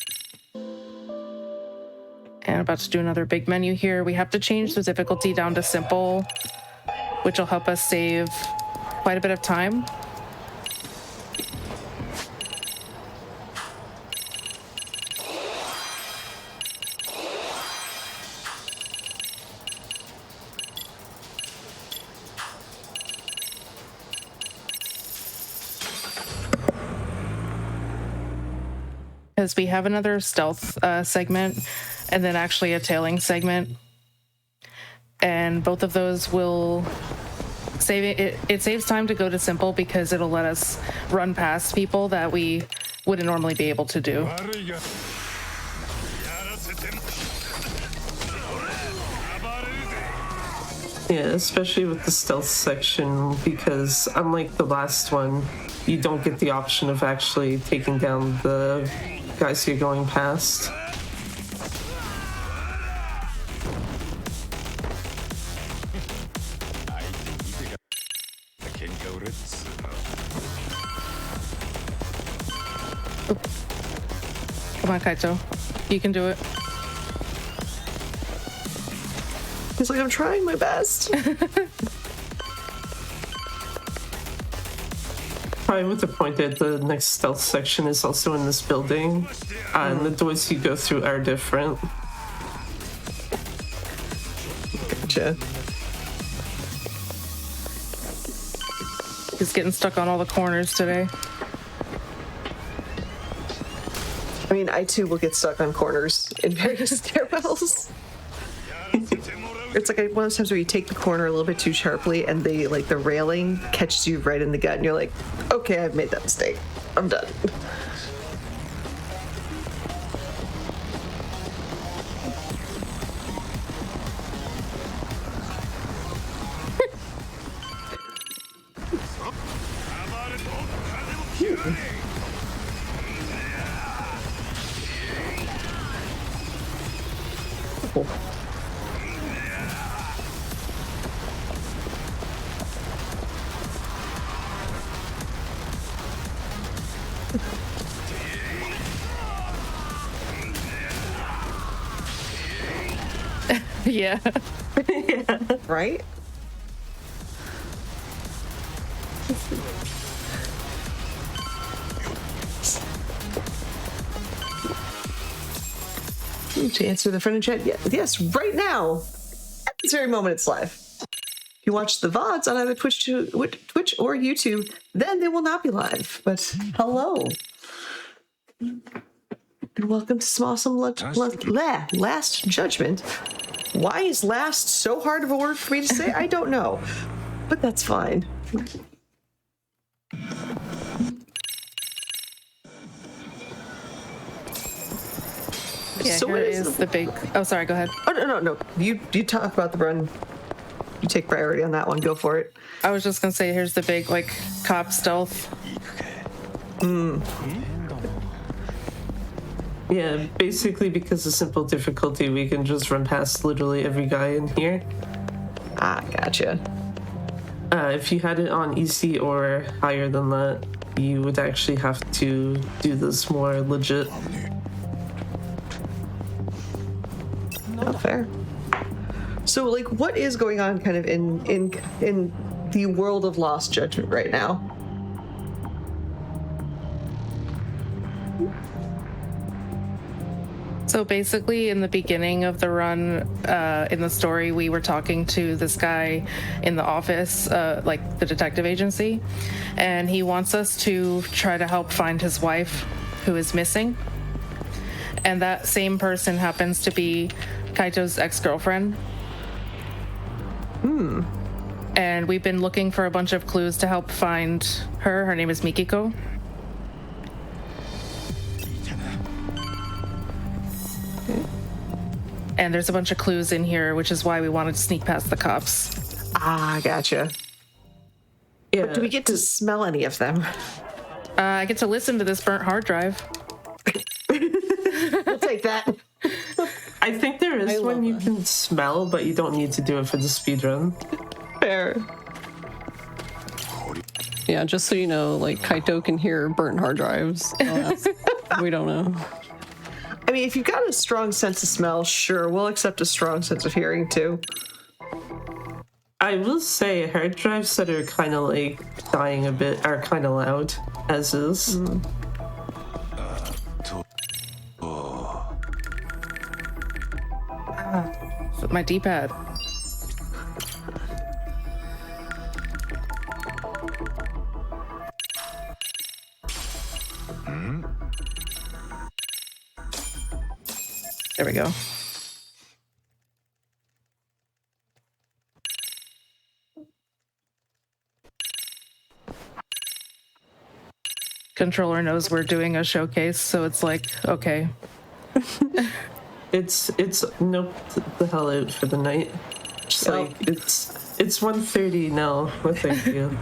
I'm about to do another big menu here. We have to change the difficulty down to simple, which will help us save quite a bit of time. Because we have another stealth segment and then actually a tailing segment. And both of those will save it. It saves time to go to simple because it'll let us run past people that we wouldn't normally be able to do. Yeah, especially with the stealth section, because unlike the last one, you don't get the option of actually taking down the guys you're going past. Come on, Kaito. You can do it. He's like, I'm trying my best. Probably with the point that the next stealth section is also in this building, and the doors you go through are different. Gotcha. Just getting stuck on all the corners today. I mean, I too will get stuck on corners in various stairwells. It's like one of those times where you take the corner a little bit too sharply and the railing catches you right in the gut and you're like, okay, I've made that mistake. I'm done. Yeah. Right? To answer the friend in chat, yes, right now, at this very moment, it's live. If you watch the VODs on either Twitch or YouTube, then they will not be live. But hello. And welcome to Smawsome Last Judgment. Why is last so hard of a word for me to say? I don't know. But that's fine. Yeah, So here what is is the big... Oh, sorry, go ahead. Oh, no. You talk about the run. You take priority on that one. Go for it. I was just going to say, here's the big, like, cop stealth. Yeah, basically because of simple difficulty, we can just run past literally every guy in here. Ah, gotcha. If you had it on easy or higher than that, you would actually have to do this more legit. Not fair. So, like, what is going on kind of in the world of Lost Judgment right now? So basically, in the beginning of the run, in the story, we were talking to this guy in the office, like the detective agency, and he wants us to try to help find his wife who is missing. And that same person happens to be Kaito's ex-girlfriend. And we've been looking for a bunch of clues to help find her. Her name is Mikiko. And there's a bunch of clues in here, which is why we wanted to sneak past the cops. Ah, gotcha. Yeah. But do we get to smell any of them? I get to listen to this burnt hard drive. We'll take that. I think there is one you can smell, but you don't need to do it for the speedrun. Fair. Yeah, just so you know, like, Kaito can hear burnt hard drives. We don't know. I mean, if you've got a strong sense of smell, sure, we'll accept a strong sense of hearing, too. I will say hard drives that are kind of like dying a bit are kind of loud, as is. With my D-pad. There we go. Controller knows we're doing a showcase, so it's like, okay. It's nope the hell out for the night. Just like it's 1:30 now. Well, thank you,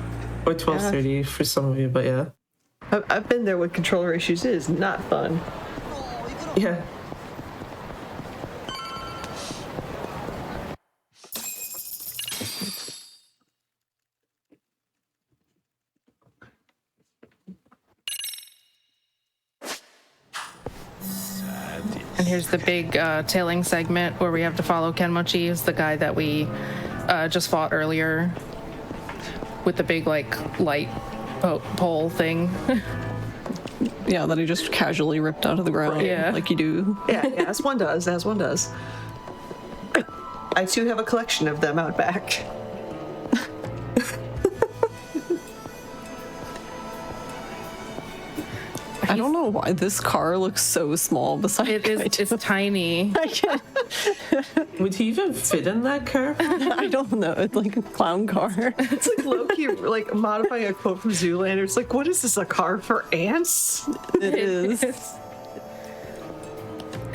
or 12:30 for some of you, but yeah. I've been there with controller issues. It is not fun. Yeah. And here's the big tailing segment where we have to follow Kenmochi, who's the guy that we just fought earlier with the big, like, light pole thing. Yeah, that he just casually ripped out of the ground, Yeah. like you do. Yeah, as one does, as one does. I too have a collection of them out back. I don't know why this car looks so small beside It's tiny. Would he even fit in that car? I don't know. It's like a clown car. It's like low-key, like modifying a quote from Zoolander. It's like, what is this, a car for ants? It is.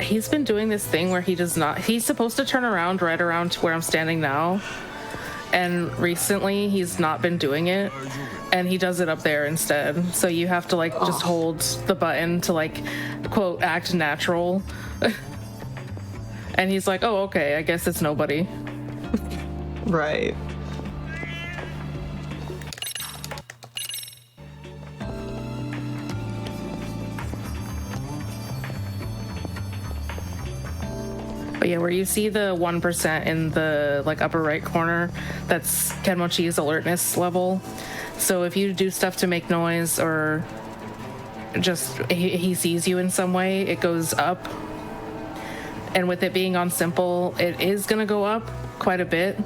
He's been doing this thing where he's supposed to turn around right around to where I'm standing now. And recently he's not been doing it. And he does it up there instead. So you have to like just hold the button to like, quote, act natural. And he's like, oh, okay, I guess it's nobody. Right. But yeah, where you see the 1% in the like upper right corner, that's Kenmochi's alertness level. So if you do stuff to make noise or just he sees you in some way, it goes up. And with it being on simple, it is gonna go up quite a bit,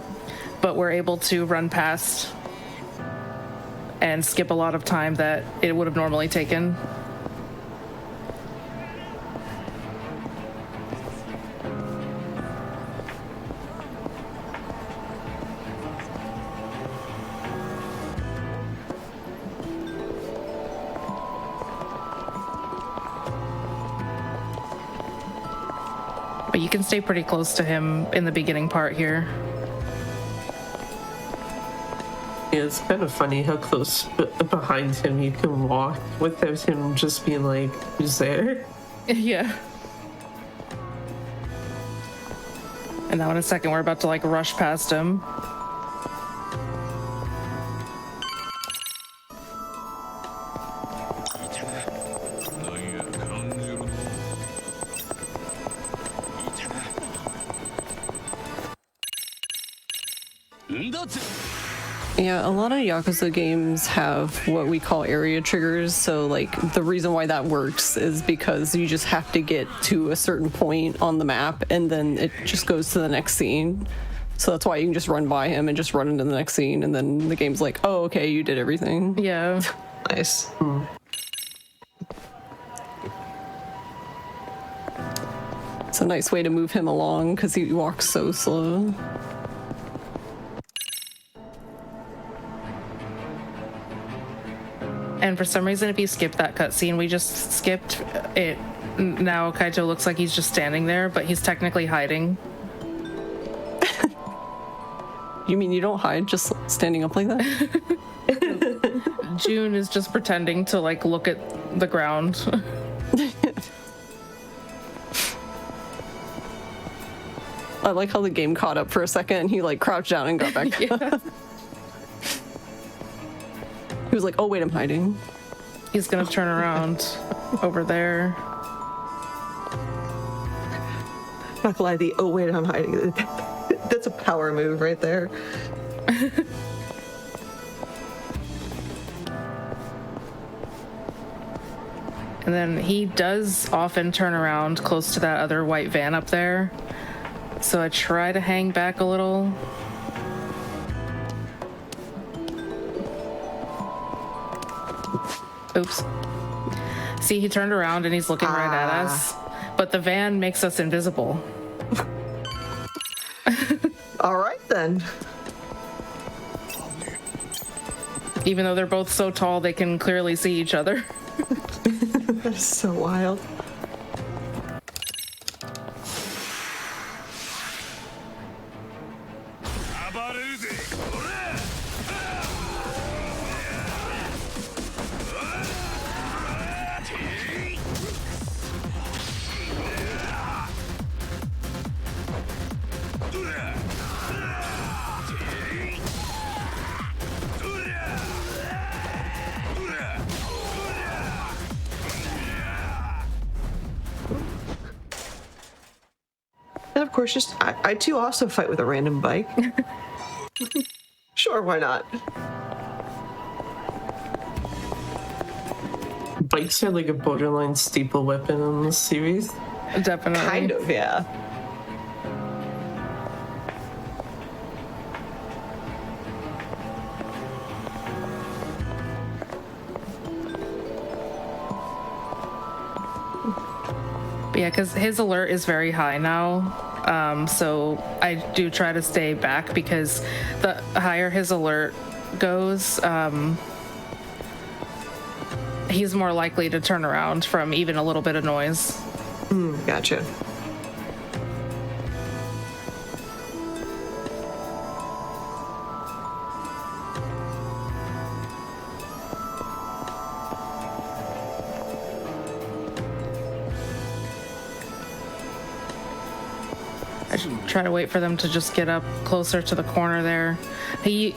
but we're able to run past and skip a lot of time that it would have normally taken. But you can stay pretty close to him in the beginning part here. Yeah, it's kind of funny how close behind him you can walk without him just being like, who's there? Yeah. And now in a second, we're about to like rush past him. Yeah, a lot of Yakuza games have what we call area triggers. So, like, the reason why that works is because you just have to get to a certain point on the map and then it just goes to the next scene. So that's why you can just run by him and just run into the next scene, and then the game's like, oh, okay, you did everything. Yeah. Nice. It's a nice way to move him along because he walks so slow. And for some reason, if you skip that cutscene we just skipped, it now Kaito looks like he's just standing there, but he's technically hiding. You mean you don't hide just standing up like that? June is just pretending to like look at the ground. I like how the game caught up for a second and he like crouched down and got back up. He was like, oh wait, I'm hiding. He's gonna turn around over there. Not gonna lie, oh wait, I'm hiding. That's a power move right there. And then he does often turn around close to that other white van up there. So I try to hang back a little. Oops. See, he turned around and he's looking right at us. But the van makes us invisible. All right, then. Even though they're both so tall, they can clearly see each other. That is so wild. And of course, just I too also fight with a random bike. Sure, why not? Bikes are like a borderline staple weapon in this series. Definitely. Kind of, yeah. Yeah, because his alert is very high now. So I do try to stay back because the higher his alert goes, he's more likely to turn around from even a little bit of noise. Gotcha. I should try to wait for them to just get up closer to the corner there. He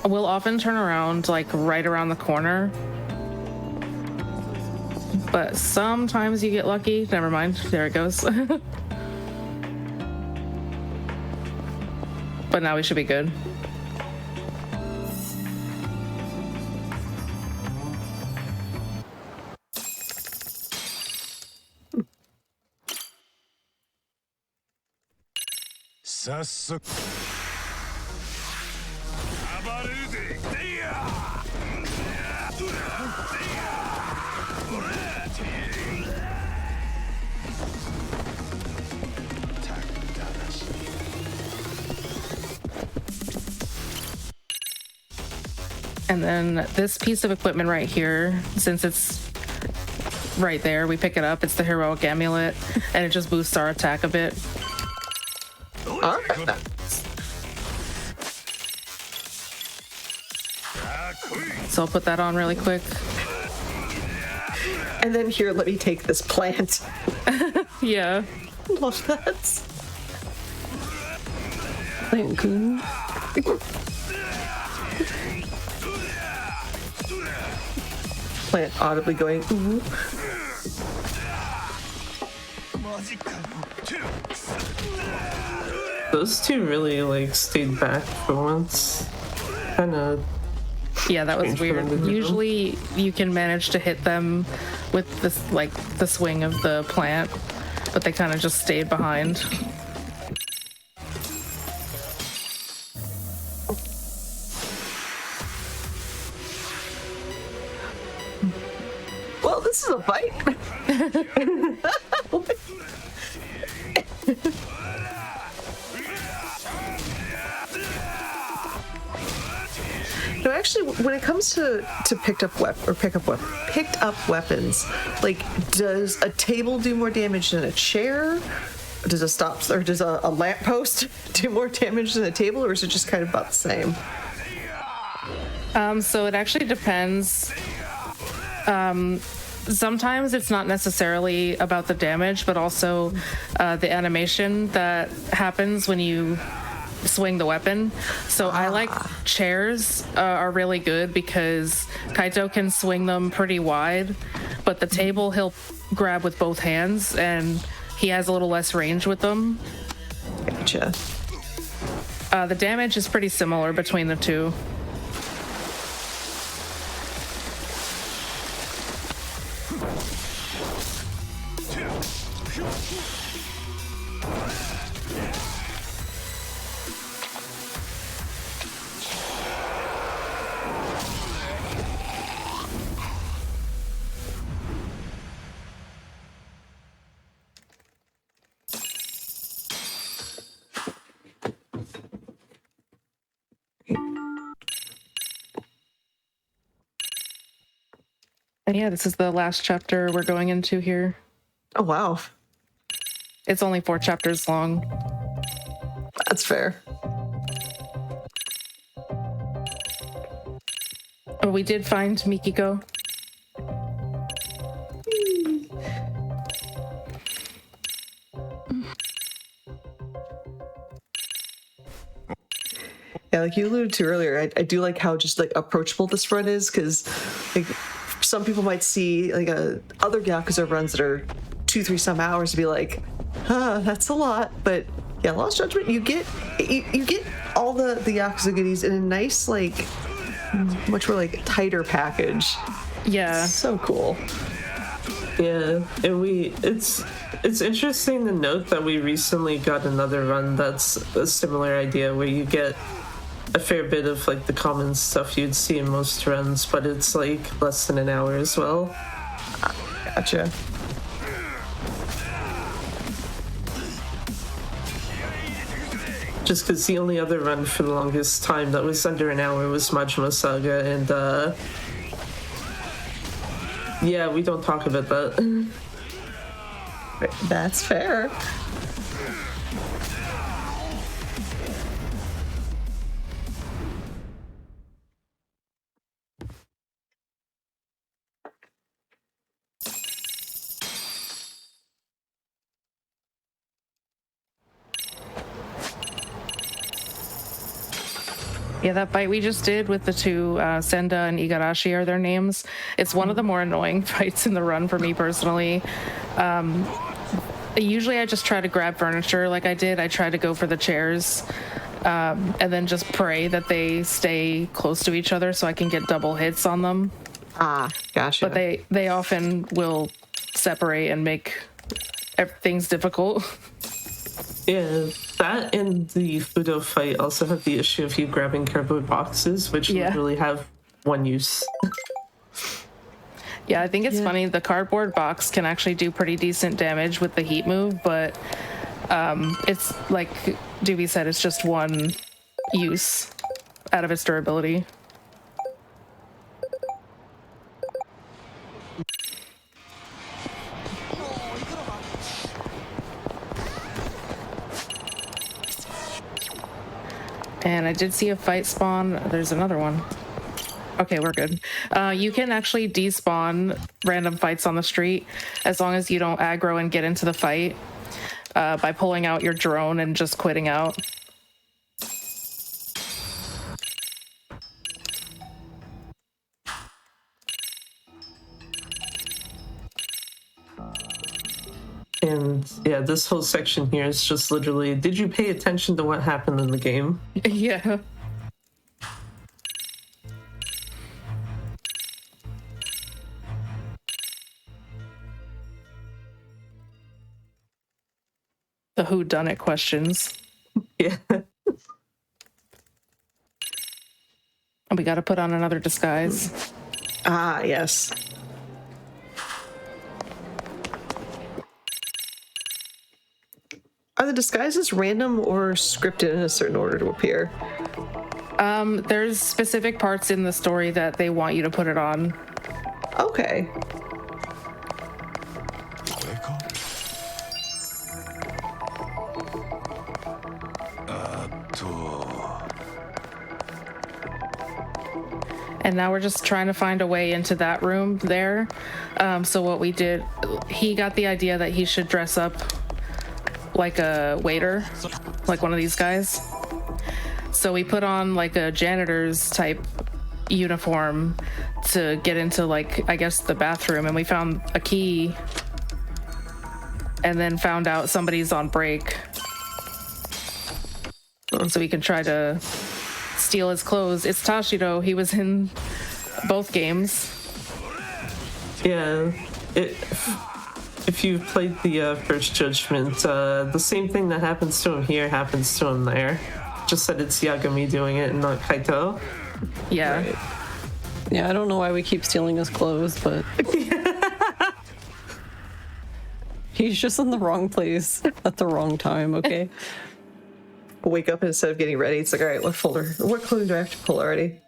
will often turn around like right around the corner, but sometimes you get lucky. Never mind, there it goes. But now we should be good. And then this piece of equipment right here, since it's right there, we pick it up. It's the heroic amulet, and it just boosts our attack a bit. All right. So I'll put that on really quick. And then here, let me take this plant. Yeah. Love that. Thank you. Plant audibly going, ooh. Those two really like stayed back for once. Kind of. Yeah, that was strange for them weird. to do. Usually you can manage to hit them with this, like the swing of the plant, but they kind of just stayed behind. Well, this is a fight. No, actually, when it comes to picked up weapons, like, does a table do more damage than a chair? Does a lamppost do more damage than a table, or is it just kind of about the same? So it actually depends. Sometimes it's not necessarily about the damage, but also the animation that happens when you swing the weapon. So I like chairs are really good because Kaito can swing them pretty wide, but the table he'll grab with both hands and he has a little less range with them. Gotcha. The damage is pretty similar between the two. And yeah, this is the last chapter we're going into here. Oh, wow. It's only 4 chapters long. That's fair. Oh, we did find Mikiko. Yeah, like you alluded to earlier, I do like how just like approachable this run is, because like some people might see like other Yakuza runs that are 2-3 some hours to be like, that's a lot. But yeah, Lost Judgment, you get all the Yakuza goodies in a nice, like, much more like tighter package. Yeah. So cool. Yeah, and it's interesting to note that we recently got another run that's a similar idea where you get a fair bit of like the common stuff you'd see in most runs, but it's like less than an hour as well. Gotcha. Just because the only other run for the longest time that was under an hour was Majima Saga, and yeah, we don't talk about that. That's fair. Yeah, that fight we just did with the two, Senda and Igarashi are their names. It's one of the more annoying fights in the run for me personally. Usually I just try to grab furniture like I did. I try to go for the chairs and then just pray that they stay close to each other so I can get double hits on them. Ah, gotcha. But they often will separate and make things difficult. Yeah, that and the Fudo fight also have the issue of you grabbing cardboard boxes, which literally have one use. Yeah, I think it's funny. The cardboard box can actually do pretty decent damage with the heat move, but it's like Doobie said, it's just one use out of its durability. And I did see a fight spawn. There's another one. Okay, we're good. You can actually despawn random fights on the street as long as you don't aggro and get into the fight by pulling out your drone and just quitting out. And yeah, this whole section here is just literally, did you pay attention to what happened in the game? Yeah. The whodunit questions. Yeah. We got to put on another disguise. Ah, yes. Are the disguises random or scripted in a certain order to appear? There's specific parts in the story that they want you to put it on. Okay. And now we're just trying to find a way into that room there. So what we did, he got the idea that he should dress up like a waiter, like one of these guys. So we put on like a janitor's type uniform to get into, like, I guess the bathroom, and we found a key and then found out somebody's on break. So we can try to steal his clothes. It's Tashiro. He was in both games. Yeah. If you've played the First Judgment, the same thing that happens to him here happens to him there. Just that it's Yagami doing it and not Kaito. Yeah. Right. Yeah, I don't know why we keep stealing his clothes, but he's just in the wrong place at the wrong time, okay? Wake up and instead of getting ready, it's like, all right, what clothing do I have to pull already?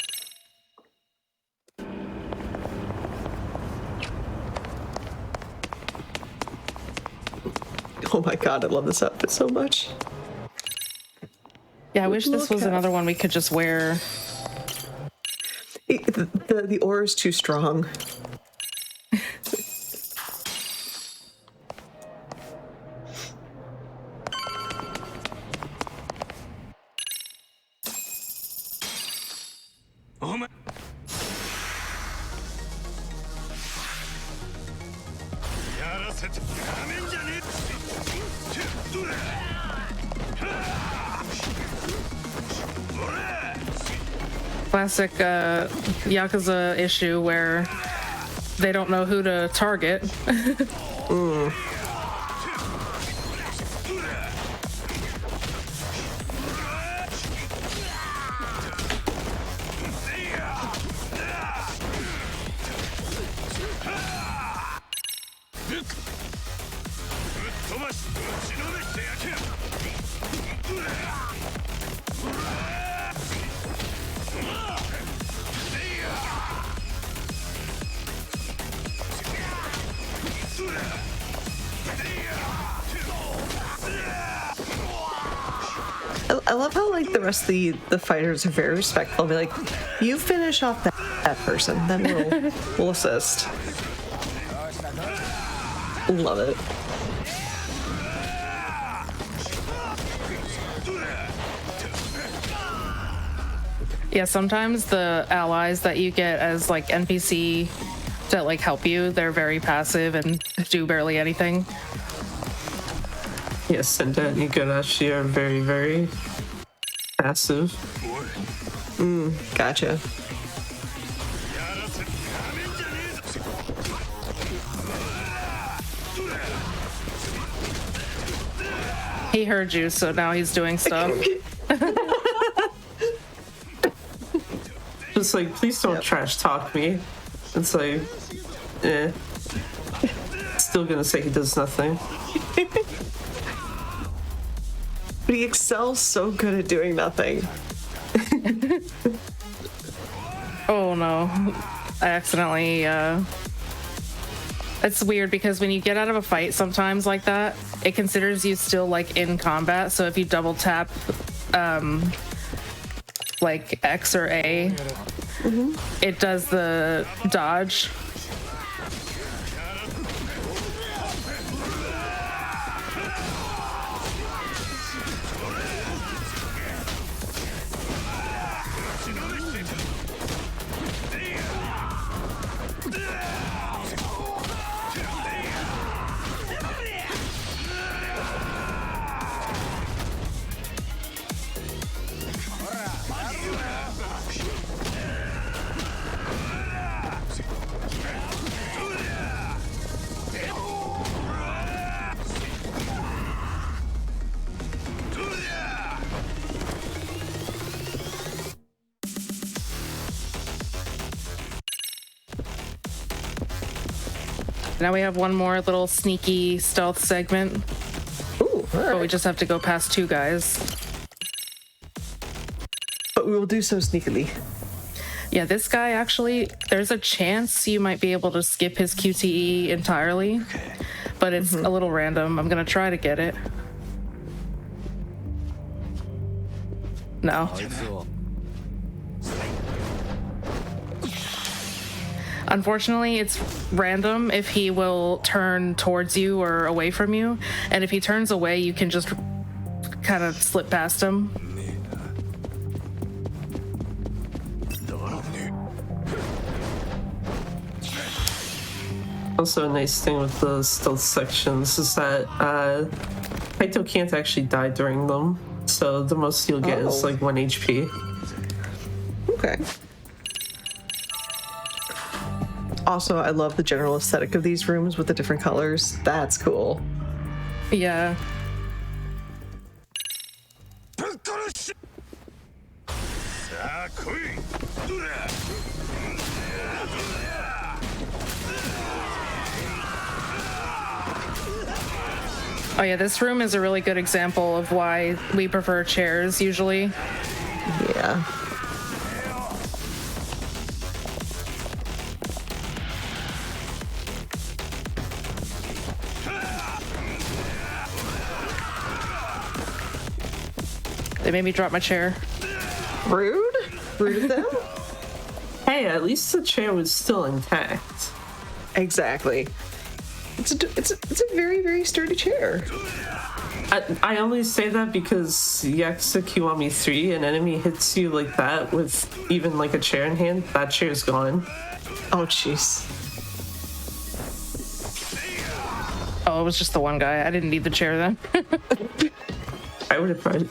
Oh my god, I love this outfit so much. Yeah, I wish this was another one we could just wear. The aura is too strong. Classic Yakuza issue where they don't know who to target. I love how like the rest of the fighters are very respectful. Be like, you finish off that person, then we'll assist. Love it. Yeah, sometimes the allies that you get as like NPC to like help you, they're very passive and do barely anything. Yes, and that Igarashi are very, very passive. Gotcha. He heard you, so now he's doing stuff. Just like, please don't trash talk me. It's like, still gonna say he does nothing. But he excels so good at doing nothing. Oh no. I accidentally, It's weird because when you get out of a fight sometimes like that, it considers you still like in combat. So if you double tap, like X or A, it does the dodge. Now we have one more little sneaky stealth segment. Ooh, But we just have to go past two guys. But we will do so sneakily. Yeah, this guy actually, there's a chance you might be able to skip his QTE entirely, but it's a little random. I'm gonna try to get it. No. Unfortunately, it's random if he will turn towards you or away from you, and if he turns away, you can just kind of slip past him. Also, a nice thing with the stealth sections is that Kaito can't actually die during them, so the most you'll get is like 1 HP. Okay. Also, I love the general aesthetic of these rooms with the different colors. That's cool. Yeah. Oh yeah, this room is a really good example of why we prefer chairs usually. Yeah. They made me drop my chair. Rude? Rude of them? Hey, at least the chair was still intact. Exactly. It's a very, very sturdy chair. I only say that because Yakuza Kiwami 3, an enemy hits you like that with even like a chair in hand, that chair's gone. Oh, jeez. Oh, it was just the one guy. I didn't need the chair then. I would have probably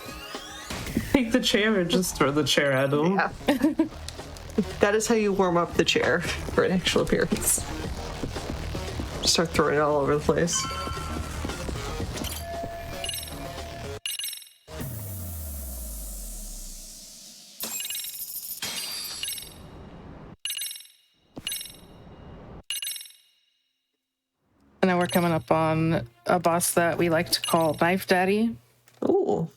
take the chair or just throw the chair at him. Yeah. That is how you warm up the chair for an actual appearance. Start throwing it all over the place. And then we're coming up on a boss that we like to call Knife Daddy. Ooh.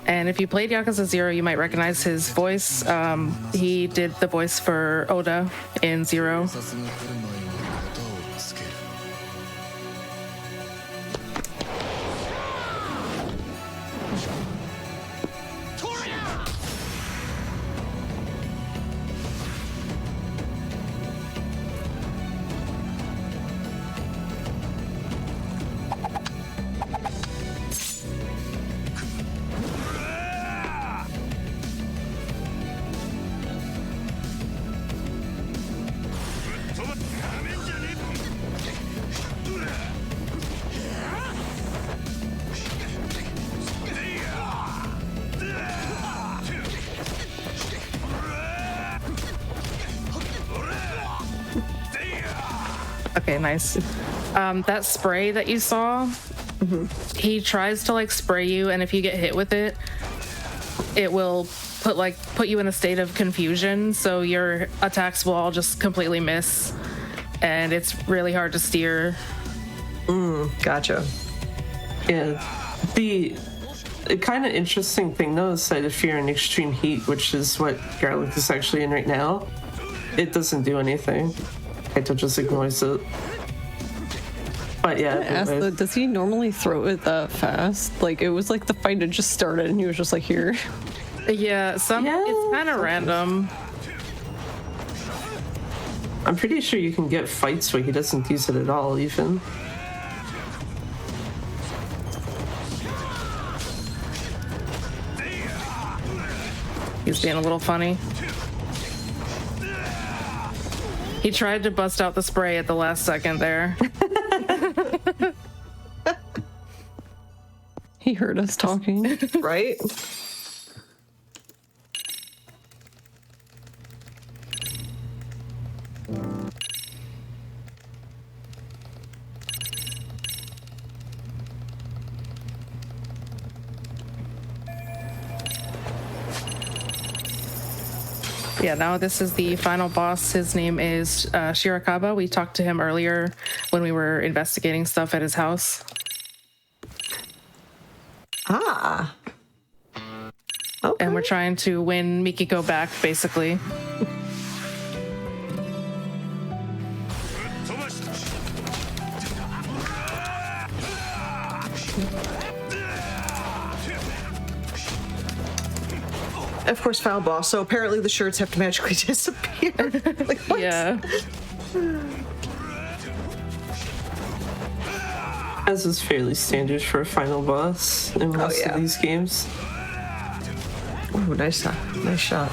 And if you played Yakuza 0, you might recognize his voice. He did the voice for Oda in 0. Okay, nice. That spray that you saw, he tries to like spray you, and if you get hit with it, it will put you in a state of confusion, so your attacks will all just completely miss, and it's really hard to steer. Gotcha. Yeah. The kind of interesting thing though is that if you're in extreme heat, which is what Garlic is actually in right now, it doesn't do anything. Kaito just ignores it. But yeah. Does he normally throw it that fast? Like, it was like the fight had just started and he was just like, here. Yeah, it's kind of random. I'm pretty sure you can get fights where he doesn't use it at all, even. He's being a little funny. He tried to bust out the spray at the last second there. He heard us talking. Right? Yeah, now this is the final boss. His name is Shirakawa. We talked to him earlier when we were investigating stuff at his house. Ah. Okay. And we're trying to win Mikiko back, basically. Of course, final boss. So apparently the shirts have to magically disappear. Like, what? Yeah. As is fairly standard for a final boss in most of these games. Ooh, nice shot. Nice shot.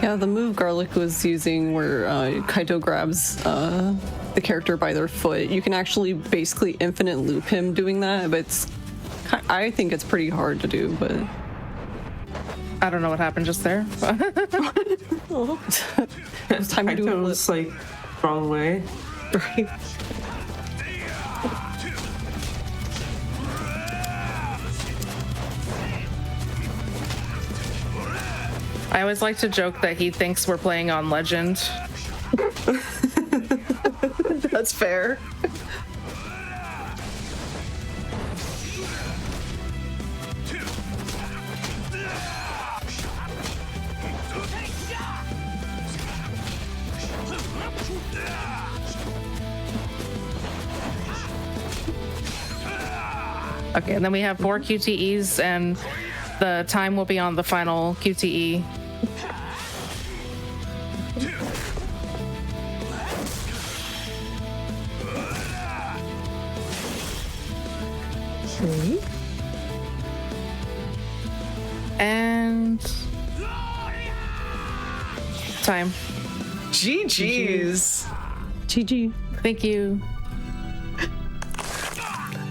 Yeah, the move Garlic was using where Kaito grabs the character by their foot, you can actually basically infinite loop him doing that, but I think it's pretty hard to do, but... I don't know what happened just there. It was time to do it. Was like wrong way. Right. I always like to joke that he thinks we're playing on Legend. That's fair. Okay, and then we have 4 QTEs, and the time will be on the final QTE. And time. GG's. GG. Thank you.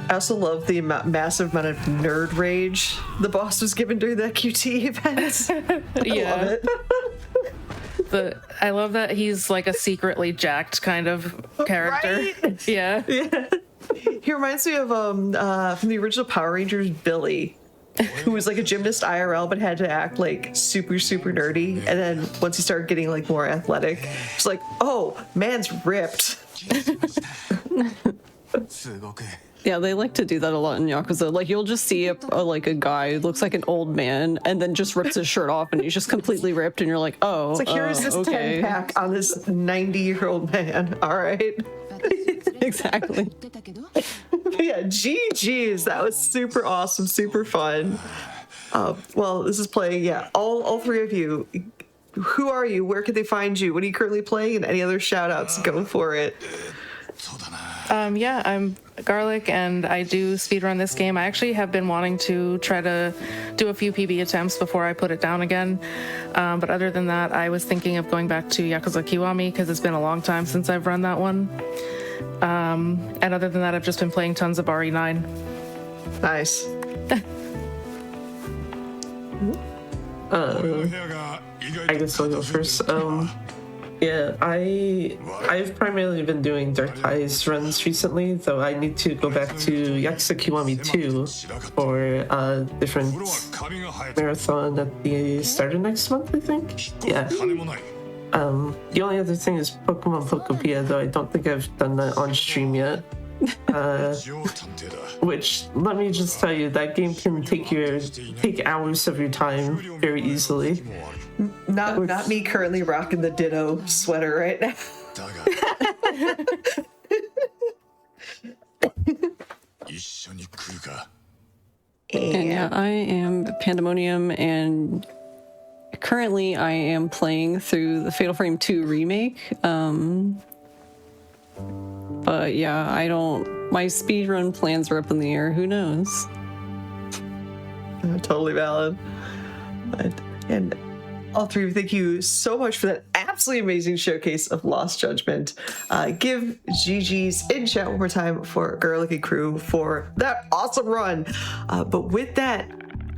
I also love the massive amount of nerd rage the boss was given during that QT event. I love it. I love that he's like a secretly jacked kind of character. Right? Yeah. He reminds me of from the original Power Rangers, Billy, who was like a gymnast IRL but had to act like super nerdy. And then once he started getting like more athletic, it's like, oh, man's ripped. Yeah, they like to do that a lot in Yakuza. Like, you'll just see a guy who looks like an old man and then just rips his shirt off and he's just completely ripped and you're like, oh, it's like, here's this okay. 10-pack on this 90-year-old man. All right. Exactly. Yeah, GG's. That was super awesome, super fun. Well, this is playing, all three of you. Who are you? Where can they find you? What are you currently playing? And any other shout outs? Go for it. Yeah, I'm Garlic, and I do speedrun this game. I actually have been wanting to try to do a few PB attempts before I put it down again. But other than that, I was thinking of going back to Yakuza Kiwami because it's been a long time since I've run that one. And other than that, I've just been playing tons of RE9. Nice. I guess I'll go first. Yeah, I've primarily been doing Dark Eyes runs recently, though I need to go back to Yakuza Kiwami 2 for a different marathon at the start of next month, I think. Yeah. The only other thing is Pokemon Pokopia, though I don't think I've done that on stream yet. Which, let me just tell you, that game can take hours of your time very easily. Not me currently rocking the Ditto sweater right now. And yeah, I am Pandemonium, and currently I am playing through the Fatal Frame 2 remake. But yeah, my speedrun plans are up in the air. Who knows? Totally valid. And all three of you, thank you so much for that absolutely amazing showcase of Lost Judgment. Give GG's in chat one more time for Garlic and crew for that awesome run. But with that,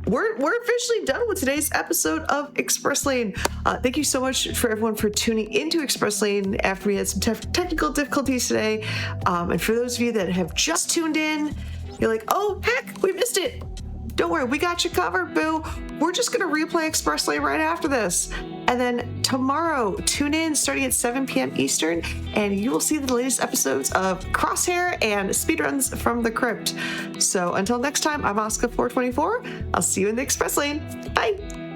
we're officially done with today's episode of Express Lane. Thank you so much for everyone for tuning into Express Lane after we had some technical difficulties today. And for those of you that have just tuned in, you're like, oh, heck, we missed it. Don't worry, we got you covered, boo. We're just going to replay Express Lane right after this. And then tomorrow, tune in starting at 7 p.m. Eastern, and you will see the latest episodes of Crosshair and Speedruns from the Crypt. So until next time, I'm Asuka424. I'll see you in the Express Lane. Bye.